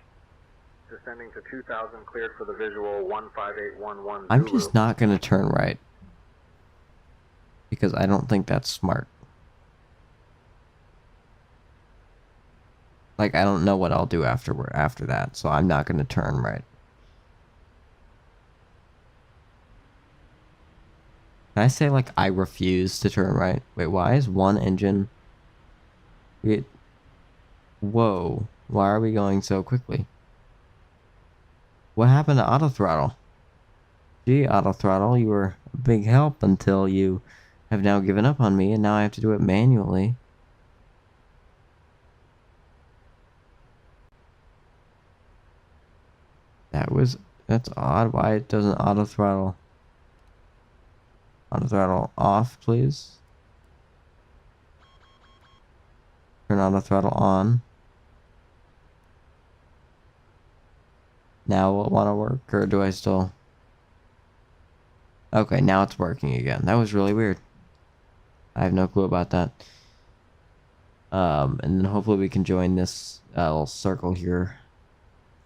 Descending to 2000, cleared for the visual 15811 Zulu. I'm just not going to turn right. Because I don't think that's smart. Like, I don't know what I'll do after that, so I'm not going to turn right. Can I say, like, I refuse to turn right? Wait, why is one engine... Whoa. Why are we going so quickly? What happened to auto throttle? Gee, auto throttle, you were a big help until you have now given up on me, and now I have to do it manually. That's odd. Why it doesn't auto throttle? Auto throttle off, please. Turn auto throttle on. Now will it want to work, or do I still... Okay, now it's working again. That was really weird. I have no clue about that. And then hopefully we can join this little circle here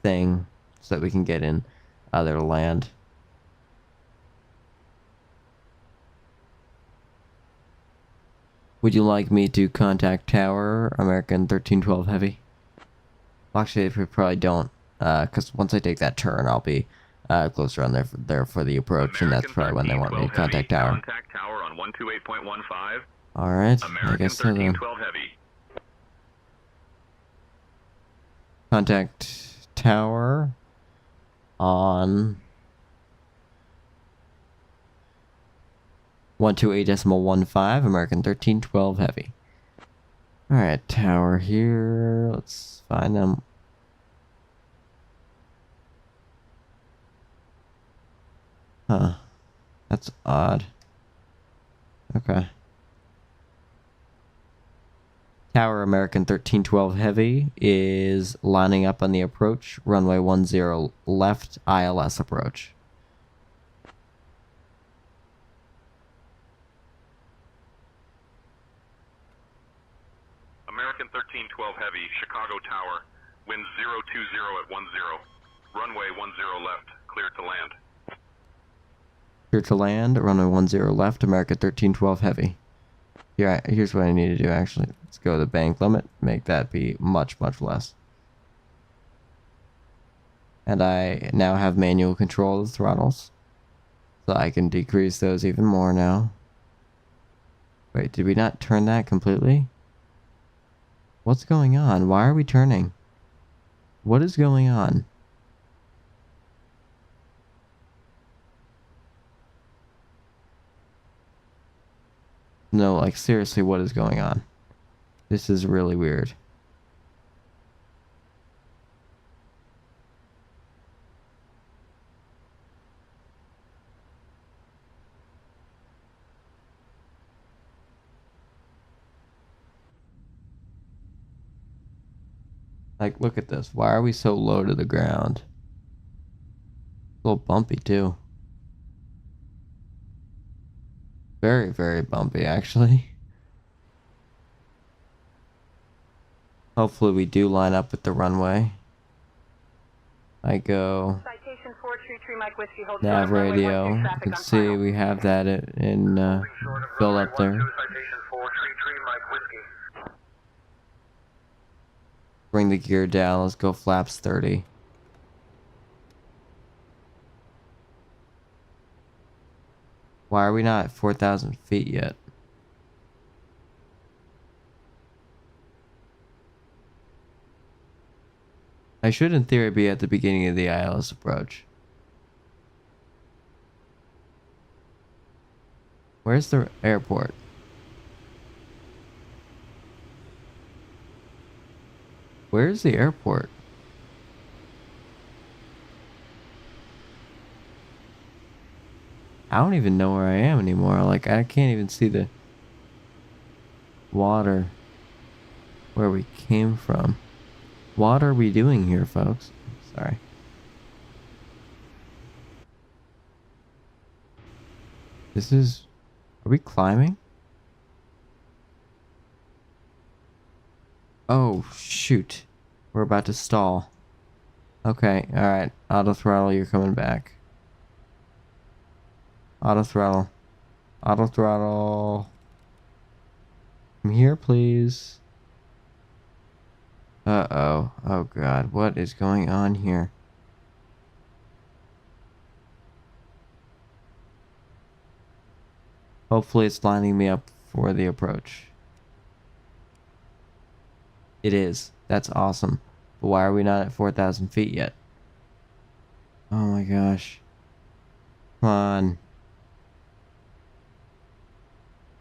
thing so that we can get in there to land. Would you like me to contact Tower, American 1312 Heavy? Well, actually, we probably don't. Because once I take that turn, I'll be closer on there for the approach, and that's probably when they want me to contact Tower. Contact Tower on 128.15. Alright, I guess so then. 1312 Heavy. Contact Tower on 128.15, American 1312 Heavy. Alright, Tower here. Let's find them. Huh. That's odd. Okay. Tower American 1312 Heavy is lining up on the approach. Runway 10 left, ILS approach. American 1312 Heavy, Chicago Tower, wind 020 at 10. Runway 10 left, cleared to land. Clear to land, runway 10 left, America 1312 Heavy. Here's what I need to do, actually. Let's go to the bank limit, make that be much, much less. And I now have manual control of the throttles, so I can decrease those even more now. Wait, did we not turn that completely? What's going on? Why are we turning? What is going on? No, like, seriously, what is going on? This is really weird. Like, look at this. Why are we so low to the ground? A little bumpy, too. Very, very bumpy, actually. Hopefully we do line up with the runway. I go Citation 4 Tree Mike Whiskey, hold nav short of runway radio. 12, You traffic can on see final. we have that in Short of filled runway up there. 12, citation 4 Tree Mike Whiskey. Bring the gear down. Let's go flaps 30. Why are we not at 4,000 feet yet? I should in theory be at the beginning of the ILS approach. Where's the airport? Where's the airport? I don't even know where I am anymore. Like, I can't even see the water where we came from. What are we doing here, folks? Sorry. This is... Are we climbing? Oh, shoot. We're about to stall. Okay, alright. Auto throttle, you're coming back. Auto throttle. Auto throttle. Come here, please. Uh-oh. Oh, God. What is going on here? Hopefully it's lining me up for the approach. It is. That's awesome. But why are we not at 4,000 feet yet? Oh my gosh. Come on.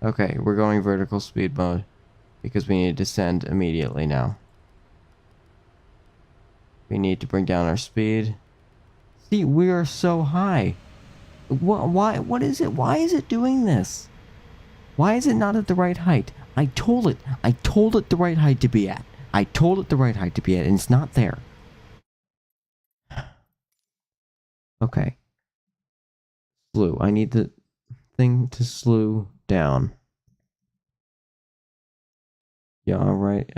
Okay, we're going vertical speed mode. Because we need to descend immediately now. We need to bring down our speed. See, we are so high. What is it? Why is it doing this? Why is it not at the right height? I told it the right height to be at. I told it the right height to be at, and it's not there. Okay. Slew. I need the thing to slew down. Yeah, alright.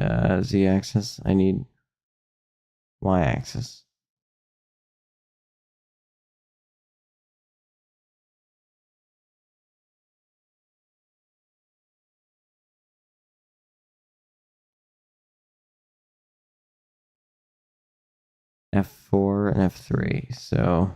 Z-axis. I need Y-axis. F4 and F3, so...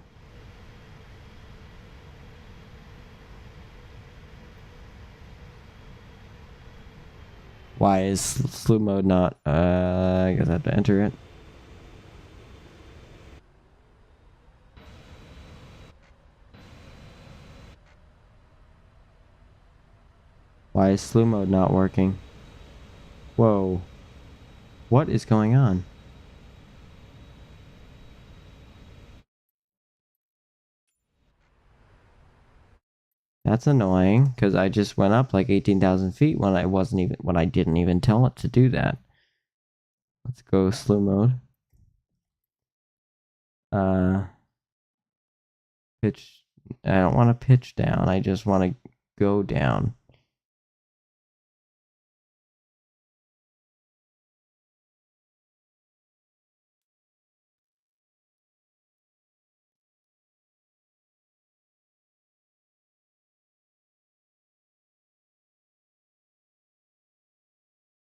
Why is slew mode not... I guess I have to enter it. Why is slew mode not working? Whoa. What is going on? That's annoying, because I just went up like 18,000 feet when I didn't even tell it to do that. Let's go slew mode. Pitch. I don't want to pitch down. I just want to go down.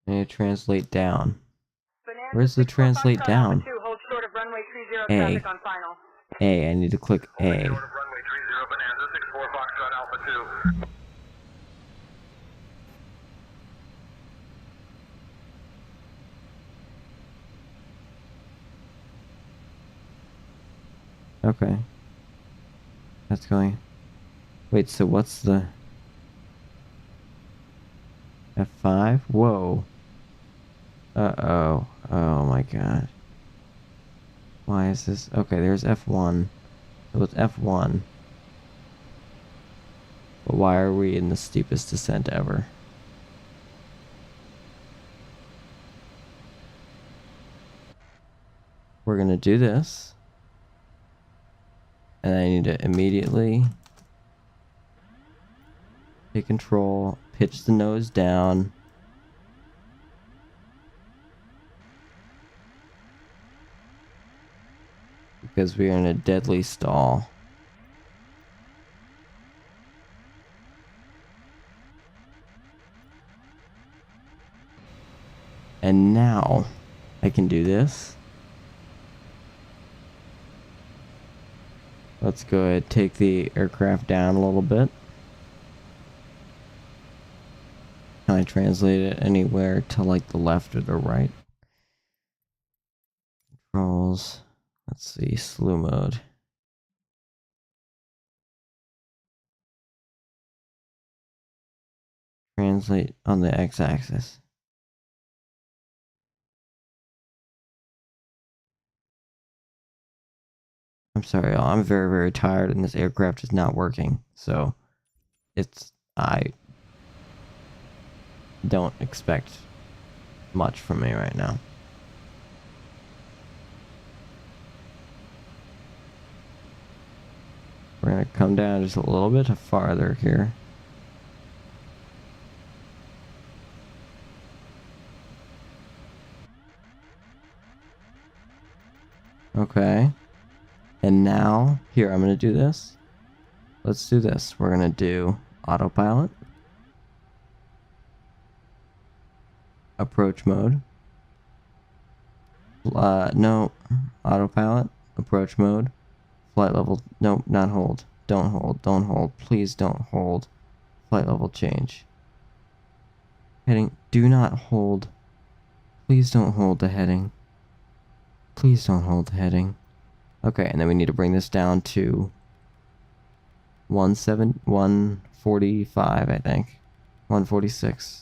I need to translate down. Where's the translate down? Hold short of runway 30, A. traffic on final. A. I need to click A. Short of runway 30 Bonanza 64 Foxtrot Alpha 2. Okay. That's going... Wait, so what's the... F5? Whoa. Uh-oh. Oh my god. Why is this... Okay, there's F1. So it's F1. But why are we in the steepest descent ever? We're gonna do this. And I need to immediately take control, pitch the nose down. because we are in a deadly stall. And now I can do this. Let's go ahead, take the aircraft down a little bit. Can I translate it anywhere to like the left or the right? Controls. Let's see, slew mode. Translate on the x-axis. I'm sorry, y'all. I'm very, very tired and this aircraft is not working. So, I don't expect much from me right now. We're gonna come down just a little bit farther here. Okay. And now, here, I'm gonna do this. Let's do this. We're gonna do autopilot. Approach mode. No. Autopilot. Approach mode. Flight level. No, not hold. Don't hold. Don't hold. Please don't hold. Flight level change. Heading. Do not hold. Please don't hold the heading. Please don't hold the heading. Okay, and then we need to bring this down to 145, I think. 146.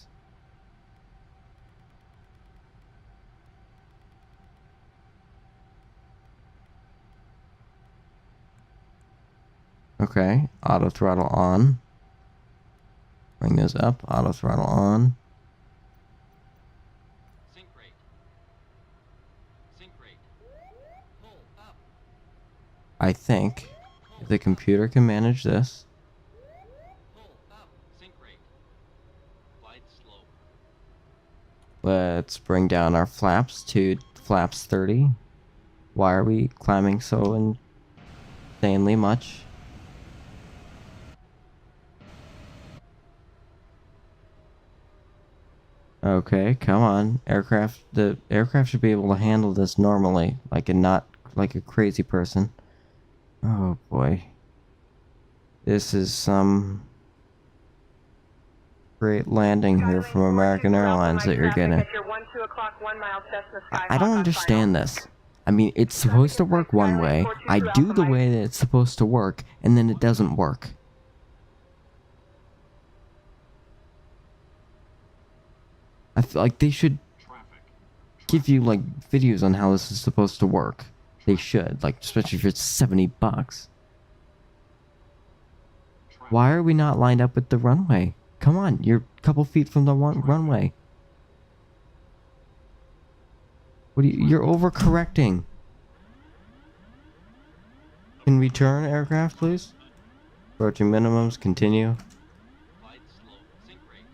Okay, auto throttle on. Bring those up, auto throttle on. Sync rate. Sync rate. Pull up. I think if the computer can manage this. Pull up. Sync rate. Glide slow. Let's bring down our flaps to flaps 30. Why are we climbing so insanely much? Okay, come on. The aircraft should be able to handle this normally, like and not like a crazy person. Oh boy. This is some great landing here from American Airlines that you're getting. I don't understand this. I mean, it's supposed to work one way. I do the way that it's supposed to work, and then it doesn't work. I feel like they should give you like videos on how this is supposed to work. They should, like, especially if it's $70. Why are we not lined up with the runway? Come on, you're a couple feet from the runway. What are you're overcorrecting. Can we turn aircraft, please? Approaching minimums, continue. Glide slow. Sync rate.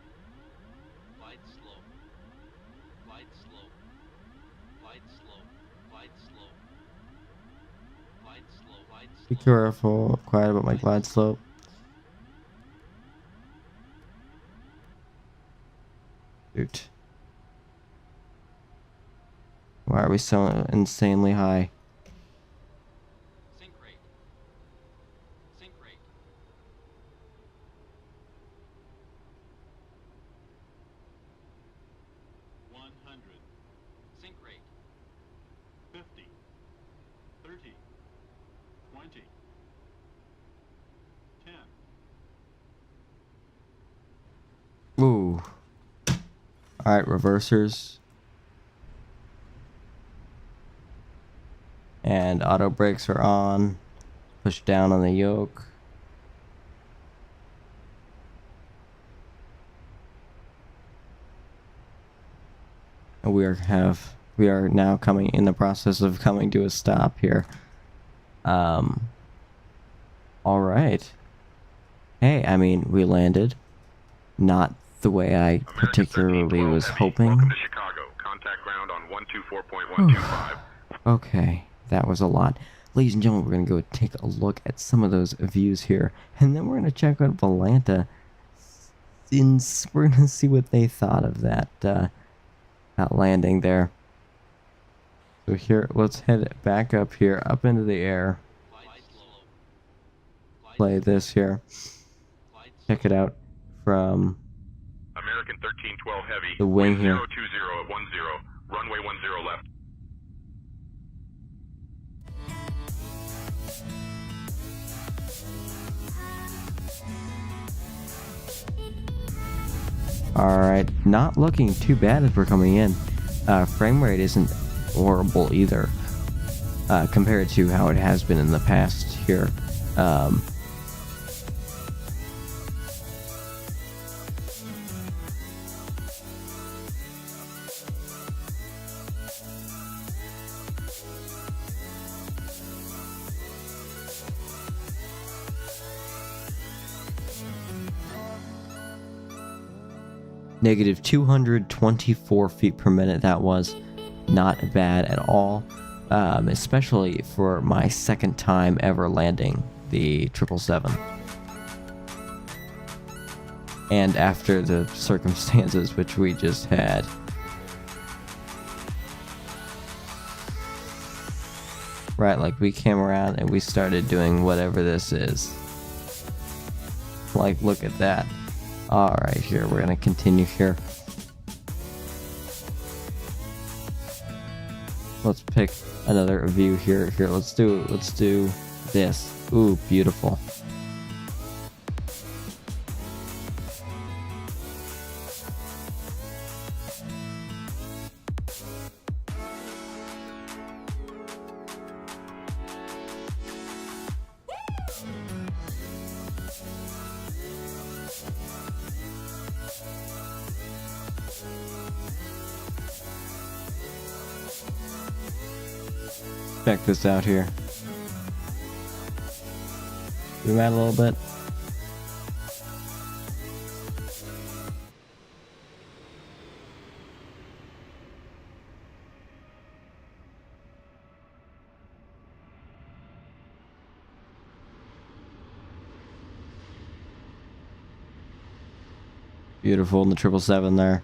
Glide slow. Glide slow. Glide slow. Glide slow. Glide slow. Glide slow. Be careful, quiet about my glide slope. Shoot. Why are we so insanely high? Sync rate. Sync rate. 100. Sync rate. 50. 30. 20. 10. Ooh. Alright, reversers. And auto brakes are on. Push down on the yoke. And we are now coming in the process of coming to a stop here. Alright. Hey, I mean, we landed. Not the way I particularly was hoping. Welcome to Chicago. Contact ground on 124.125. Okay, that was a lot. ladies and gentlemen, we're going to go take a look at some of those views here, and then we're going to check out Volanta, since we're going to see what they thought of that landing there. So here, let's head back up here, up into the air. Play this here. Check it out from American 1312 Heavy. the wing here. 020 at 10, runway 10 left. Alright, not looking too bad as we're coming in. Frame rate isn't horrible either, compared to how it has been in the past here. Negative 224 feet per minute, that was not bad at all, especially for my second time ever landing the 777. And after the circumstances which we just had. Right, like we came around and we started doing whatever this is. Like, look at that. Alright, here, we're gonna continue here. Let's pick another view here. Here, let's do this. Ooh, beautiful. Check this out here. Zoom out a little bit. Beautiful in the 777 there.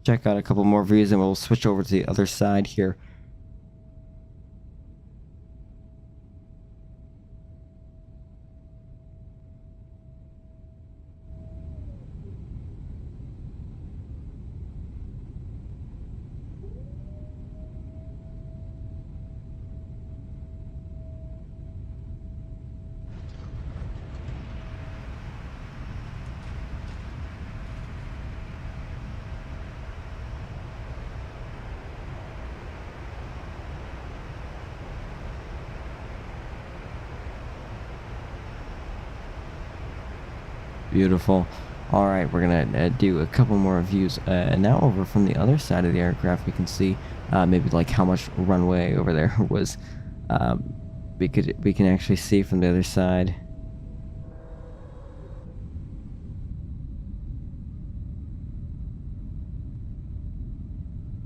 Check out a couple more views and we'll switch over to the other side here. Beautiful. Alright, we're gonna do a couple more views. Now over from the other side of the aircraft, we can see maybe like how much runway over there was. We can actually see from the other side.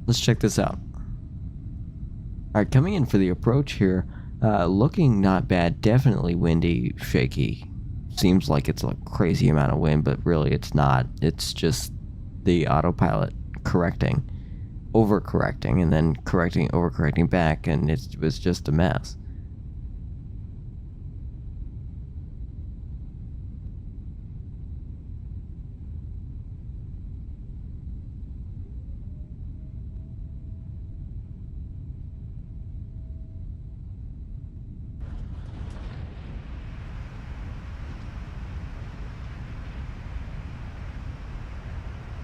Let's check this out. Alright, coming in for the approach here, looking not bad, definitely windy, shaky. Seems like it's a crazy amount of wind, but really it's not. It's just the autopilot correcting, overcorrecting, and then correcting, overcorrecting back, and it was just a mess.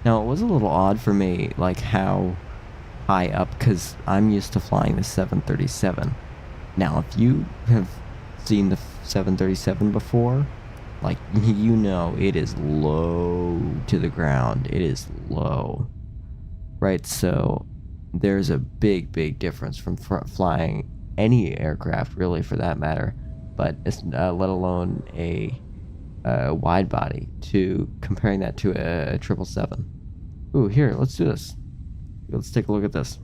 Now, it was a little odd for me, like how high up, because I'm used to flying the 737. Now, if you have seen the 737 before, like, you know it is low to the ground. It is low. Right, so there's a big, big difference from flying any aircraft, really, for that matter, but it's, let alone a wide body to comparing that to a 777. Ooh, here, let's do this. Let's take a look at this.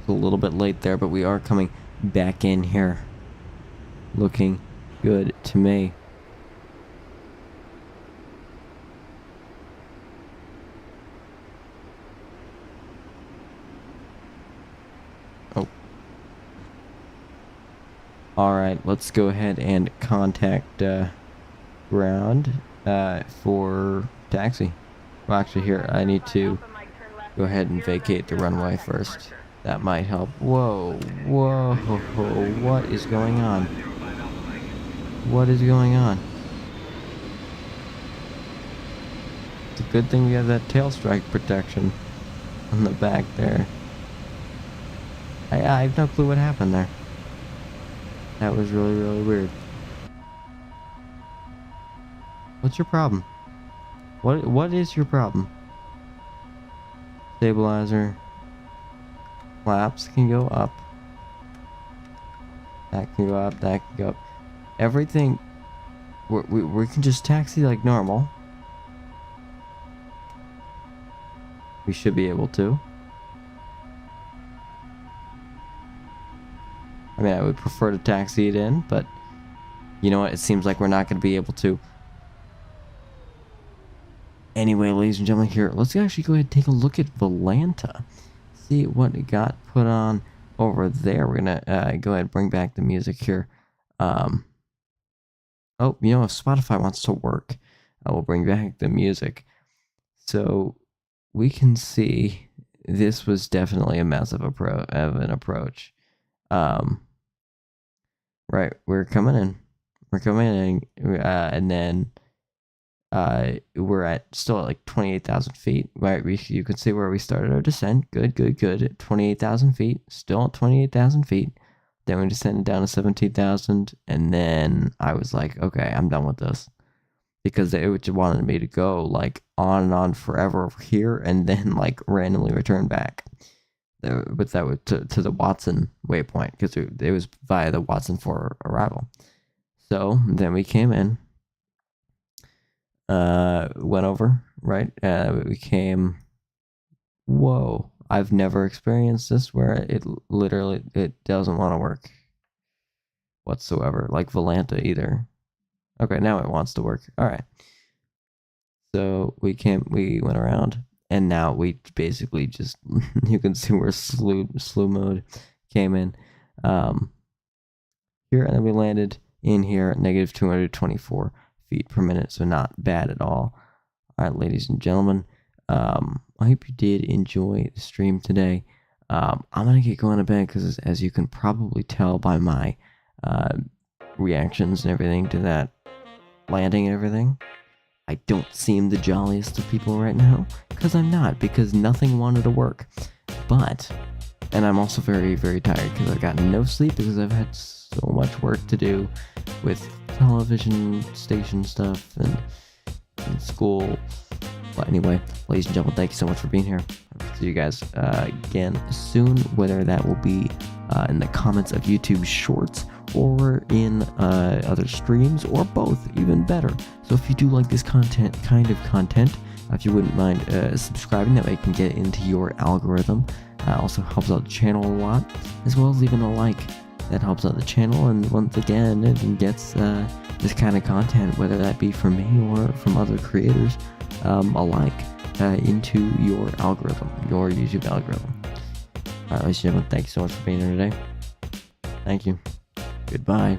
A little bit late there, but we are coming back in here. Looking good to me. Oh. Alright, let's go ahead and contact ground for taxi. Well, actually, here, I need to go ahead and vacate the runway first. That might help. Whoa, whoa, what is going on? What is going on? It's a good thing we have that tail strike protection on the back there. I have no clue what happened there. That was really, really weird. What's your problem? What is your problem? Stabilizer. Flaps can go up. That can go up. That can go up. Everything. We can just taxi like normal. We should be able to. I mean, I would prefer to taxi it in, but you know what? It seems like we're not going to be able to. Anyway, ladies and gentlemen, here, let's actually go ahead and take a look at Volanta. See what it got put on over there. We're gonna go ahead and bring back the music here. Oh, you know, if Spotify wants to work, I will bring back the music. So we can see this was definitely a massive an approach. Right, we're coming in. We're coming in, and then we're still at like 28,000 feet. Right, you can see where we started our descent. Good. 28,000 feet. Still at 28,000 feet. Then we descended down to 17,000, and then I was like, okay, I'm done with this, because they just wanted me to go like on and on forever over here, and then like randomly return back. But that was to the Watson waypoint, because it was via the Watson for arrival. So then we came in. Went over, right? We came. Whoa! I've never experienced this where it doesn't want to work whatsoever, like Volanta either. Okay, now it wants to work. All right. So we went around, and now we basically just you can see where slew mode came in. Here, and then we landed in here at negative 224 feet per minute, so not bad at all. All right, ladies and gentlemen, I hope you did enjoy the stream today. I'm gonna get going to bed because, as you can probably tell by my reactions and everything to that landing and everything, I don't seem the jolliest of people right now, because I'm not, because nothing wanted to work. And I'm also very, very tired because I've gotten no sleep because I've had so much work to do with television station stuff and school. But anyway, ladies and gentlemen, thank you so much for being here. I'll see you guys again soon, whether that will be in the comments of YouTube Shorts or in other streams, or both, even better. So if you do like this kind of content, if you wouldn't mind subscribing, that way I can get into your algorithm. Also helps out the channel a lot, as well as leaving a like. That helps out the channel, and once again, it gets this kind of content, whether that be from me or from other creators, alike, into your algorithm, your YouTube algorithm. Alright, ladies and gentlemen, thank you so much for being here today. Thank you. Goodbye.